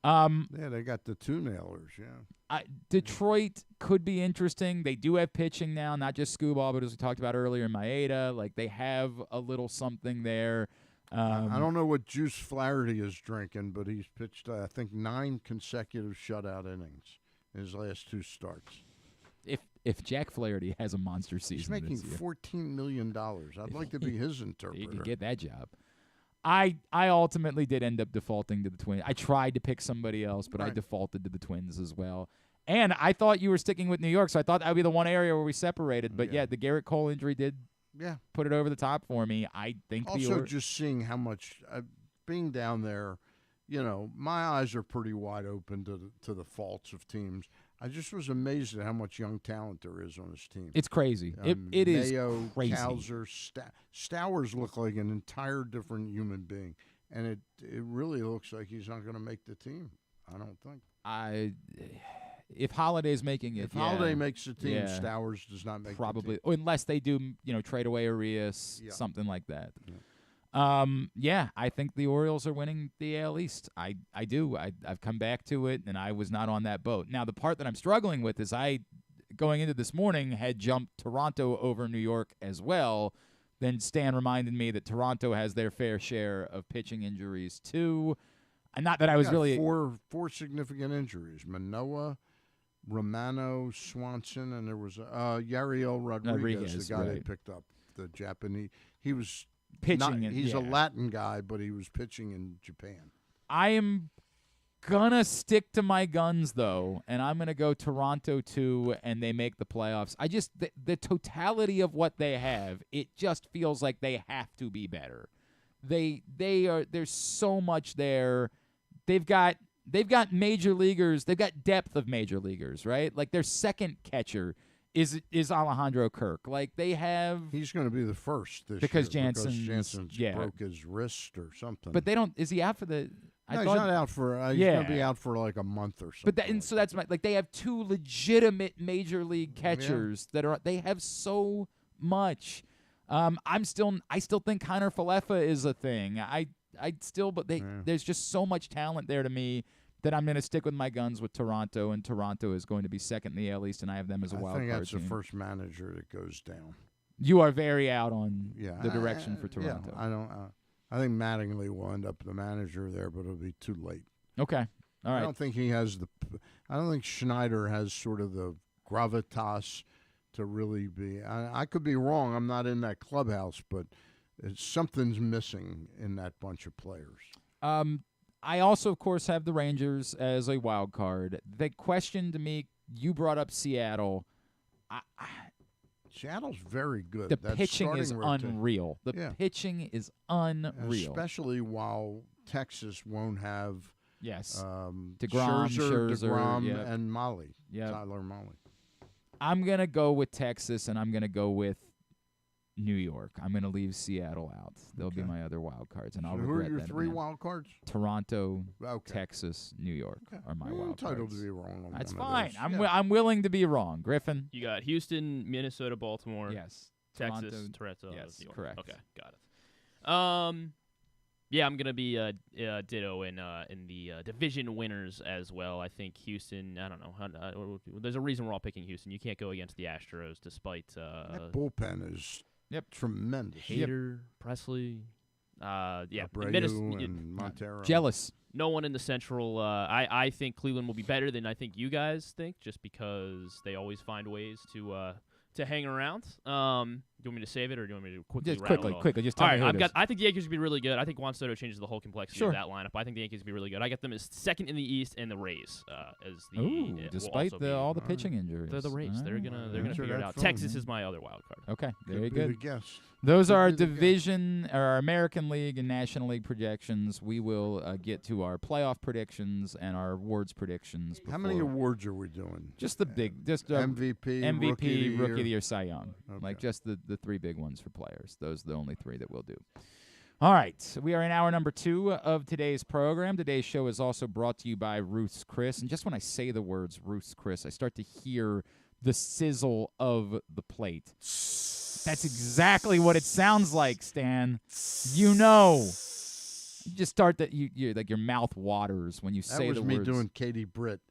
Yeah, they got the two Nailers, yeah. Detroit could be interesting. They do have pitching now, not just Skubal, but as we talked about earlier, Maeda. Like, they have a little something there. I don't know what juice Flaherty is drinking, but he's pitched, I think, 9 consecutive shutout innings in his last 2 starts. If Jack Flaherty has a monster season, he's making this year, $14 million. I'd like to be his interpreter. He could get that job. I ultimately did end up defaulting to the Twins. I tried to pick somebody else, but I defaulted to the Twins as well. And I thought you were sticking with New York, so I thought that would be the one area where we separated. But, the Garrett Cole injury did put it over the top for me. I think also just seeing how much being down there, my eyes are pretty wide open to the faults of teams. I just was amazed at how much young talent there is on this team. It's crazy. It is crazy. Cowser, Stowers look like an entire different human being, and it really looks like he's not going to make the team. I don't think. If Holiday's making it, if Holiday makes the team, Stowers does not make probably, the team. Unless they do, trade away Arias, something like that. Yeah. I think the Orioles are winning the AL East. I do. I've come back to it, and I was not on that boat. Now, the part that I'm struggling with is going into this morning, had jumped Toronto over New York as well. Then Stan reminded me that Toronto has their fair share of pitching injuries, too. And not that I was really... Four significant injuries. Manoah, Romano, Swanson, and there was Yariel Rodriguez, the guy they picked up, the Japanese. He was... pitching. He's a Latin guy, but he was pitching in Japan. I am gonna stick to my guns, though, and I'm gonna go Toronto 2, and they make the playoffs. I just the totality of what they have, it just feels like they have to be better. There's so much there. They've got major leaguers. They've got depth of major leaguers, right? Like their second catcher is Alejandro Kirk. Like they have. He's going to be the first this because year Jansen's broke his wrist or something. But they don't. Is he out for the? No, he's not out for. He's going to be out for like a month or something. So that's they have 2 legitimate major league catchers that are. They have so much. I still think Connor Falefa is a thing. There's just so much talent there to me that I'm going to stick with my guns with Toronto, and Toronto is going to be second in the AL East, and I have them as a wild card team. I think that's the first manager that goes down. You are very out on the direction for Toronto. Yeah, I don't. I think Mattingly will end up the manager there, but it'll be too late. Okay, all right. I don't think he has I don't think Schneider has sort of the gravitas to really be. I could be wrong. I'm not in that clubhouse, but something's missing in that bunch of players. I also, of course, have the Rangers as a wild card. The question to me, you brought up Seattle. Seattle's very good. The pitching is unreal. The pitching is unreal. Especially while Texas won't have DeGrom, Scherzer, and Molly, Tyler Molly. I'm going to go with Texas, and I'm going to go with New York. I'm going to leave Seattle out. They'll be my other wild cards, and I'll regret that. Who are your 3 wild cards? Toronto, Texas, New York are my wild cards. Entitled to be wrong on That's one of fine. those. I'm willing to be wrong. Griffin? You got Houston, Minnesota, Baltimore. Yes. Texas, Toronto, yes, New York. Correct. Okay, got it. Yeah, I'm gonna be ditto in the division winners as well. I think Houston. I don't know. There's a reason we're all picking Houston. You can't go against the Astros, despite that bullpen is tremendous. Hader, Presley, Abreu and Montero. Jealous. No one in the Central. I think Cleveland will be better than I think you guys think, just because they always find ways to hang around. Do you want me to save it, or do you want me to quickly Just rattle it off? quickly. Just tell All me right, who it is. I think the Yankees would be really good. I think Juan Soto changes the whole complexity of Sure. that lineup. I think the Yankees would be really good. I got them as second in the East, and the Rays as the. Ooh, will despite also be, all the pitching injuries. they're the Rays. They're gonna figure it out. fun, Texas yeah. is my other wild card. Okay, very Could be the good. guess. Those are our Could be the guess. division, or our American League and National League projections. We will get to our playoff predictions and our awards predictions. How many before- awards are we doing? Just the big, just MVP, MVP, Rookie of the Year, Cy Young. Okay. Like just the three big ones for players. Those are the only three that we'll do. All right, we are in hour number 2 of today's program. Today's show is also brought to you by Ruth's Chris. And just when I say the words Ruth's Chris, I start to hear the sizzle of the plate. That's exactly what it sounds like, Stan. You know. You just start that you like your mouth waters when you say That the was me words. doing Katie Britt.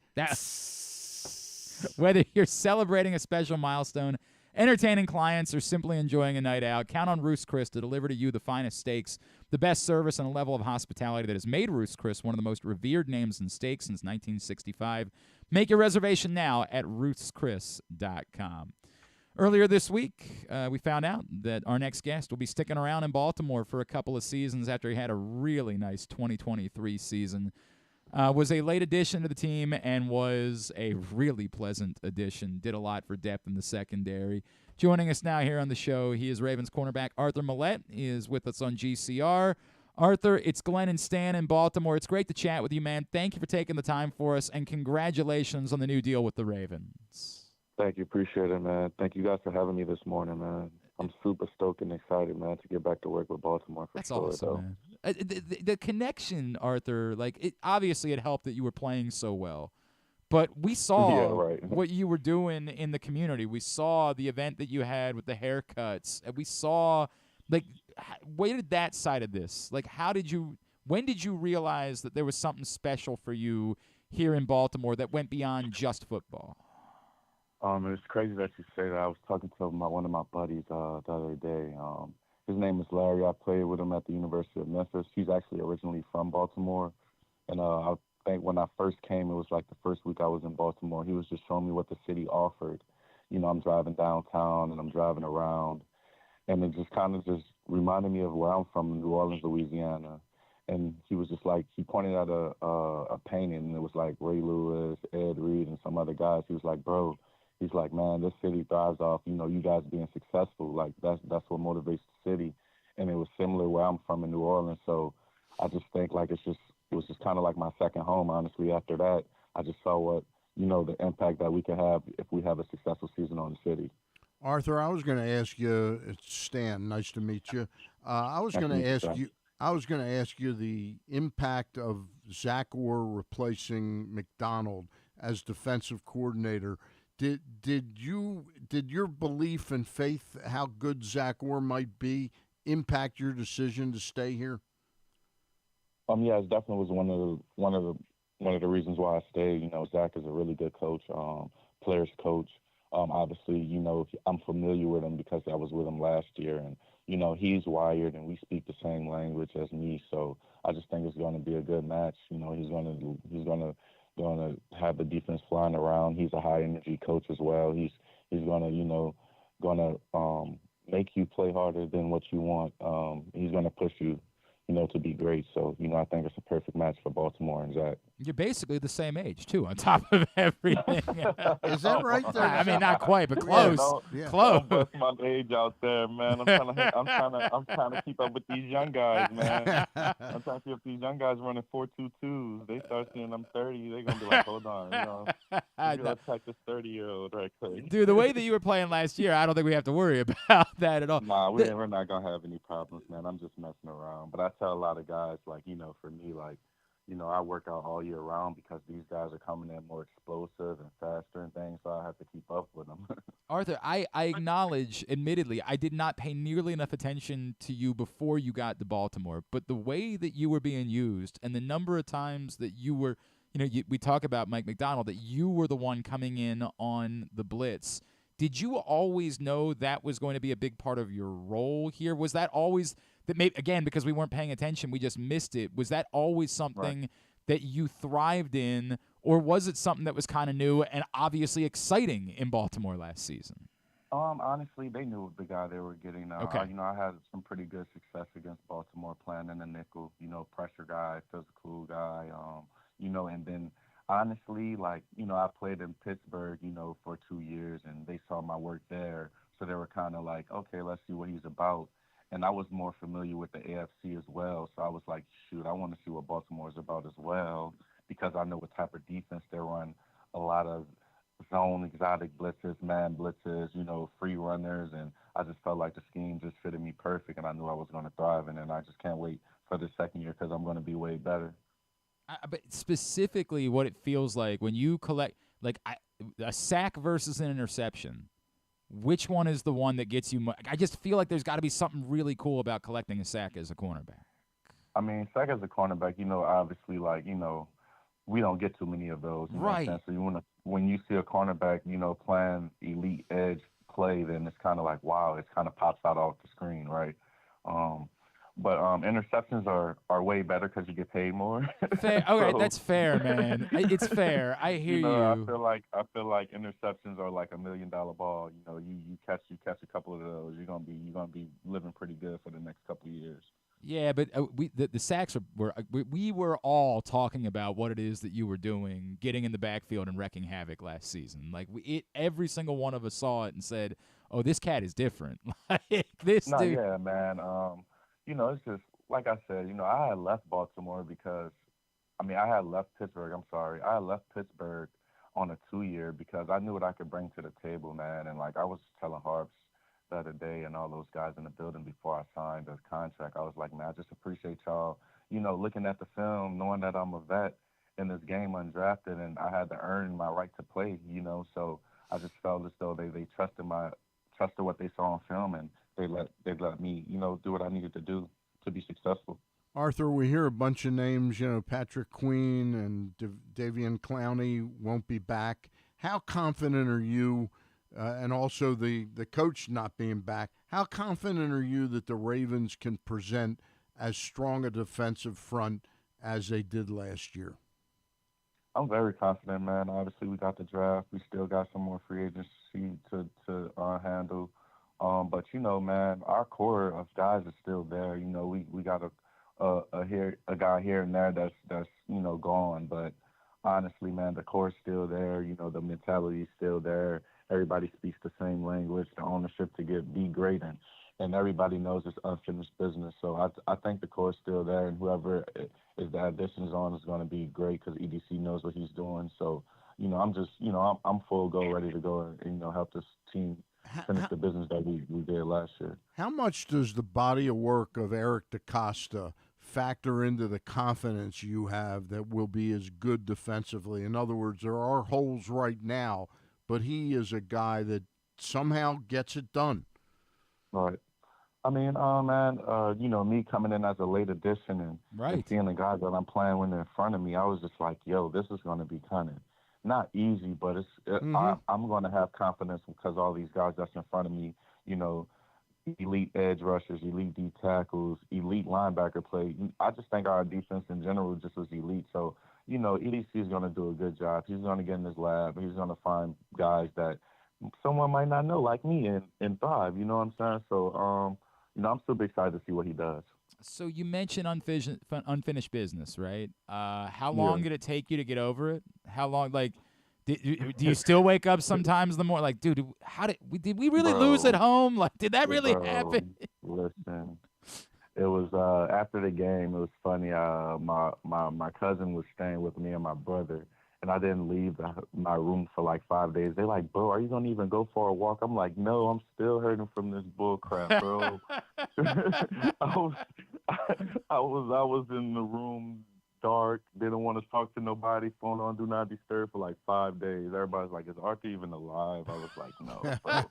Whether you're celebrating a special milestone, entertaining clients, or simply enjoying a night out, count on Ruth's Chris to deliver to you the finest steaks, the best service, and a level of hospitality that has made Ruth's Chris one of the most revered names in steaks since 1965. Make your reservation now at ruthschris.com. Earlier this week, we found out that our next guest will be sticking around in Baltimore for a couple of seasons after he had a really nice 2023 season. Was a late addition to the team and was a really pleasant addition. Did a lot for depth in the secondary. Joining us now here on the show, he is Ravens cornerback Arthur Maulet. He is with us on GCR. Arthur, it's Glenn and Stan in Baltimore. It's great to chat with you, man. Thank you for taking the time for us, and congratulations on the new deal with the Ravens. Thank you. Appreciate it, man. Thank you guys for having me this morning, man. I'm super stoked and excited, man, to get back to work with Baltimore for That's sure. awesome, though. man. The connection, Arthur, like, obviously it helped that you were playing so well. But we saw what you were doing in the community. We saw the event that you had with the haircuts. And we saw, like, where did that side of this? Like, when did you realize that there was something special for you here in Baltimore that went beyond just football? It's crazy that you say that. I was talking to one of my buddies the other day. His name is Larry. I played with him at the University of Memphis. He's actually originally from Baltimore. And I think when I first came, it was like the first week I was in Baltimore. He was just showing me what the city offered. You know, I'm driving downtown and I'm driving around. And it just kind of just reminded me of where I'm from, New Orleans, Louisiana. And he was just like, he pointed at a painting, and it was like Ray Lewis, Ed Reed, and some other guys. He was like, bro, he's like, man, this city thrives off, you know, you guys being successful. Like, that's what motivates the city. And it was similar where I'm from in New Orleans. So I just think, like, it was just kind of like my second home, honestly. After that, I just saw what, you know, the impact that we could have if we have a successful season on the city. Arthur, I was going to ask you, it's Stan, nice to meet you. I was going to ask you the impact of Zach Orr replacing McDonald as defensive coordinator. Did your belief and faith how good Zach Orr might be impact your decision to stay here? Yeah, it definitely was one of the reasons why I stayed. You know, Zach is a really good coach, players coach. Obviously, you know, I'm familiar with him because I was with him last year, and you know, he's wired and we speak the same language as me. So I just think it's going to be a good match. You know, he's going to have the defense flying around. He's a high energy coach as well. He's going to, you know, make you play harder than what you want. He's going to push you, you know, to be great. So, you know, I think it's a perfect match for Baltimore and Zach. You're basically the same age, too, on top of everything. Is that right? I mean, not quite, but close. Close. Don't bust my age out there, man. I'm trying to keep up with these young guys, man. I'm trying to keep up with these young guys running 4.22s. They start seeing I'm 30, they're gonna be like, hold on, you know, let's attack this 30-year-old right quick. Dude, the way that you were playing last year, I don't think we have to worry about that at all. Nah, we're not gonna have any problems, man. I'm just messing around. But I tell a lot of guys, like, you know, for me, like, you know, I work out all year round because these guys are coming in more explosive and faster and things, so I have to keep up with them. Arthur, I acknowledge, admittedly, I did not pay nearly enough attention to you before you got to Baltimore, but the way that you were being used and the number of times that you were, you know, we talk about Mike McDonald, that you were the one coming in on the blitz. Did you always know that was going to be a big part of your role here? Was that always that maybe, again, because we weren't paying attention, we just missed it. Was that always something that you thrived in, or was it something that was kind of new and obviously exciting in Baltimore last season? Honestly, they knew the guy they were getting. Okay. I had some pretty good success against Baltimore playing in the nickel. Pressure guy, physical guy. And then honestly, like, I played in Pittsburgh, for 2 years, and they saw my work there, so they were kind of like, okay, let's see what he's about. And I was more familiar with the AFC as well, so I was like, shoot, I want to see what Baltimore is about as well, because I know what type of defense they run. A lot of zone exotic blitzes, man blitzes, free runners, and I just felt like the scheme just fitted me perfect, and I knew I was going to thrive in it, and I just can't wait for the second year because I'm going to be way better. But specifically, what it feels like when you collect, like a sack versus an interception, which one is the one that gets you? I just feel like there's got to be something really cool about collecting a sack as a cornerback. I mean, sack as a cornerback, obviously, like, we don't get too many of those. You know what I'm saying? So when you see a cornerback, playing elite edge play, then it's kind of like, wow, it kind of pops out off the screen, right? But interceptions are way better because you get paid more. Fair. Okay, that's fair, man. It's fair. I hear you. I feel like interceptions are like $1 million ball. You catch a couple of those, you're gonna be living pretty good for the next couple of years. Yeah, but the sacks we were all talking about what it is that you were doing, getting in the backfield and wrecking havoc last season. Like every single one of us saw it and said, "Oh, this cat is different." Like this dude. Yeah, man. It's just like I said. I had left Baltimore because, I had left Pittsburgh. I'm sorry, I had left Pittsburgh on a 2-year because I knew what I could bring to the table, man. And like I was telling Harps the other day and all those guys in the building before I signed the contract, I was like, man, I just appreciate y'all, looking at the film, knowing that I'm a vet in this game undrafted and I had to earn my right to play, so I just felt as though they trusted what they saw on film, and they let me, do what I needed to do to be successful. Arthur, we hear a bunch of names, Patrick Queen and Davian Clowney won't be back. How confident are you, and also the coach not being back, how confident are you that the Ravens can present as strong a defensive front as they did last year? I'm very confident, man. Obviously, we got the draft. We still got some more free agency to handle. But, man, our core of guys is still there. We got a guy here and there that's gone. But honestly, man, the core is still there. The mentality is still there. Everybody speaks the same language. The ownership to be great, and everybody knows it's unfinished business. So I think the core is still there, and whoever is the additions on is going to be great because EDC knows what he's doing. So, I'm just, I'm full go, ready to go, and help this team finish the business that we did last year. How much does the body of work of Eric DeCosta factor into the confidence you have that we'll be as good defensively? In other words, there are holes right now, but he is a guy that somehow gets it done. Right. Man, me coming in as a late addition and seeing the guys that I'm playing when they're in front of me, I was just like, yo, this is going to be kind of not easy, but I'm going to have confidence because all these guys that's in front of me, elite edge rushers, elite D tackles, elite linebacker play. I just think our defense in general just was elite. So, EDC is going to do a good job. He's going to get in his lab. He's going to find guys that someone might not know, like me, and thrive. You know what I'm saying? So, I'm super excited to see what he does. So you mentioned unfinished business, right? How long did it take you to get over it? How long, like, do you still wake up sometimes in the morning, like, dude, did we really lose at home? Like, did that really happen? Listen, it was after the game. It was funny. My cousin was staying with me and my brother, and I didn't leave my room for like 5 days. They're like, bro, are you gonna even go for a walk? I'm like, no, I'm still hurting from this bull crap, bro. I was in the room, dark, didn't want to talk to nobody, phone on do not disturb for like 5 days. Everybody's like, is Arthur even alive? I was like, no, bro.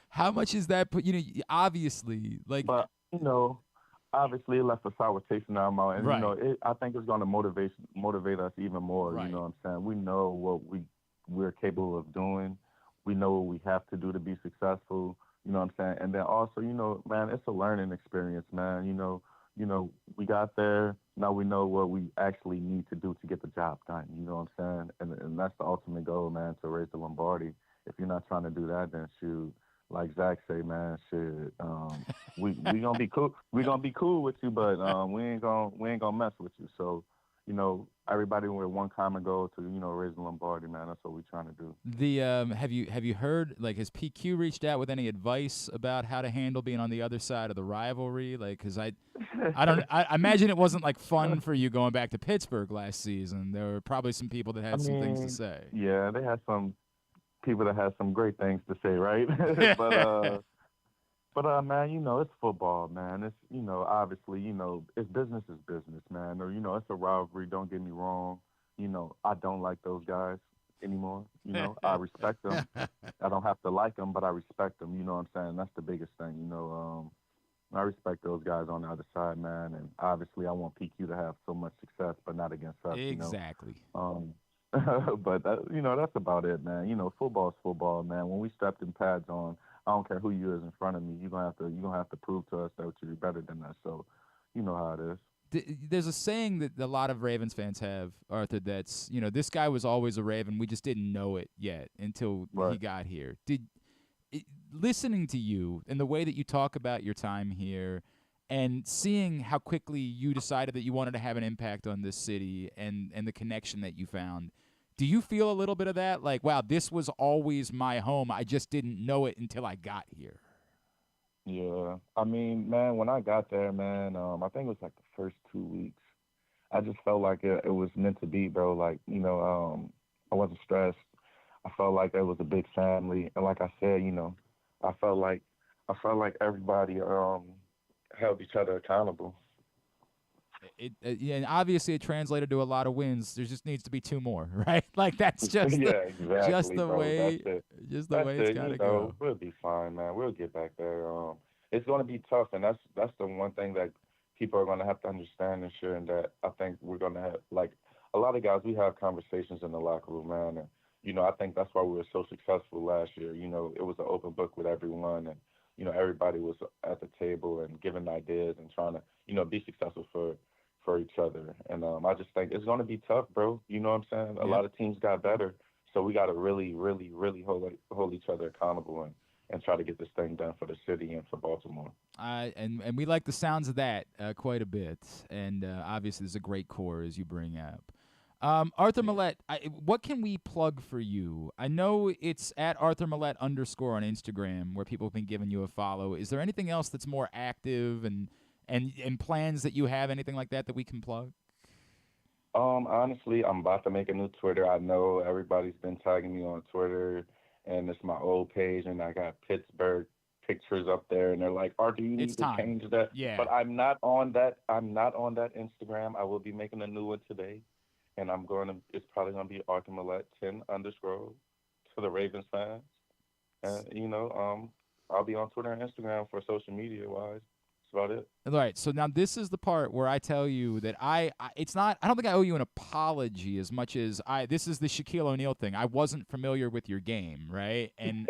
How much is that? Obviously, like, but obviously it left a sour taste in our mouth, and I think it's going to motivate us even more. Right. You know what I'm saying? We know what we're capable of doing. We know what we have to do to be successful. You know what I'm saying? And then also, man, it's a learning experience, man. We got there. Now we know what we actually need to do to get the job done. You know what I'm saying? And that's the ultimate goal, man, to raise the Lombardi, if you're not trying to do that, then shoot, like Zach say, man, shit, we gonna be cool. We gonna be cool with you, but we ain't gonna mess with you. So, you know, everybody with one common goal to, you know, raise the Lombardi, man. That's what we're trying to do. The have you heard, like, has PQ reached out with any advice about how to handle being on the other side of the rivalry? Like, because I imagine it wasn't like fun for you going back to Pittsburgh last season. There were probably some people that had some things to say. Yeah, they had some people that had some great things to say, right? But man, you know, it's football, man. It's, you know, obviously, you know, it's business is business, man. Or, you know, it's a rivalry. Don't get me wrong. You know, I don't like those guys anymore. You know, I respect them. I don't have to like them, but I respect them. You know what I'm saying? That's the biggest thing. You know, I respect those guys on the other side, man. And obviously, I want PQ to have so much success, but not against us. Exactly. You know? But you know, that's about it, man. You know, football's football, man. When we stepped in pads on, I don't care who you is in front of me. You're gonna have to prove to us that you're better than us. So, you know how it is. There's a saying that a lot of Ravens fans have, Arthur, that's, you know, this guy was always a Raven. We just didn't know it yet until he got here. Listening to you and the way that you talk about your time here and seeing how quickly you decided that you wanted to have an impact on this city and the connection that you found, do you feel a little bit of that? Like, wow, this was always my home. I just didn't know it until I got here. Yeah. I mean, man, when I got there, man, I think it was like the first 2 weeks. I just felt like it was meant to be, bro. Like, you know, I wasn't stressed. I felt like it was a big family. And like I said, you know, I felt like everybody held each other accountable. And obviously it translated to a lot of wins. There just needs to be 2 more, right? Like that's just just the way it's got to go. We'll be fine, man. We'll get back there. It's going to be tough, and that's the one thing that people are going to have to understand and share. And that I think we're going to have, like a lot of guys, we have conversations in the locker room, man. And you know, I think that's why we were so successful last year. You know, it was an open book with everyone, and you know, everybody was at the table and giving ideas and trying to, you know, be successful for each other. And I just think it's going to be tough, bro. You know what I'm saying? A lot of teams got better, so we got to really, really, really hold each other accountable and try to get this thing done for the city and for Baltimore. And we like the sounds of that quite a bit. And obviously there's a great core, as you bring up. Arthur Maulet, what can we plug for you? I know it's at Arthur Maulet _ on Instagram where people have been giving you a follow. Is there anything else that's more active and plans that you have, anything like that we can plug? Honestly, I'm about to make a new Twitter. I know everybody's been tagging me on Twitter, and it's my old page, and I got Pittsburgh pictures up there, and they're like, Arthur, you need to change that. Yeah. But I'm not on that Instagram. I will be making a new one today, and it's probably going to be Arthur Maulet 10 _ for the Ravens fans. And, you know, I'll be on Twitter and Instagram for social media-wise. About it. All right, so now this is the part where I tell you that I don't think I owe you an apology as much as this is the Shaquille O'Neal thing. I wasn't familiar with your game, right? And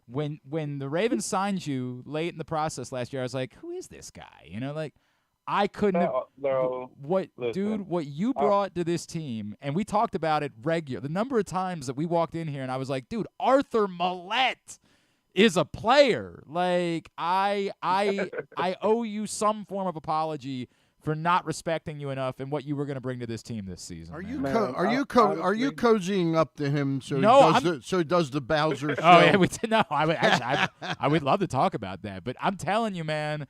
when the Ravens signed you late in the process last year, I was like, who is this guy? You know, like I couldn't what you brought to this team, and we talked about it regular. The number of times that we walked in here and I was like, dude, Arthur Maulet is a player. Like I owe you some form of apology for not respecting you enough and what you were going to bring to this team this season. Are you cozying up to him so he does the Bowser show? Oh yeah, I would love to talk about that, but I'm telling you, man,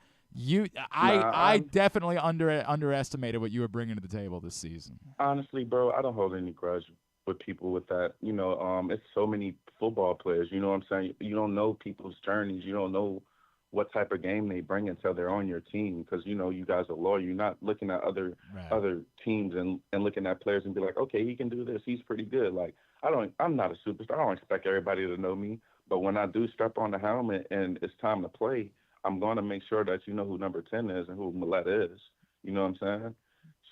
I definitely underestimated what you were bringing to the table this season. Honestly, bro, I don't hold any grudge with people with that. You know, it's so many football players, you know what I'm saying? You don't know people's journeys. You don't know what type of game they bring until they're on your team, because, you know, you guys are loyal. You're not looking at other teams and looking at players and be like, okay, he can do this. He's pretty good. Like, I'm not a superstar. I don't expect everybody to know me. But when I do step on the helmet and it's time to play, I'm going to make sure that you know who number 10 is and who Maulet is. You know what I'm saying?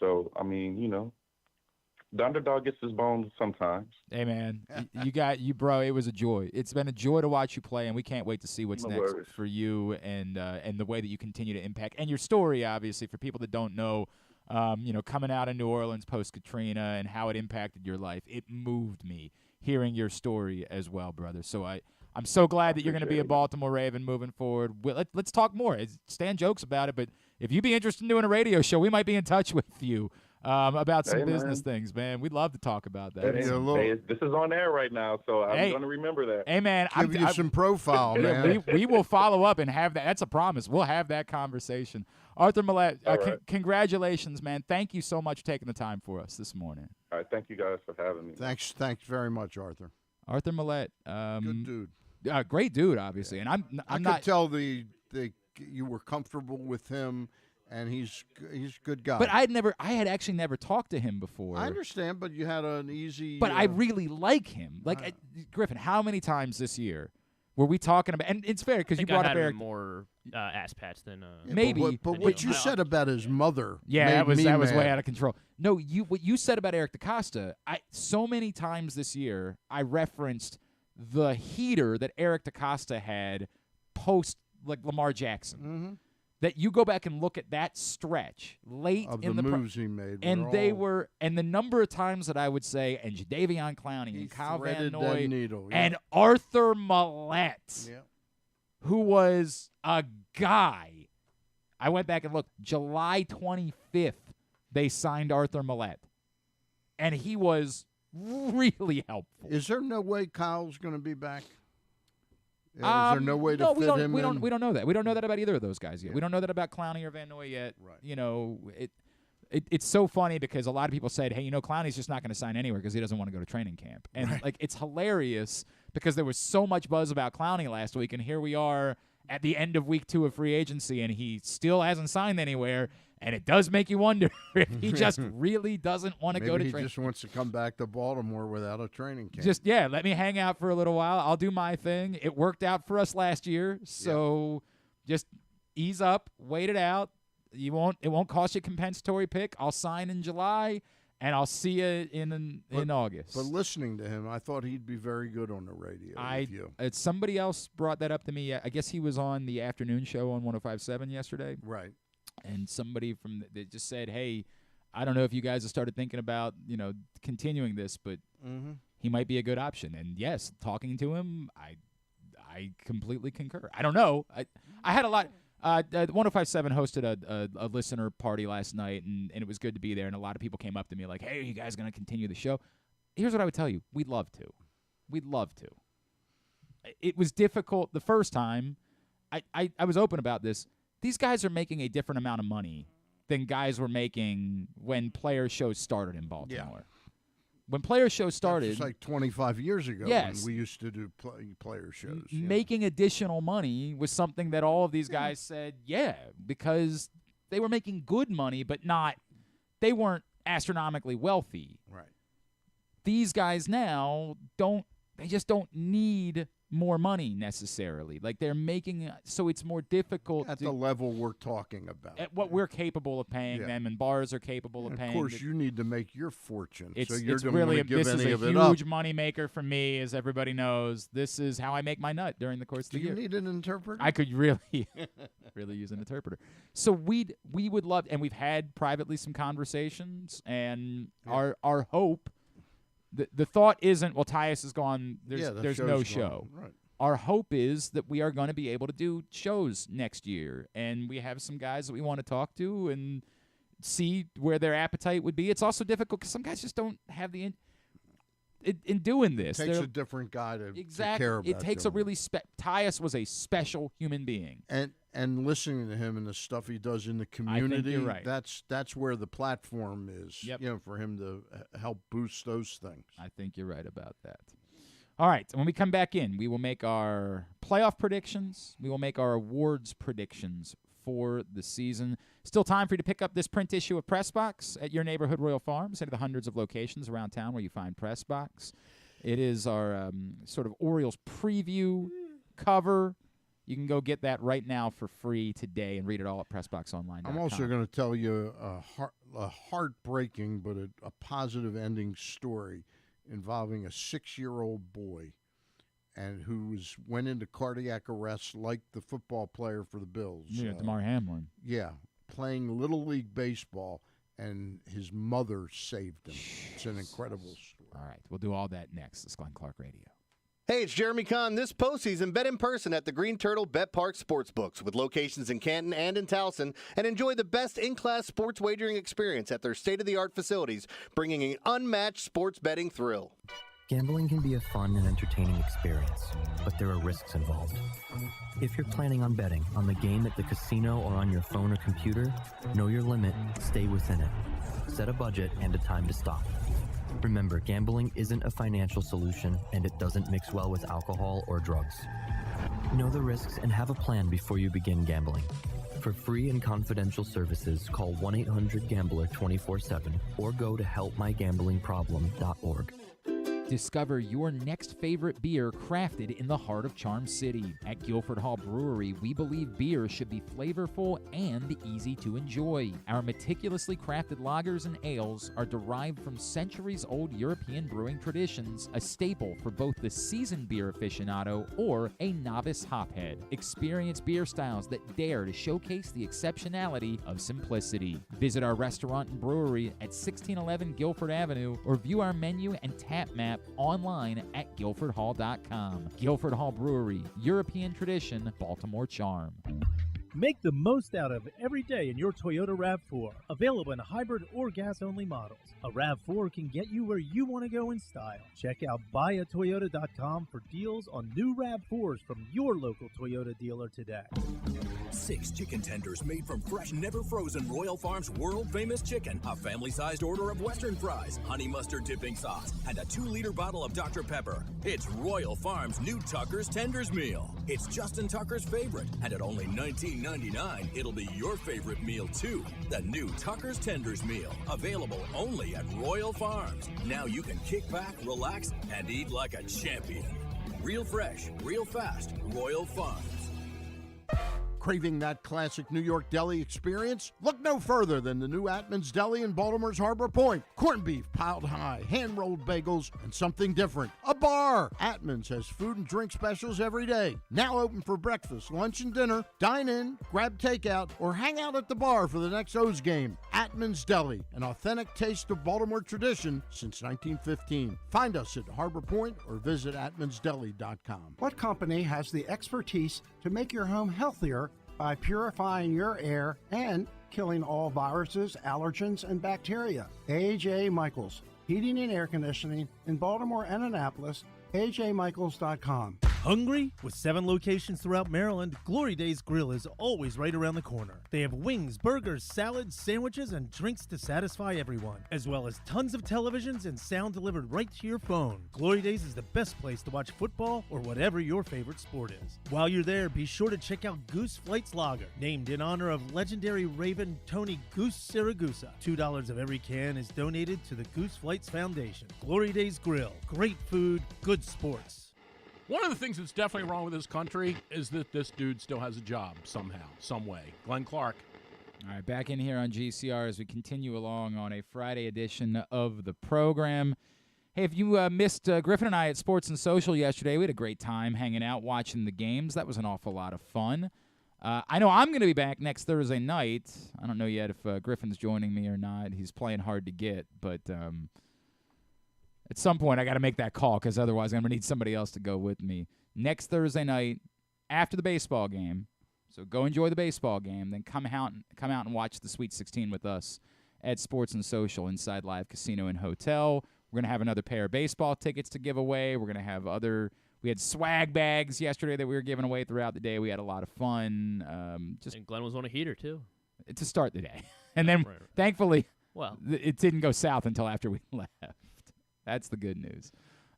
So, I mean, you know, the underdog gets his bones sometimes. Hey, man, bro. It was a joy. It's been a joy to watch you play, and we can't wait to see what's next for you and the way that you continue to impact. And your story, obviously, for people that don't know, coming out of New Orleans post-Katrina and how it impacted your life. It moved me hearing your story as well, brother. So I'm so glad that you're going to be a Baltimore Raven moving forward. Let's talk more. Stan jokes about it, but if you'd be interested in doing a radio show, we might be in touch with you about some business things, man. We'd love to talk about that. This is on air right now, so I'm going to remember that. Hey, man. Give you some profile, man. We will follow up and have that. That's a promise. We'll have that conversation. Arthur Maulet, congratulations, man. Thank you so much for taking the time for us this morning. All right, thank you guys for having me. Thanks very much, Arthur. Arthur Maulet. Good dude. Great dude, obviously. And I could tell you were comfortable with him, and he's a good guy. But I had actually never talked to him before. I understand, but you had an easy. But I really like him. Griffin, how many times this year were we talking about? And it's fair because you brought up Eric. More ass patch than maybe. But what you said about his mother. Yeah, that was way out of control. No, what you said about Eric DaCosta. So many times this year I referenced the heater that Eric DaCosta had post Lamar Jackson. That you go back and look at that stretch late of in the moves he made, and the number of times that I would say, and Jadeveon Clowney and Kyle Van Noy and Arthur Maulet, who was a guy. I went back and looked. July 25th, they signed Arthur Maulet, and he was really helpful. Is there no way Kyle's going to be back? Is there no way to fit him in? We don't know that. We don't know that about either of those guys yet. We don't know that about Clowney or Van Noy yet. Right. It's so funny because a lot of people said, hey, Clowney's just not going to sign anywhere because he doesn't want to go to training camp. And it's hilarious because there was so much buzz about Clowney last week, and here we are at the end of week 2 of free agency, and he still hasn't signed anywhere. And it does make you wonder if he just really doesn't want to go to training. Maybe he just wants to come back to Baltimore without a training camp. Just, let me hang out for a little while. I'll do my thing. It worked out for us last year, so just ease up, wait it out. It won't cost you a compensatory pick. I'll sign in July, and I'll see you in August. But listening to him, I thought he'd be very good on the radio with you. Somebody else brought that up to me. I guess he was on the afternoon show on 105.7 yesterday. Right. And somebody that just said, hey, I don't know if you guys have started thinking about, continuing this, but he might be a good option. And, yes, talking to him, I completely concur. I don't know. I had a lot 105.7 hosted a listener party last night, and it was good to be there. And a lot of people came up to me like, hey, are you guys going to continue the show? Here's what I would tell you. We'd love to. We'd love to. It was difficult the first time. I was open about this. These guys are making a different amount of money than guys were making when player shows started in Baltimore. Yeah. When player shows started, it's like 25 years ago when we used to do player shows. Making additional money was something that all of these guys said, because they were making good money, but they weren't astronomically wealthy. Right. These guys now just don't need more money necessarily. Like they're making so it's more difficult at the level we're talking about. At what we're capable of paying them, and bars are capable of paying. Of course, you need to make your fortune. It's, so you're it's going really to give this any is of a it up. huge money maker for me, as everybody knows. This is how I make my nut during the course of the year. Do you need an interpreter? I could really use an interpreter. So we would love, and we've had privately some conversations, and our hope. The thought isn't, well, Tyus is gone, there's no show. Right. Our hope is that we are going to be able to do shows next year, and we have some guys that we want to talk to and see where their appetite would be. It's also difficult because some guys just don't have the in doing this. It takes a different guy to care about it takes a really Tyus was a special human being. And listening to him and the stuff he does in the community, I think you're right. That's where the platform is. Yep. For him to help boost those things. I think you're right about that. All right, when we come back in, we will make our playoff predictions. We will make our awards predictions for the season. Still time for you to pick up this print issue of Press Box at your neighborhood Royal Farms, any of the hundreds of locations around town where you find Press Box. It is our sort of Orioles preview cover. You can go get that right now for free today and read it all at PressBoxOnline.com. I'm also going to tell you a heartbreaking but a positive ending story involving a 6-year-old boy and who went into cardiac arrest like the football player for the Bills. Yeah, DeMar Hamlin. Yeah, playing Little League Baseball, and his mother saved him. It's an incredible story. All right, we'll do all that next. It's Glenn Clark Radio. Hey, it's Jeremy Kahn. This postseason, bet in person at the Green Turtle Bet Park Sportsbooks with locations in Canton and in Towson, and enjoy the best in-class sports wagering experience at their state-of-the-art facilities, bringing an unmatched sports betting thrill. Gambling can be a fun and entertaining experience, but there are risks involved. If you're planning on betting on the game at the casino or on your phone or computer, know your limit, stay within it. Set a budget and a time to stop. Remember, gambling isn't a financial solution, and it doesn't mix well with alcohol or drugs. Know the risks and have a plan before you begin gambling. For free and confidential services, call 1-800-GAMBLER 24/7 or go to helpmygamblingproblem.org. Discover your next favorite beer crafted in the heart of Charm City. At Guilford Hall Brewery, we believe beer should be flavorful and easy to enjoy. Our meticulously crafted lagers and ales are derived from centuries-old European brewing traditions, a staple for both the seasoned beer aficionado or a novice hophead. Experience beer styles that dare to showcase the exceptionality of simplicity. Visit our restaurant and brewery at 1611 Guilford Avenue or view our menu and tap map online at guilfordhall.com. Guilford Hall Brewery, European tradition, Baltimore charm. Make the most out of every day in your Toyota RAV4. Available in hybrid or gas-only models. A RAV4 can get you where you want to go in style. Check out buyatoyota.com for deals on new RAV4s from your local Toyota dealer today. 6 chicken tenders made from fresh, never frozen Royal Farms world-famous chicken, a family-sized order of Western fries, honey mustard dipping sauce, and a 2-liter bottle of Dr. Pepper. It's Royal Farms' new Tucker's Tenders Meal. It's Justin Tucker's favorite, and at only $19.99, it'll be your favorite meal too. The new Tucker's Tenders Meal, available only at Royal Farms. Now you can kick back, relax, and eat like a champion. Real fresh, real fast, Royal Farms. Craving that classic New York deli experience? Look no further than the new Atman's Deli in Baltimore's Harbor Point. Corned beef piled high, hand-rolled bagels, and something different. A bar! Atman's has food and drink specials every day. Now open for breakfast, lunch, and dinner. Dine in, grab takeout, or hang out at the bar for the next O's game. Atman's Deli, an authentic taste of Baltimore tradition since 1915. Find us at Harbor Point or visit atmansdeli.com. What company has the expertise to make your home healthier by purifying your air and killing all viruses, allergens, and bacteria? A.J. Michaels, Heating and Air Conditioning in Baltimore and Annapolis. AJMichaels.com. Hungry? With 7 locations throughout Maryland, Glory Days Grill is always right around the corner. They have wings, burgers, salads, sandwiches, and drinks to satisfy everyone, as well as tons of televisions and sound delivered right to your phone. Glory Days is the best place to watch football or whatever your favorite sport is. While you're there, be sure to check out Goose Flights Lager, named in honor of legendary Raven Tony Goose Siragusa. $2 of every can is donated to the Goose Flights Foundation. Glory Days Grill. Great food, good sports. One of the things that's definitely wrong with this country is that this dude still has a job somehow, some way. Glenn Clark. All right, back in here on GCR as we continue along on a Friday edition of the program. Hey, if you missed Griffin and I at Sports and Social yesterday, we had a great time hanging out, watching the games. That was an awful lot of fun. I know I'm going to be back next Thursday night. I don't know yet if Griffin's joining me or not. He's playing hard to get, but at some point I got to make that call because otherwise I'm going to need somebody else to go with me. Next Thursday night after the baseball game, so go enjoy the baseball game, then come out and watch the Sweet 16 with us at Sports and Social inside Live Casino and Hotel. We're going to have another pair of baseball tickets to give away. We're going to have we had swag bags yesterday that we were giving away throughout the day. We had a lot of fun. And Glenn was on a heater, too. To start the day. And then, thankfully, it didn't go south until after we left. That's the good news.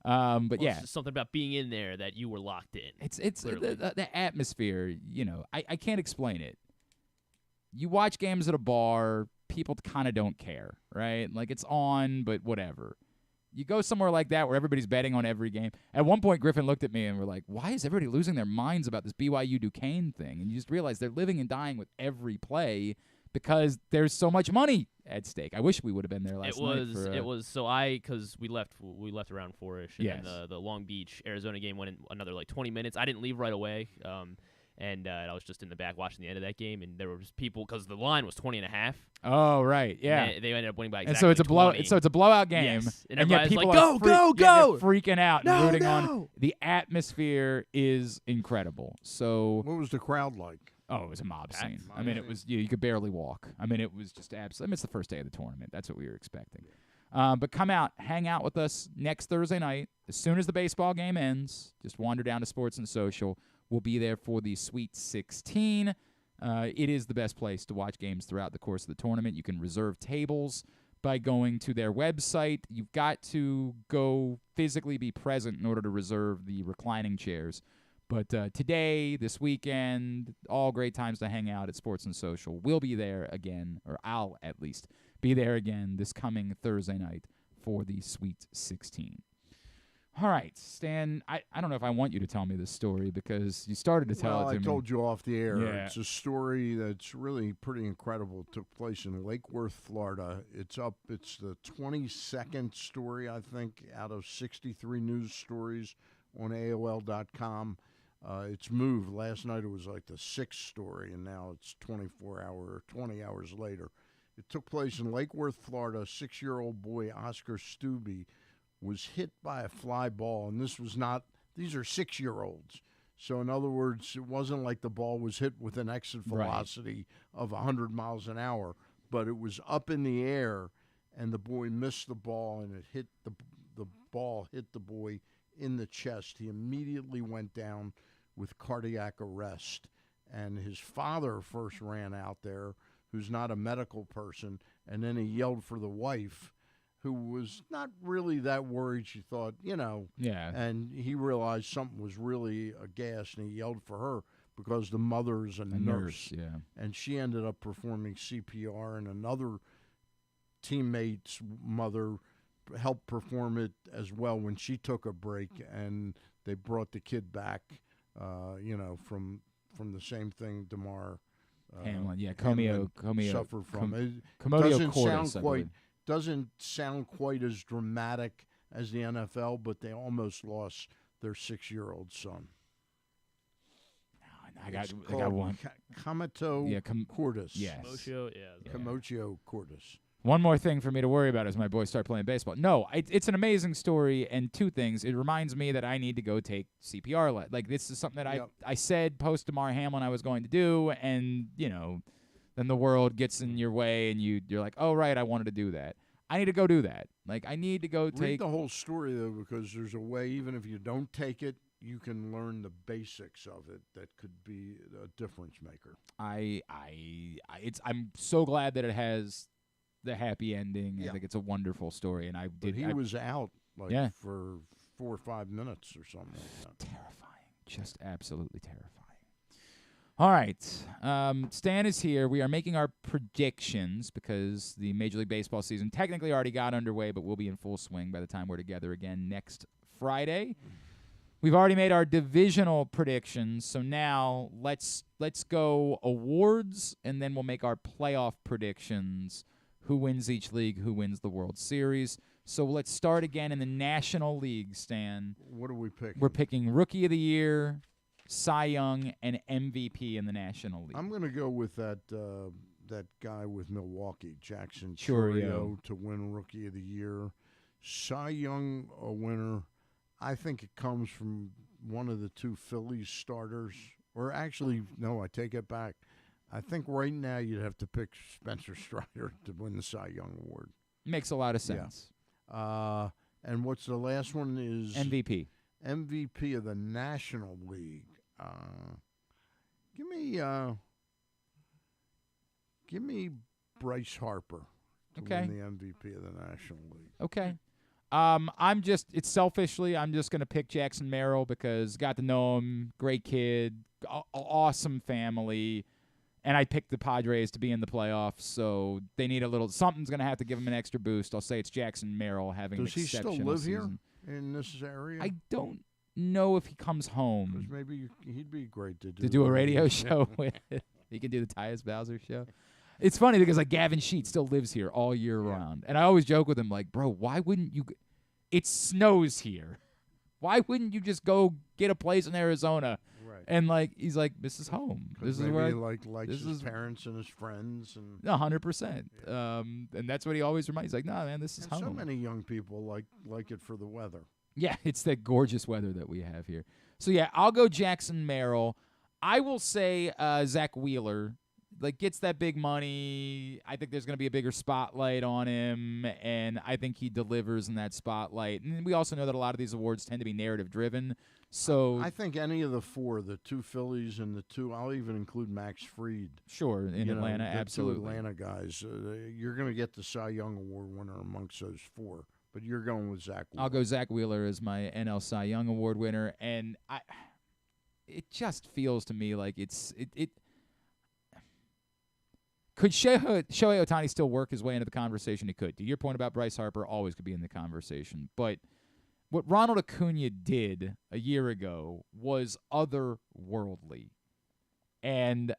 But yeah. It's something about being in there that you were locked in. It's the atmosphere, I can't explain it. You watch games at a bar, people kind of don't care, right? Like it's on, but whatever. You go somewhere like that where everybody's betting on every game. At one point, Griffin looked at me and we're like, why is everybody losing their minds about this BYU Duquesne thing? And you just realize they're living and dying with every play because there's so much money at stake. I wish we would have been there last night. Because we left around 4-ish. And then the Long Beach, Arizona game went in another 20 minutes. I didn't leave right away. And I was just in the back watching the end of that game, and there were just people because the line was 20.5. Oh, right, yeah. And they ended up winning by exactly and so it's a 20. So it's a blowout game, Yes. and And yet everybody's people like, are go! they're freaking out No, and rooting no. on. The atmosphere is incredible. So what was the crowd like? Oh, it was a mob scene. I mean, it was you could barely walk. I mean, it was just absolutely. I mean, it's the first day of the tournament. That's what we were expecting. But come out, hang out with us next Thursday night. As soon as the baseball game ends, just wander down to Sports and Social. We'll be there for the Sweet 16. It is the best place to watch games throughout the course of the tournament. You can reserve tables by going to their website. You've got to go physically be present in order to reserve the reclining chairs. But today, this weekend, all great times to hang out at Sports and Social. We'll be there again, or I'll at least be there again this coming Thursday night for the Sweet 16. All right, Stan, I don't know if I want you to tell me this story because you started to tell it to me. I told you off the air. Yeah. It's a story that's really pretty incredible. It took place in Lake Worth, Florida. It's the 22nd story, I think, out of 63 news stories on AOL.com. It's moved. Last night it was like the 6th story, and now it's 20 hours later. It took place in Lake Worth, Florida. 6-year-old boy Oscar Stubbe was hit by a fly ball, and these are 6-year-olds. So in other words, it wasn't like the ball was hit with an exit velocity of 100 miles an hour, but it was up in the air, and the boy missed the ball, and it hit the ball hit the boy in the chest. He immediately went down with cardiac arrest, and his father first ran out there, who's not a medical person, and then he yelled for the wife, who was not really that worried. She thought, Yeah. And he realized something was really aghast, and he yelled for her because the mother's a nurse. Yeah. And she ended up performing CPR, and another teammate's mother helped perform it as well when she took a break, and they brought the kid back, from the same thing Damar Hamlin, yeah, Hamlin Comio suffered from. It Commotio cordis, doesn't sound quite as dramatic as the NFL, but they almost lost their 6-year-old son. I got one. Commotio cordis. Yes. Commotio cordis. One more thing for me to worry about as my boys start playing baseball. No, it's an amazing story, and two things. It reminds me that I need to go take CPR. Like, this is something that I said post-Damar Hamlin I was going to do, and, then the world gets in your way, and you're like, oh, right, I wanted to do that. I need to go do that. Like, I need to go take... Read the whole story, though, because there's a way, even if you don't take it, you can learn the basics of it that could be a difference maker. I'm so glad that it has the happy ending. I think it's a wonderful story, and He was out for 4 or 5 minutes or something like that. Terrifying, just absolutely terrifying. All right, Stan is here. We are making our predictions because the Major League Baseball season technically already got underway, but we'll be in full swing by the time we're together again next Friday. We've already made our divisional predictions, so now let's go awards, and then we'll make our playoff predictions. Who wins each league, who wins the World Series. So let's start again in the National League, Stan. What are we picking? We're picking Rookie of the Year, Cy Young, and MVP in the National League. I'm going to go with that guy with Milwaukee, Jackson Chourio, to win Rookie of the Year. Cy Young, a winner. I think it comes from one of the two Phillies starters. Or actually, no, I take it back. I think right now you'd have to pick Spencer Strider to win the Cy Young Award. Makes a lot of sense. Yeah. And what's the last one is? MVP. MVP of the National League. Give me Bryce Harper to win the MVP of the National League. Okay. It's selfishly, I'm just going to pick Jackson Merrill because got to know him, great kid, awesome family. And I picked the Padres to be in the playoffs, so they need something's going to have to give them an extra boost. I'll say it's Jackson Merrill having an exceptional season. Does he still live here in this area? I don't know if he comes home. Because maybe he'd be great to do a radio show with. He could do the Tyus Bowser show. It's funny because Gavin Sheets still lives here all year round. And I always joke with him, bro, why wouldn't you – it snows here. Why wouldn't you just go get a place in Arizona Right. And like he's like, this is home. This is where likes this his is parents and his friends and 100%. And that's what he always reminds. He's like, no, man, this is and home. so many young people like it for the weather. Yeah, it's that gorgeous weather that we have here. So yeah, I'll go Jackson Merrill. I will say Zach Wheeler. Like, gets that big money. I think there's going to be a bigger spotlight on him, and I think he delivers in that spotlight. And we also know that a lot of these awards tend to be narrative-driven. So I think any of the four, the two Phillies and the two, I'll even include Max Fried. Sure, in Atlanta, the absolutely. two Atlanta guys. You're going to get the Cy Young Award winner amongst those four, but you're going with Zach Wheeler. I'll go Zach Wheeler as my NL Cy Young Award winner, and it just feels to me like it. Could Shohei Ohtani still work his way into the conversation? He could. To your point about Bryce Harper, always could be in the conversation. But what Ronald Acuna did a year ago was otherworldly. And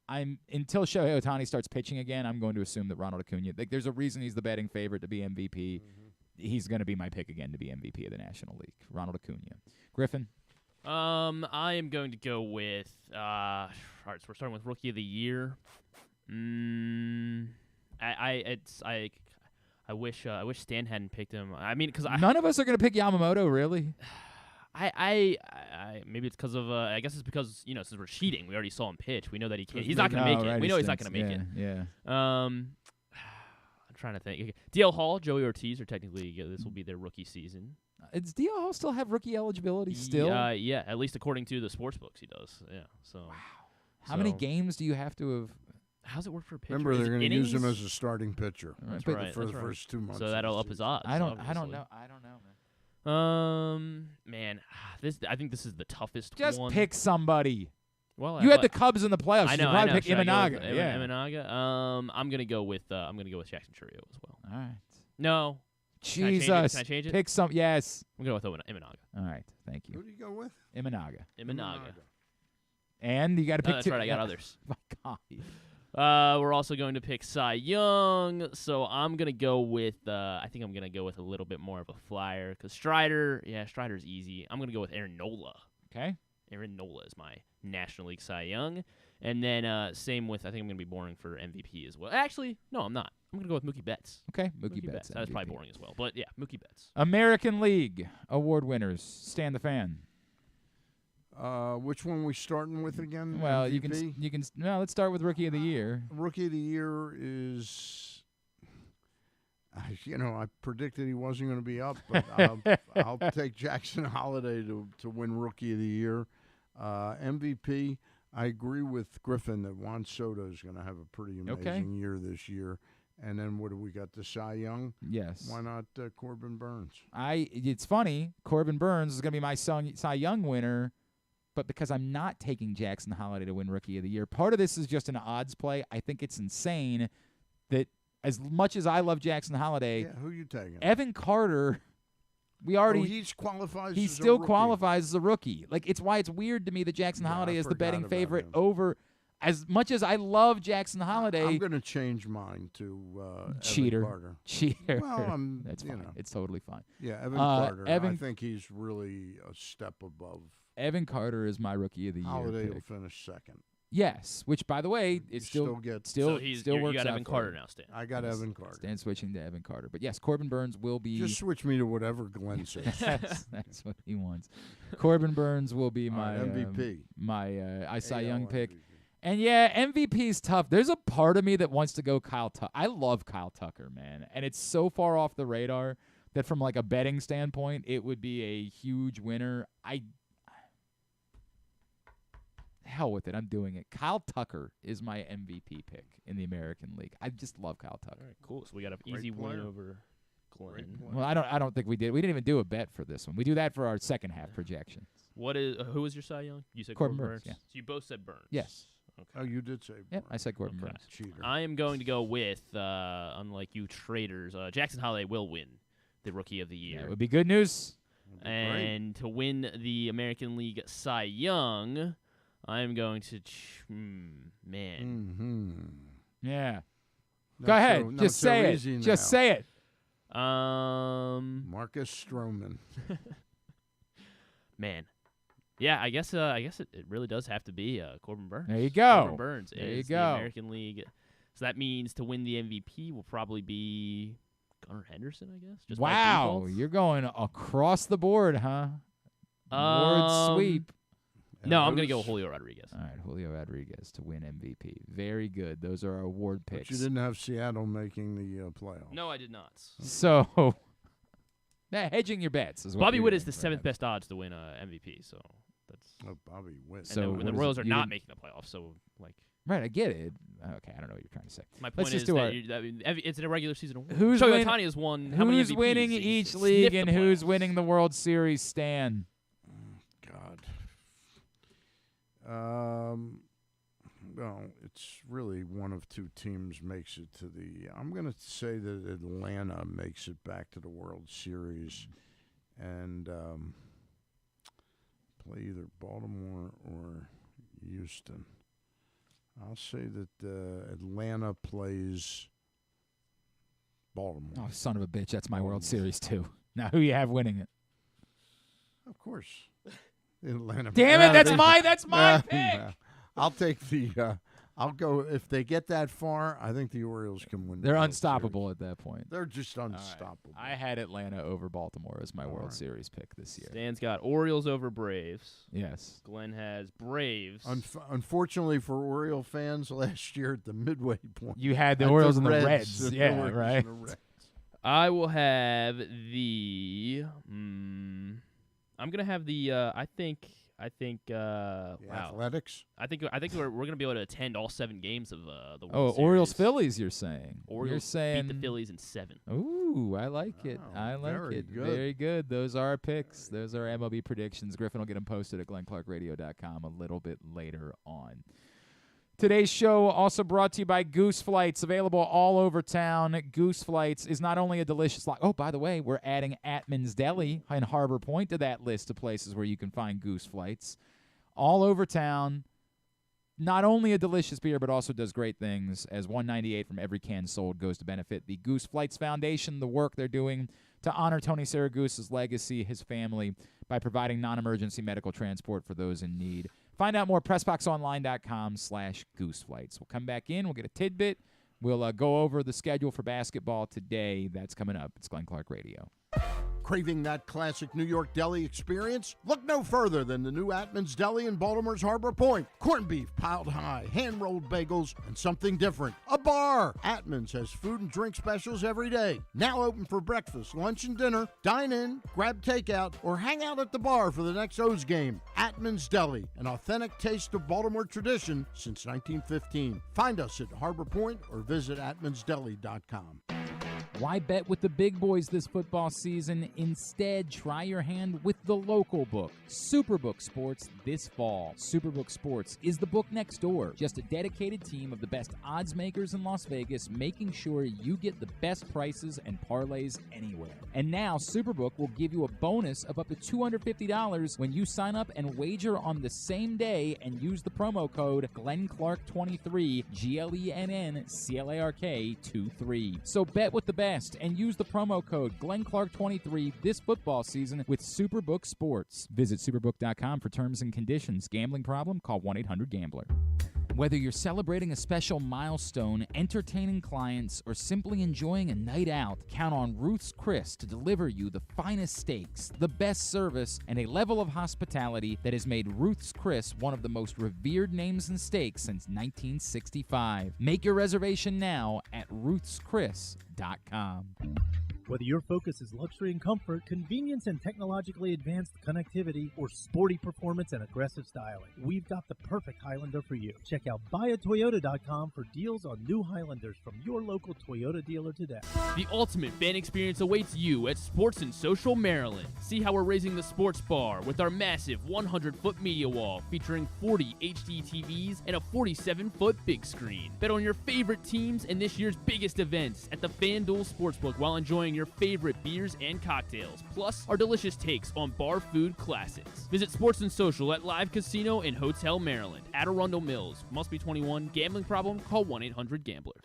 until Shohei Ohtani starts pitching again, I'm going to assume that Ronald Acuna, like, there's a reason he's the betting favorite to be MVP. Mm-hmm. He's going to be my pick again to be MVP of the National League. Ronald Acuna. Griffin? I am going to go with all right, so we're starting with Rookie of the Year. I wish Stan hadn't picked him. I mean, because none of us are going to pick Yamamoto, really. I maybe it's because of I guess it's because since we're cheating, we already saw him pitch. We know that he can't. He's not going to make it. Right, we know he's not going to make it. Yeah. I'm trying to think. DL Hall, Joey Ortiz are technically this will be their rookie season. Does DL Hall still have rookie eligibility still? Yeah, at least according to the sports books, he does. Yeah. So. Wow. How many games do you have to have? How's it work for a pitcher? Remember, they're going to use him as a starting pitcher for the first 2 months. So that'll up his odds. I don't know, man. I think this is the toughest Just one. pick somebody. Well, you had the Cubs in the playoffs. I know. You probably pick Imanaga. Imanaga. I'm gonna go with Jackson Chourio as well. All right. No. Jesus. Can I change it? Pick some. Yes. I'm going to go with Imanaga. All right. Thank you. Who do you go with? Imanaga. And you got to pick that's two. Right. I got others. My God. We're also going to pick Cy Young, so I'm gonna go with. I think I'm gonna go with a little bit more of a flyer because Strider's easy. I'm gonna go with Aaron Nola. Okay. Aaron Nola is my National League Cy Young, and then same with. I think I'm gonna be boring for MVP as well. Actually, no, I'm not. I'm gonna go with Mookie Betts. Okay, Mookie Betts. That's probably boring as well, but yeah, Mookie Betts. American League award winners. Stan the Fan. Which one we starting with again? Well, MVP? you can. No, let's start with Rookie of the Year. Rookie of the Year is, I predicted he wasn't going to be up, but I'll take Jackson Holliday to win Rookie of the Year. MVP, I agree with Griffin that Juan Soto is going to have a pretty amazing year this year. And then what do we got? The Cy Young? Yes. Why not Corbin Burnes? It's funny. Corbin Burnes is going to be my Cy Young winner. But because I'm not taking Jackson Holliday to win Rookie of the Year, part of this is just an odds play. I think it's insane that as much as I love Jackson Holliday, who are you taking? Evan Carter, he still qualifies as a rookie. Like, it's why it's weird to me that Jackson Holiday is the betting favorite over. As much as I love Jackson Holliday, I'm going to change mine to cheater. Evan Carter. Cheater. Well, that's fine. It's totally fine. Yeah, Evan Carter. I think he's really a step above. Evan Carter is my Rookie of the Year. Holiday pick. will finish second. Yes, which by the way, it still works. You got Evan Carter now, Stan. I got Evan Carter. Stan switching to Evan Carter, but yes, Corbin Burnes will be. Just switch me to whatever Glenn says. That's what he wants. Corbin Burnes will be my MVP, my Cy Young pick. MVP. And MVP is tough. There's a part of me that wants to go Kyle Tucker. I love Kyle Tucker, man, and it's so far off the radar that from like a betting standpoint, it would be a huge winner. Hell with it. I'm doing it. Kyle Tucker is my MVP pick in the American League. I just love Kyle Tucker. All right, cool. So we got an easy win over Glenn. Well, I don't think we did. We didn't even do a bet for this one. We do that for our second half projections. Who was your Cy Young? You said Corbin Burnes. Yeah. So you both said Burnes. Yes. Okay. Oh, you did say Burnes. Yep, I said Corbin Burnes. Cheater. I am going to go with, unlike you traders, Jackson Holliday will win the Rookie of the Year. That would be good news. And to win the American League Cy Young, I'm going to, Yeah. Go ahead. Just say it. Just say it. Marcus Stroman. Man. Yeah, I guess it really does have to be Corbin Burnes. There you go. Corbin Burnes There you is go. the American League. So that means to win the MVP will probably be Gunnar Henderson, I guess. Just by Wow, default. you're going across the board, huh? Word sweep. No, I'm going to go Julio Rodriguez. All right, Julio Rodriguez to win MVP. Very good. Those are our award picks. But you didn't have Seattle making the playoffs. No, I did not. So, hedging your bets is what Bobby you're Witt is doing the seventh best odds to win MVP. So that's Bobby Witt. So and the Royals are not making the playoffs. So right, I get it. Okay, I don't know what you're trying to say. My point is it's an irregular season award. Who's Shohei Ohtani has won. How many Who's MVPs? winning He's each sniffed league the and who's playoffs. winning the World Series? Stan. Well, it's really one of two teams makes it to the. I'm going to say that Atlanta makes it back to the World Series, and play either Baltimore or Houston. I'll say that Atlanta plays Baltimore. Oh, son of a bitch! That's my World Series too. Now, who you have winning it? Of course, Atlanta. Damn it! That's my pick. I'll take the. I'll go if they get that far. I think the Orioles can win. They're unstoppable at that point. They're just unstoppable. Right. I had Atlanta over Baltimore as my World Series pick this year. Stan's got Orioles over Braves. Yes. Glenn has Braves. Unfortunately for Oriole fans, last year at the midway point, you had the Orioles and the Reds. Yeah, right. I will have the. I'm gonna have the. I think. Wow. Athletics. I think we're gonna be able to attend all 7 games of the World Series. Orioles Phillies. You're saying. Orioles you're saying beat the Phillies in 7. Ooh, I like it. I like it. Good. Very good. Those are our picks. Those are MLB predictions. Griffin will get them posted at glennclarkradio.com a little bit later on. Today's show also brought to you by Goose Flights, available all over town. Goose Flights is not only a delicious Oh, by the way, we're adding Atman's Deli in Harbor Point to that list of places where you can find Goose Flights. All over town. Not only a delicious beer, but also does great things, as $1.98 from every can sold goes to benefit the Goose Flights Foundation, the work they're doing to honor Tony Saragusa's legacy, his family, by providing non-emergency medical transport for those in need. Find out more, PressBoxOnline.com/gooseflights. We'll come back in. We'll get a tidbit. We'll go over the schedule for basketball today. That's coming up. It's Glenn Clark Radio. Craving that classic New York deli experience? Look no further than the new Atman's Deli in Baltimore's Harbor Point. Corned beef piled high, hand-rolled bagels, and something different. A bar! Atman's has food and drink specials every day. Now open for breakfast, lunch, and dinner. Dine in, grab takeout, or hang out at the bar for the next O's game. Atman's Deli, an authentic taste of Baltimore tradition since 1915. Find us at Harbor Point or visit atmansdeli.com. Why bet with the big boys this football season? Instead, try your hand with the local book, Superbook Sports, this fall. Superbook Sports is the book next door. Just a dedicated team of the best odds makers in Las Vegas, making sure you get the best prices and parlays anywhere. And now, Superbook will give you a bonus of up to $250 when you sign up and wager on the same day and use the promo code GlennClark23, GLENNCLARK23. So bet with the best and use the promo code GlennClark23 this football season with Superbook Sports. Visit superbook.com for terms and conditions. Gambling problem? Call 1-800-GAMBLER. Whether you're celebrating a special milestone, entertaining clients, or simply enjoying a night out, count on Ruth's Chris to deliver you the finest steaks, the best service, and a level of hospitality that has made Ruth's Chris one of the most revered names in steaks since 1965. Make your reservation now at ruthschris.com. Whether your focus is luxury and comfort, convenience and technologically advanced connectivity, or sporty performance and aggressive styling, we've got the perfect Highlander for you. Check out buyatoyota.com for deals on new Highlanders from your local Toyota dealer today. The ultimate fan experience awaits you at Sports and Social Maryland. See how we're raising the sports bar with our massive 100-foot media wall featuring 40 HD TVs and a 47-foot big screen. Bet on your favorite teams and this year's biggest events at the FanDuel Sportsbook while enjoying your favorite beers and cocktails, plus our delicious takes on bar food classics. Visit Sports and Social at Live Casino and Hotel Maryland, at Arundel Mills. Must be 21. Gambling problem? Call 1-800-GAMBLER.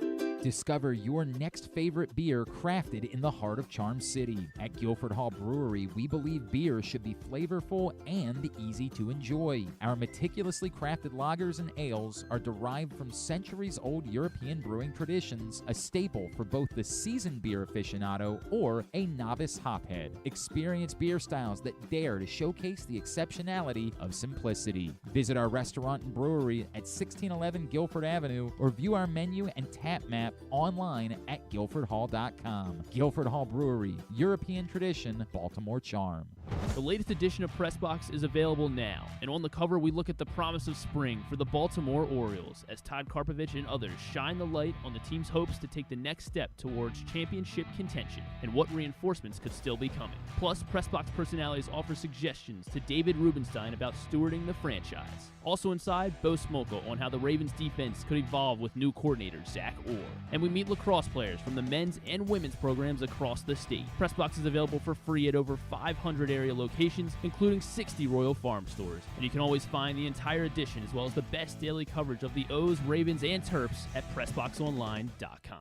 Discover your next favorite beer crafted in the heart of Charm City. At Guilford Hall Brewery, we believe beer should be flavorful and easy to enjoy. Our meticulously crafted lagers and ales are derived from centuries-old European brewing traditions, a staple for both the seasoned beer aficionado or a novice hophead. Experience beer styles that dare to showcase the exceptionality of simplicity. Visit our restaurant and brewery at 1611 Guilford Avenue or view our menu and tap map online at guilfordhall.com. Guilford Hall Brewery, European tradition, Baltimore charm. The latest edition of Pressbox is available now, and on the cover we look at the promise of spring for the Baltimore Orioles as Todd Karpovich and others shine the light on the team's hopes to take the next step towards championship contention and what reinforcements could still be coming. Plus, Pressbox personalities offer suggestions to David Rubenstein about stewarding the franchise. Also inside, Bo Smolka on how the Ravens defense could evolve with new coordinator Zach Orr. And we meet lacrosse players from the men's and women's programs across the state. Pressbox is available for free at over 500 area locations, including 60 Royal Farm stores. And you can always find the entire edition as well as the best daily coverage of the O's, Ravens, and Terps at PressBoxOnline.com.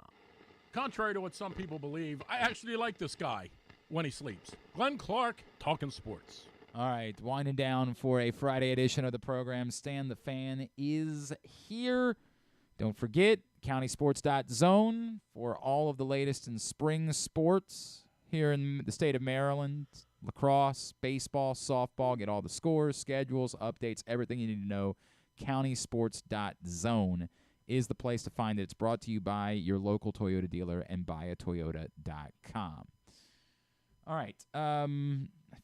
Contrary to what some people believe, I actually like this guy when he sleeps. Glenn Clark, talking sports. All right, winding down for a Friday edition of the program. Stan the Fan is here. Don't forget, countysports.zone for all of the latest in spring sports here in the state of Maryland. Lacrosse, baseball, softball, get all the scores, schedules, updates, everything you need to know. countysports.zone is the place to find it. It's brought to you by your local Toyota dealer and buyatoyota.com. All right. I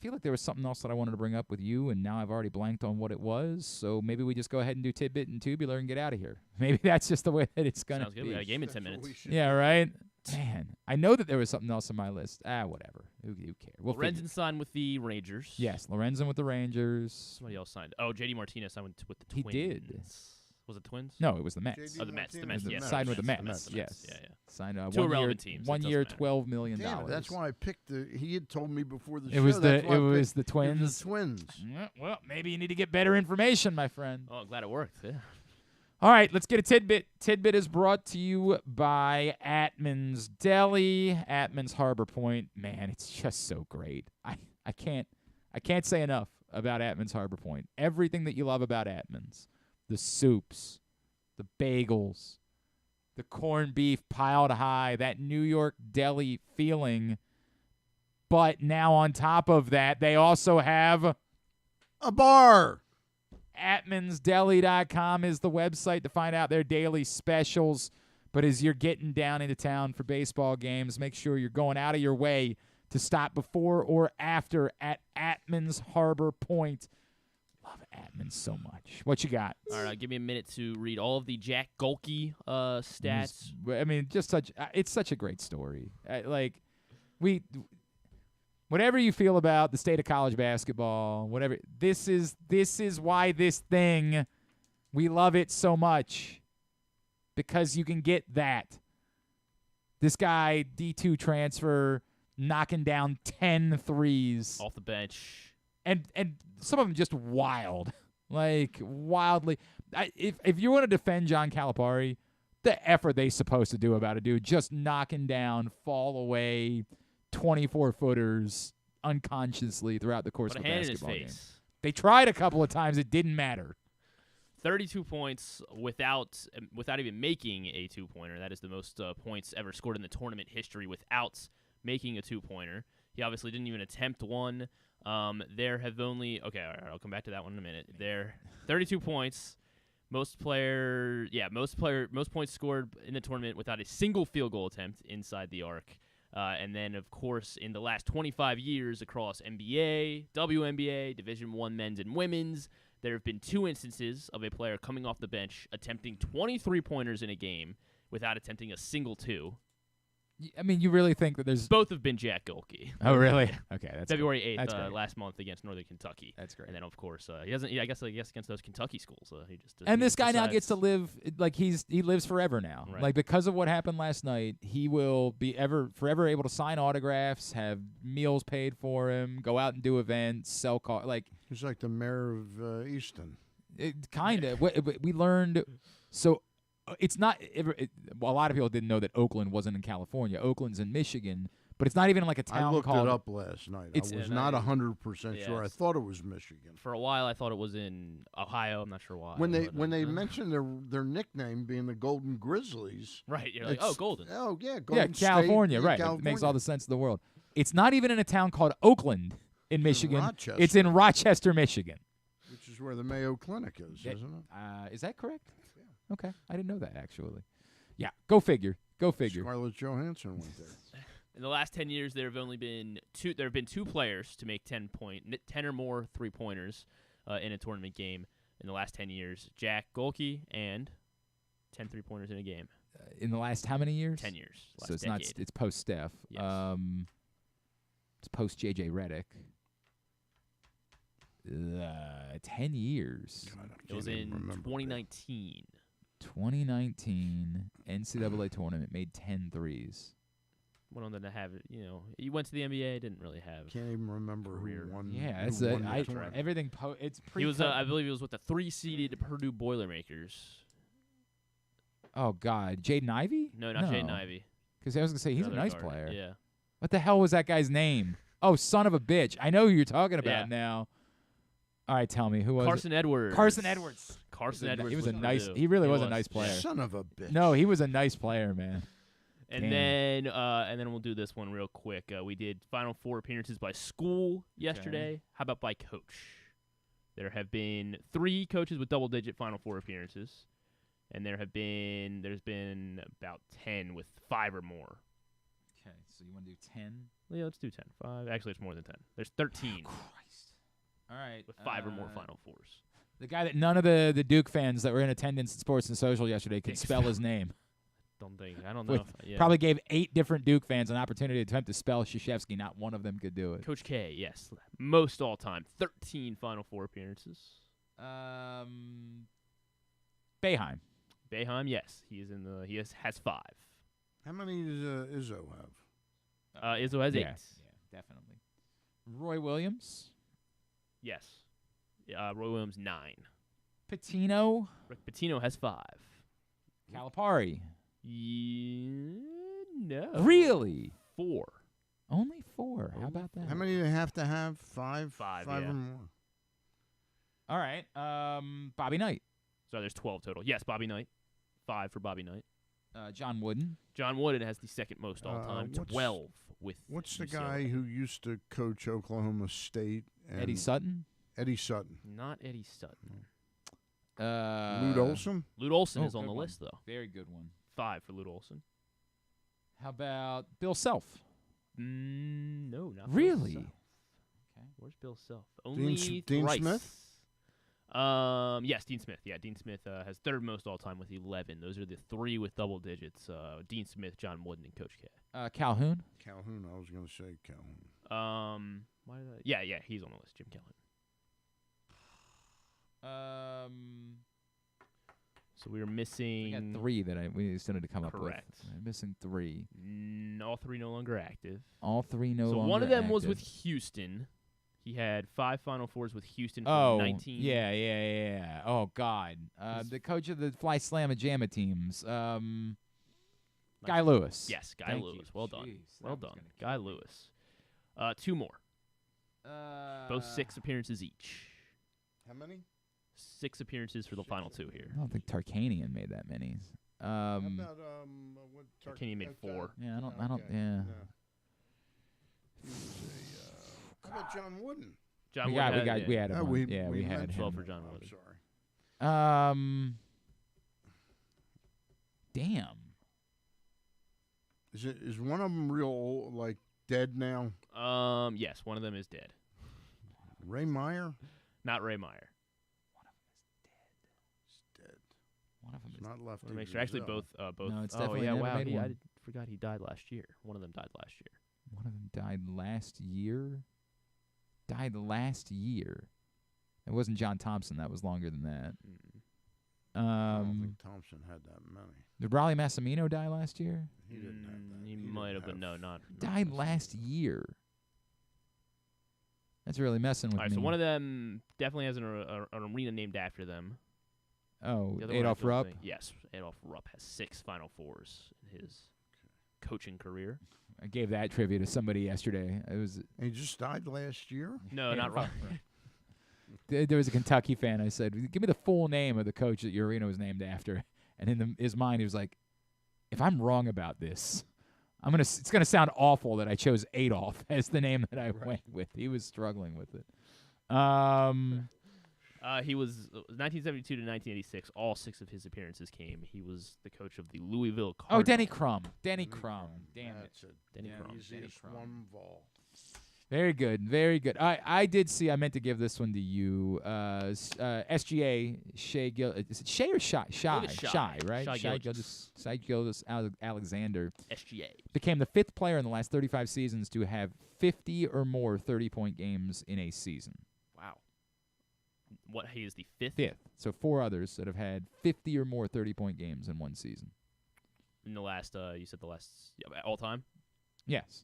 feel like there was something else that I wanted to bring up with you, and now I've already blanked on what it was. So maybe we just go ahead and do tidbit and tubular and get out of here. Maybe that's just the way that it's going to be. Sounds good. We got a game in 10 minutes. Yeah, right? Man, I know that there was something else on my list. Whatever. Who cares? Lorenzen signed with the Rangers. Yes, Lorenzen with the Rangers. Somebody else signed. Oh, J.D. Martinez signed with the He Twins. did. Was it Twins? No, it was the Mets. Oh, the Mets. The Mets, yes. Signed with the Mets, Mets, yes. Yeah. Signed Two irrelevant teams. 1 year, $12 million. Damn, that's why I picked he had told me before the it show. Was the that's why it I was picked- the Twins. It was the Twins. Yeah, well, maybe you need to get better information, my friend. Oh, glad it worked. Yeah. All right, let's get a tidbit. Tidbit is brought to you by Atman's Deli, Atman's Harbor Point. Man, it's just so great. I can't say enough about Atman's Harbor Point. Everything that you love about Atman's. The soups, the bagels, the corned beef piled high, that New York deli feeling. But now on top of that, they also have a bar. AtmansDeli.com is the website to find out their daily specials. But as you're getting down into town for baseball games, make sure you're going out of your way to stop before or after at Atman's Harbor Point. Love Atman so much. What you got? All right, give me a minute to read all of the Jack Golke stats. I mean, just it's such a great story. Whatever you feel about the state of college basketball, whatever, this is why this thing, we love it so much, because you can get that. This guy, D2 transfer, knocking down 10 threes off the bench. And some of them just wild, like wildly. If you want to defend John Calipari, the effort they supposed to do about a dude just knocking down, fall away, 24-footers unconsciously throughout the course of a basketball game. They tried a couple of times. It didn't matter. 32 points without even making a two-pointer. That is the most points ever scored in the tournament history without making a two-pointer. He obviously didn't even attempt one. There have only all right, I'll come back to that one in a minute. There 32 points. Most points scored in the tournament without a single field goal attempt inside the arc. And then, of course, in the last 25 years across NBA, WNBA, Division I men's and women's, there have been 2 instances of a player coming off the bench attempting 23-pointers in a game without attempting a single two. I mean, you really think that there's... Both have been Jack Golke. Oh, really? Okay, that's February 8th great. last month against Northern Kentucky. That's great. And then, of course, he doesn't. I guess against those Kentucky schools, he just. And this guy now gets to live like he lives forever now. Right. Like, because of what happened last night, he will be forever able to sign autographs, have meals paid for him, go out and do events, sell cars. Like, he's like the mayor of Easton. Kind of. We learned. So it's not. Well, a lot of people didn't know that Oakland wasn't in California. Oakland's in Michigan, but it's not even like a town I looked called. it up last night. I was not 100% sure. I thought it was Michigan. For a while, I thought it was in Ohio. I'm not sure why. When they mentioned their nickname being the Golden Grizzlies, right? You're like, oh, Golden. Oh yeah, Golden California, State, right? California. It makes all the sense in the world. It's not even in a town called Oakland in Michigan. Rochester. It's in Rochester, Michigan. Which is where the Mayo Clinic is, isn't it? Is that correct? Yeah. Okay, I didn't know that actually. Yeah, go figure. Go figure. Scarlett Johansson went there. In the last 10 years, there have been two players to make 10 or more 3-pointers in a tournament game in the last 10 years. Jack Golke and 10 3-pointers in a game. In the last how many years? 10 years. So it's not. It's post Steph. Yes. It's post JJ Redick. 10 years. God, it was in 2019. 2019 NCAA tournament, made 10 threes. Went on to have it. He went to the NBA. Didn't really have. Can't even remember who won. Yeah, it's everything. It's pre. He was. I believe he was with the 3-seeded Purdue Boilermakers. Oh God, Jaden Ivey? No, not Jaden Ivey. Because I was gonna say he's Another a nice guard. player. Yeah. What the hell was that guy's name? Oh, son of a bitch! I know who you're talking about now. All right, tell me who was Carson it? Edwards. Carson Edwards. Carson Edwards. He was a with nice. Purdue. He really was a nice player. Son of a bitch. No, he was a nice player, man. And then we'll do this one real quick. We did Final Four appearances by school yesterday. Okay. How about by coach? There have been 3 coaches with double-digit Final Four appearances, and there's been about 10 with 5 or more. Okay, so you want to do 10? Yeah, let's do 10. 5. Actually, it's more than 10. There's 13. Christ. All right. With 5 or more Final Fours. The guy that none of the Duke fans that were in attendance at Sports and Social yesterday could spell his name. I don't know. Probably gave 8 different Duke fans an opportunity to attempt to spell Krzyzewski. Not one of them could do it. Coach K, yes. Most all-time. 13 Final Four appearances. Boeheim. Boeheim, yes. He has 5. How many does Izzo have? Izzo has 8. Yeah, definitely. Roy Williams. Yes. Roy Williams, 9. Patino. Rick Pitino has 5. Calipari. No. Really? 4. Only 4. How about that? How many do they have to have? 5? 5, 5 yeah. or more. All right. Bobby Knight. So there's 12 total. Yes, Bobby Knight. 5 for Bobby Knight. John Wooden. John Wooden has the second most all-time. 12 with What's the UCLA. guy who used to coach Oklahoma State? And Eddie Sutton. Eddie Sutton. Not Eddie Sutton. Lute Olson? Lute Olson is on the list, though. Very good one. 5 for Lute Olson. How about Bill Self? No, not Really? Bill Self. Okay. Where's Bill Self? Only Dean thrice. Smith? Yes, Dean Smith. Yeah, Dean Smith has 3rd most all-time with 11. Those are the 3 with double digits. Dean Smith, John Wooden, and Coach K. Calhoun. Calhoun. I was going to say Calhoun. Why did I? Yeah, he's on the list. Jim Calhoun. So we were missing. We got 3 that we still need to come up with. Correct. We're missing 3. All 3 no longer active. All 3 no longer So one of them was active. with Houston. He had 5 Final Fours with Houston from 19. Yeah. Oh, God. The coach of the Fly Slamma Jamma teams. Guy Lewis. Yes, Guy Thank Lewis. you. Well done. Jeez, Well that was done. gonna kill Guy me. Lewis. 2 more. Both 6 appearances each. How many? 6 appearances for the final 2 here. I don't think Tarkanian made that many. How about what Tarkanian made 4. Yeah, I don't. Yeah. How about John Wooden? John we Wooden had him. we had mentioned 12 him. for John I'm Wooden. sorry. Damn. Is one of them real old, like dead now? Yes, one of them is dead. Ray Meyer? Not Ray Meyer. One of them It's not left. I want to make sure. Actually, both. No, it's oh definitely yeah, never wow. made I one. forgot he died last year. One of them died last year. One of them died last year. It wasn't John Thompson. That was longer than that. I don't think Thompson had that many. Did Raleigh Massimino die last year? He didn't have that. He might have, but no, not. Died last year. That's really messing with All right, me. so one of them definitely has an arena named after them. Oh, The other one I Adolph don't Rupp? think- Yes, Adolph Rupp has 6 Final Fours in his coaching career. I gave that trivia to somebody yesterday. It was. He just died last year? No, not Rupp. There was a Kentucky fan. I said, give me the full name of the coach that your arena was named after. And in his mind, he was like, if I'm wrong about this, it's gonna sound awful that I chose Adolf as the name that I went with. He was struggling with it. He was 1972 to 1986. All 6 of his appearances came. He was the coach of the Louisville Cardinals. Oh, Denny Crum. Denny Crum. Damn it. Denny Crum. Easiest one of all. Very good. Very good. I did see. I meant to give this one to you. SGA Shea Gil. Is it Shea or Shy? Shy, right? Shai Gilgeous Alexander. SGA became the 5th player in the last 35 seasons to have 50 or more 30-point games in a season. Wow. What? He is the 5th. 5th. So 4 others that have had 50 or more 30-point games in one season. In the last, you said the last all time. Yes.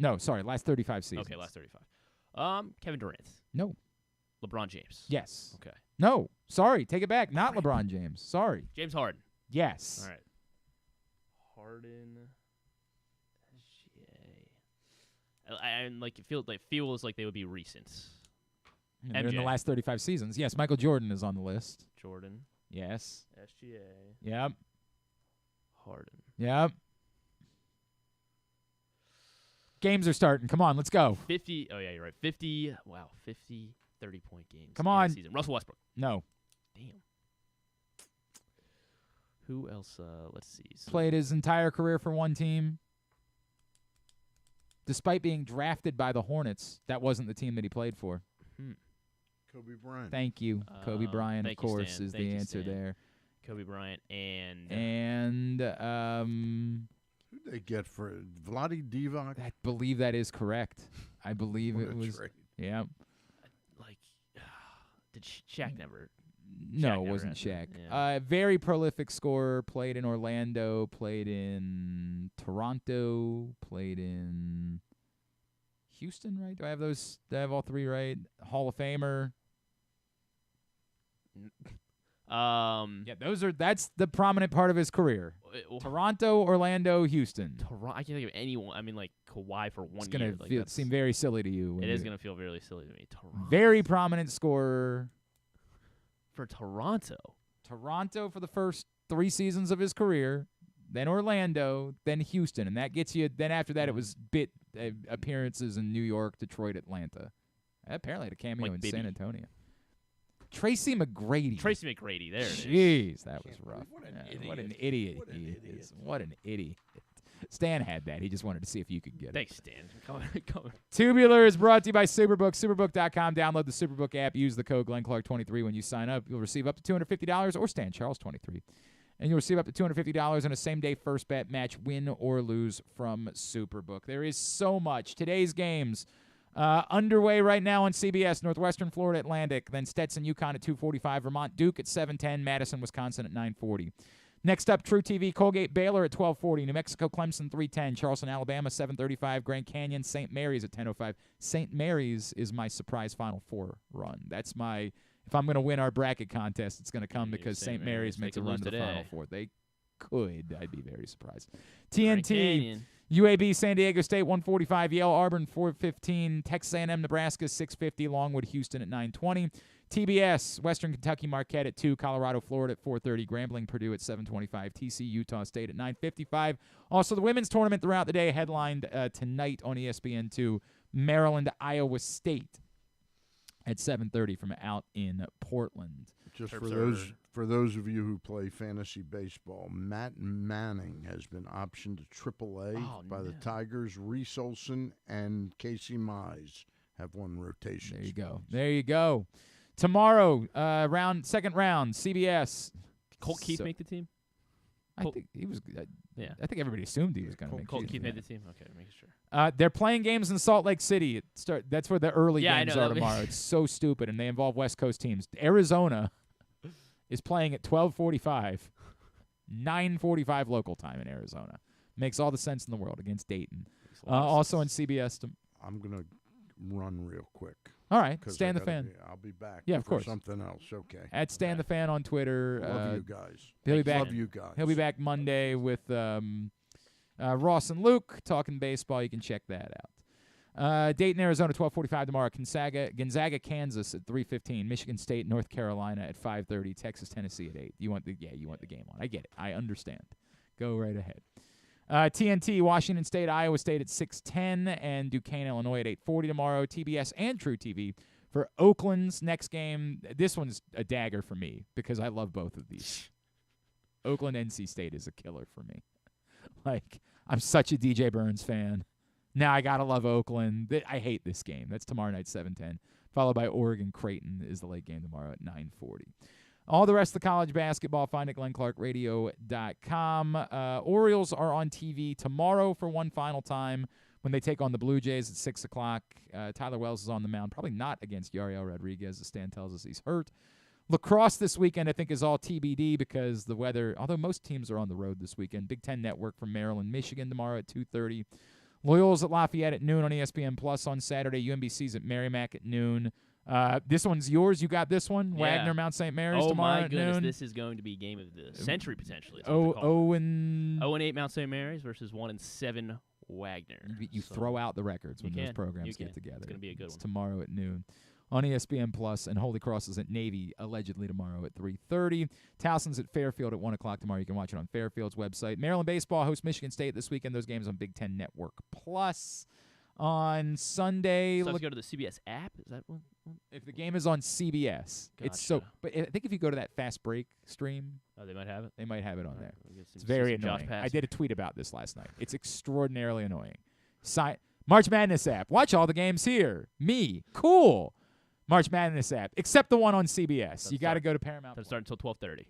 No, sorry, last 35 seasons. Okay, last 35. Kevin Durant. No. LeBron James. Yes. Okay. No, sorry, take it back. Not LeBron James. Sorry. James Harden. Yes. All right. Harden. SGA. And like it feels like they would be recent. They're in the last 35 seasons. Yes, Michael Jordan is on the list. Jordan. Yes. SGA. Yep. Harden. Yep. Games are starting. Come on, let's go. 50. Oh, yeah, you're right. 50. Wow, 50 30-point games. Come on. Season. Russell Westbrook. No. Damn. Who else? Let's see. Played his entire career for one team. Despite being drafted by the Hornets, that wasn't the team that he played for. Kobe Bryant. Thank you. Kobe Bryant, of thank you, course, Stan. is Thank the you, answer Stan. there. Kobe Bryant And who'd they get for Vlade Divac? I believe that is correct. I believe What it a was. trade. Yeah. like, did Shaq never? No, Shaq it never wasn't had Shaq. that, Very prolific scorer. Played in Orlando. Played in Toronto. Played in Houston. Right? Do I have those? Do I have all 3 right? Hall of Famer. Yeah, that's the prominent part of his career. Toronto, Orlando, Houston. I can't think of anyone. I mean, like Kawhi for one It's year. gonna seem very silly to you. It is gonna feel really silly to me. Toronto. Very prominent scorer for Toronto. Toronto for the first 3 seasons of his career, then Orlando, then Houston, and that gets you. Then after that, it was appearances in New York, Detroit, Atlanta. Apparently, had a cameo Like in Bibby. San Antonio. Tracy McGrady. There it is. Jeez, that was rough. What an Yeah, idiot. What an idiot What an he idiot. is. What an idiot. Stan had that. He just wanted to see if you could get it. Thanks, Stan. Come. Tubular is brought to you by Superbook. Superbook.com. Download the Superbook app. Use the code GlennClark23 when you sign up. You'll receive up to $250 or Stan Charles 23. And you'll receive up to $250 in a same-day first bet match, win or lose from Superbook. There is so much. Today's games underway right now on CBS. Northwestern Florida Atlantic. Then Stetson UConn at 2:45. Vermont Duke at 7:10. Madison Wisconsin at 9:40. Next up, True TV, Colgate Baylor at 12:40. New Mexico Clemson 3:10. Charleston Alabama 7:35. Grand Canyon St. Mary's at 10:05. St. Mary's is my surprise Final Four run. That's my if I'm going to win our bracket contest, it's going to come because St. Mary's makes a run to the Final Four. They could. I'd be very surprised. TNT, UAB San Diego State 1:45. Yale Auburn 4:15. Texas A&M Nebraska 6:50. Longwood Houston at 9:20. TBS, Western Kentucky Marquette at 2, Colorado, Florida at 4:30, Grambling, Purdue at 7:25, TC, Utah State at 9:55. Also, the women's tournament throughout the day headlined tonight on ESPN2, Maryland, Iowa State at 7:30 from out in Portland. Just for those of you who play fantasy baseball, Matt Manning has been optioned to AAA by the Tigers. Reese Olson and Casey Mize have won rotation. There you go. There you go. Tomorrow, second round, CBS. Colt Keith make the team? I think he was. Yeah. I think everybody assumed he was going to make. Colt Keith made the team. Okay, making sure. They're playing games in Salt Lake City. That's where the early games I know, are tomorrow. It's so stupid, and they involve West Coast teams. Arizona is playing at 12:45, 9:45 local time in Arizona. Makes all the sense in the world against Dayton. Also on CBS. I'm going to run real quick. All right, 'cause Stan the Fan. I'll be back. Yeah, of for course. something else. Okay. At Stan the Fan on Twitter. Love you guys. He'll be back. Love you guys. He'll be back Monday with Ross and Luke talking baseball. You can check that out. Dayton, Arizona, 12:45 tomorrow. Gonzaga, Kansas at 3:15. Michigan State, North Carolina at 5:30. Texas, Tennessee at 8. You want the game on. I get it. I understand. Go right ahead. TNT, Washington State, Iowa State at 6:10, and Duquesne, Illinois at 8:40 tomorrow. TBS and True TV for Oakland's next game. This one's a dagger for me because I love both of these. Oakland, NC State is a killer for me. Like, I'm such a DJ Burnes fan. Now I got to love Oakland. I hate this game. That's tomorrow night, 7:10, followed by Oregon Creighton is the late game tomorrow at 9:40. All the rest of the college basketball, find at GlennClarkRadio.com. Orioles are on TV tomorrow for one final time when they take on the Blue Jays at 6 o'clock. Tyler Wells is on the mound, probably not against Yariel Rodriguez, as Stan tells us he's hurt. Lacrosse this weekend, I think, is all TBD because the weather, although most teams are on the road this weekend. Big Ten Network from Maryland, Michigan tomorrow at 2:30. Loyola's at Lafayette at noon on ESPN Plus on Saturday. UMBC's at Merrimack at noon. This one's yours. You got this one? Yeah. Wagner, Mount St. Mary's tomorrow at noon. Oh, my goodness. This is going to be game of the century, potentially. 0-8 Mount St. Mary's versus 1-7 Wagner. You throw out the records when those programs get together. It's going to be a good one. Tomorrow at noon on ESPN Plus, and Holy Cross is at Navy, allegedly tomorrow at 3:30. Towson's at Fairfield at 1 o'clock tomorrow. You can watch it on Fairfield's website. Maryland baseball hosts Michigan State this weekend. Those games on Big Ten Network Plus. On Sunday, So let's go to the CBS app. Is that one? If the game is on CBS, it's so. But I think if you go to that fast break stream, they might have it. They might have it on there. We'll It's very annoying. Pastner. I did a tweet about this last night. It's extraordinarily annoying. March Madness app. Watch all the games here. Me. Cool. March Madness app, except the one on CBS. You got to go to Paramount. Doesn't start until 12:30.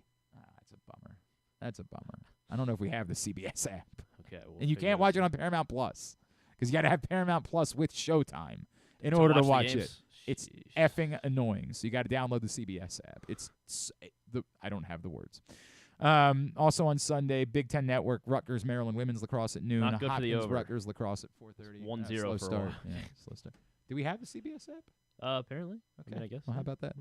That's a bummer. That's a bummer. I don't know if we have the CBS app. Okay. And you can't watch it on Paramount Plus because you got to have Paramount Plus with Showtime in To order to watch watch the it. games? It's effing annoying. So you got to download the CBS app. I don't have the words. Also on Sunday, Big Ten Network, Rutgers, Maryland women's lacrosse at noon. Not good for the Hopkins, over. Rutgers lacrosse at 4:30. 1-0 slow for start. a while. Yeah, slow start. Do we have the CBS app? Apparently. Okay. I mean, I guess. Well, how about that?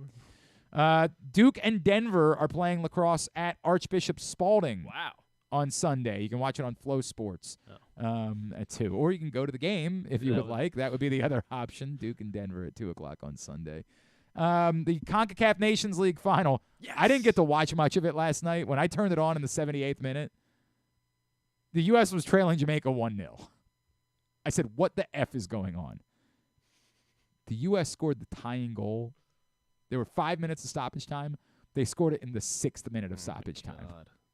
Duke and Denver are playing lacrosse at Archbishop Spalding. Wow. On Sunday. You can watch it on Flow Sports at 2. Or you can go to the game if you would like. That would be the other option. Duke and Denver at 2 o'clock on Sunday. The CONCACAF Nations League final. Yes. I didn't get to watch much of it last night. When I turned it on in the 78th minute, the U.S. was trailing Jamaica 1-0. I said, what the F is going on? The U.S. scored the tying goal. There were 5 minutes of stoppage time. They scored it in the 6th minute of stoppage time.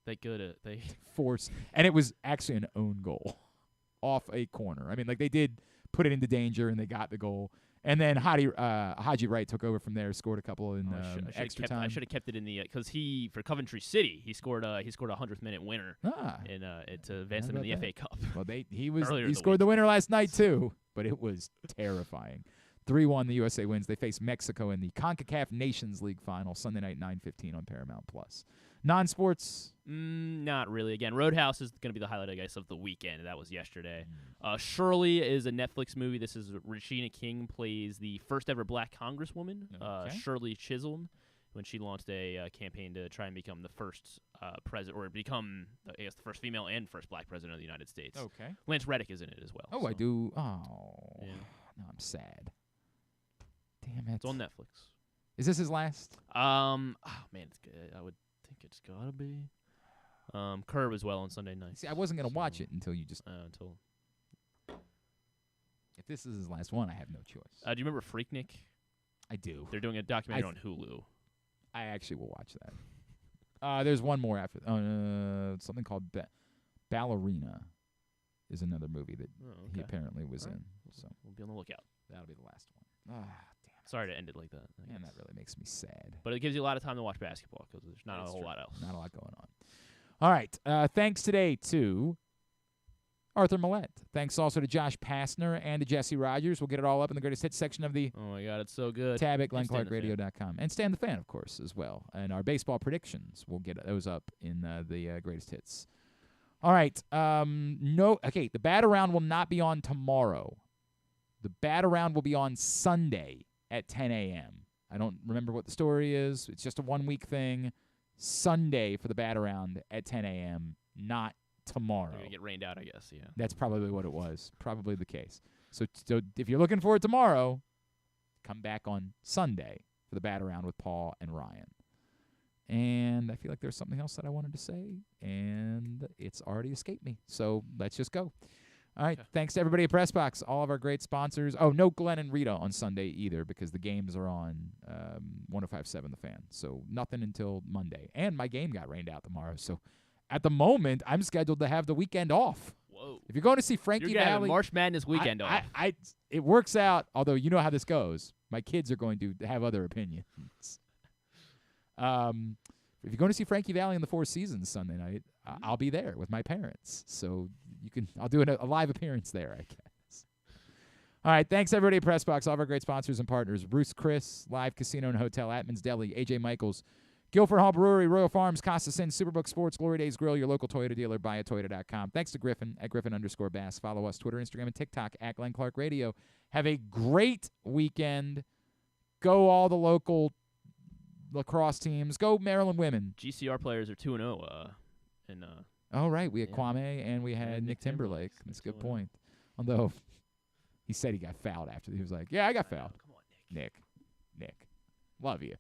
They good at they force, and it was actually an own goal off a corner. I mean, like they did put it into danger, and they got the goal. And then Haji Wright took over from there, scored a couple in extra time. I should have kept it in the because for Coventry City he scored a 100th minute winner to advance them in the FA Cup. Well, he scored the winner last night too, but it was terrifying. 3-1, the USA wins. They face Mexico in the CONCACAF Nations League final Sunday night, 9:15 on Paramount Plus. Non-sports? Not really. Again, Roadhouse is going to be the highlight, I guess, of the weekend. That was yesterday. Shirley is a Netflix movie. This is Regina King plays the first ever Black Congresswoman, Shirley Chisholm, when she launched a campaign to try and become the first president, or become, I guess, the first female and first Black president of the United States. Okay. Lance Reddick is in it as well. Oh, so. I do. Oh, yeah. No, I'm sad. Damn it. It's on Netflix. Is this his last? Oh man, it's good. I would think it's gotta be. Curb as well on Sunday night. See, I wasn't gonna watch it until you just. Until. If this is his last one, I have no choice. Do you remember Freaknik? I do. They're doing a documentary on Hulu. I actually will watch that. There's one more after. Something called Ballerina is another movie that he apparently was in. So we'll be on the lookout. That'll be the last one. Damn. Sorry to end it like that. Man, that really makes me sad. But it gives you a lot of time to watch basketball because there's not a whole lot else. Not a lot going on. All right. Thanks today to Arthur Maulet. Thanks also to Josh Pastner and to Jesse Rogers. We'll get it all up in the greatest hits section of the Oh my God, it's so good. tab at GlennClarkRadio.com. And Stan the Fan, of course, as well. And our baseball predictions, we'll get those up in the greatest hits. All right. The Bat Around will not be on tomorrow. The Bat Around will be on Sunday at 10 a.m. I don't remember what the story is. It's just a 1-week thing. Sunday for the bat-around at 10 a.m., not tomorrow. They're going to get rained out, I guess, yeah. That's probably what it was. Probably the case. So if you're looking for it tomorrow, come back on Sunday for the bat-around with Paul and Ryan. And I feel like there's something else that I wanted to say, and it's already escaped me. So let's just go. All right, Thanks to everybody at PressBox, all of our great sponsors. Oh, no Glenn and Rita on Sunday either because the games are on 105.7 The Fan. So nothing until Monday. And my game got rained out tomorrow. So at the moment, I'm scheduled to have the weekend off. Whoa. If you're going to see Frankie You're Valley. March Madness weekend off. It works out, although you know how this goes. My kids are going to have other opinions. If you're going to see Frankie Valley in the Four Seasons Sunday night, I'll be there with my parents. So I'll do a live appearance there, I guess. All right, thanks everybody at PressBox, all of our great sponsors and partners: Bruce Chris, Live Casino and Hotel, Atman's Deli, AJ Michaels, Guilford Hall Brewery, Royal Farms, Costa Sin, Superbook Sports, Glory Days Grill, your local Toyota dealer, buyatoyota.com. Thanks to Griffin at Griffin_Bass. Follow us Twitter, Instagram, and TikTok at Glenn Clark Radio. Have a great weekend. Go all the local lacrosse teams. Go Maryland women. GCR players are 2-0. Oh, right. We had Kwame and we had Nick Timberlake. That's a good point. Although he said he got fouled after. He was like, yeah, I got fouled. Come on, Nick. Love you.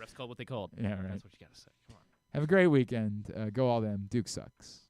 Refs called what they called. Yeah, right. That's what you got to say. Come on. Have a great weekend. Go all them. Duke sucks.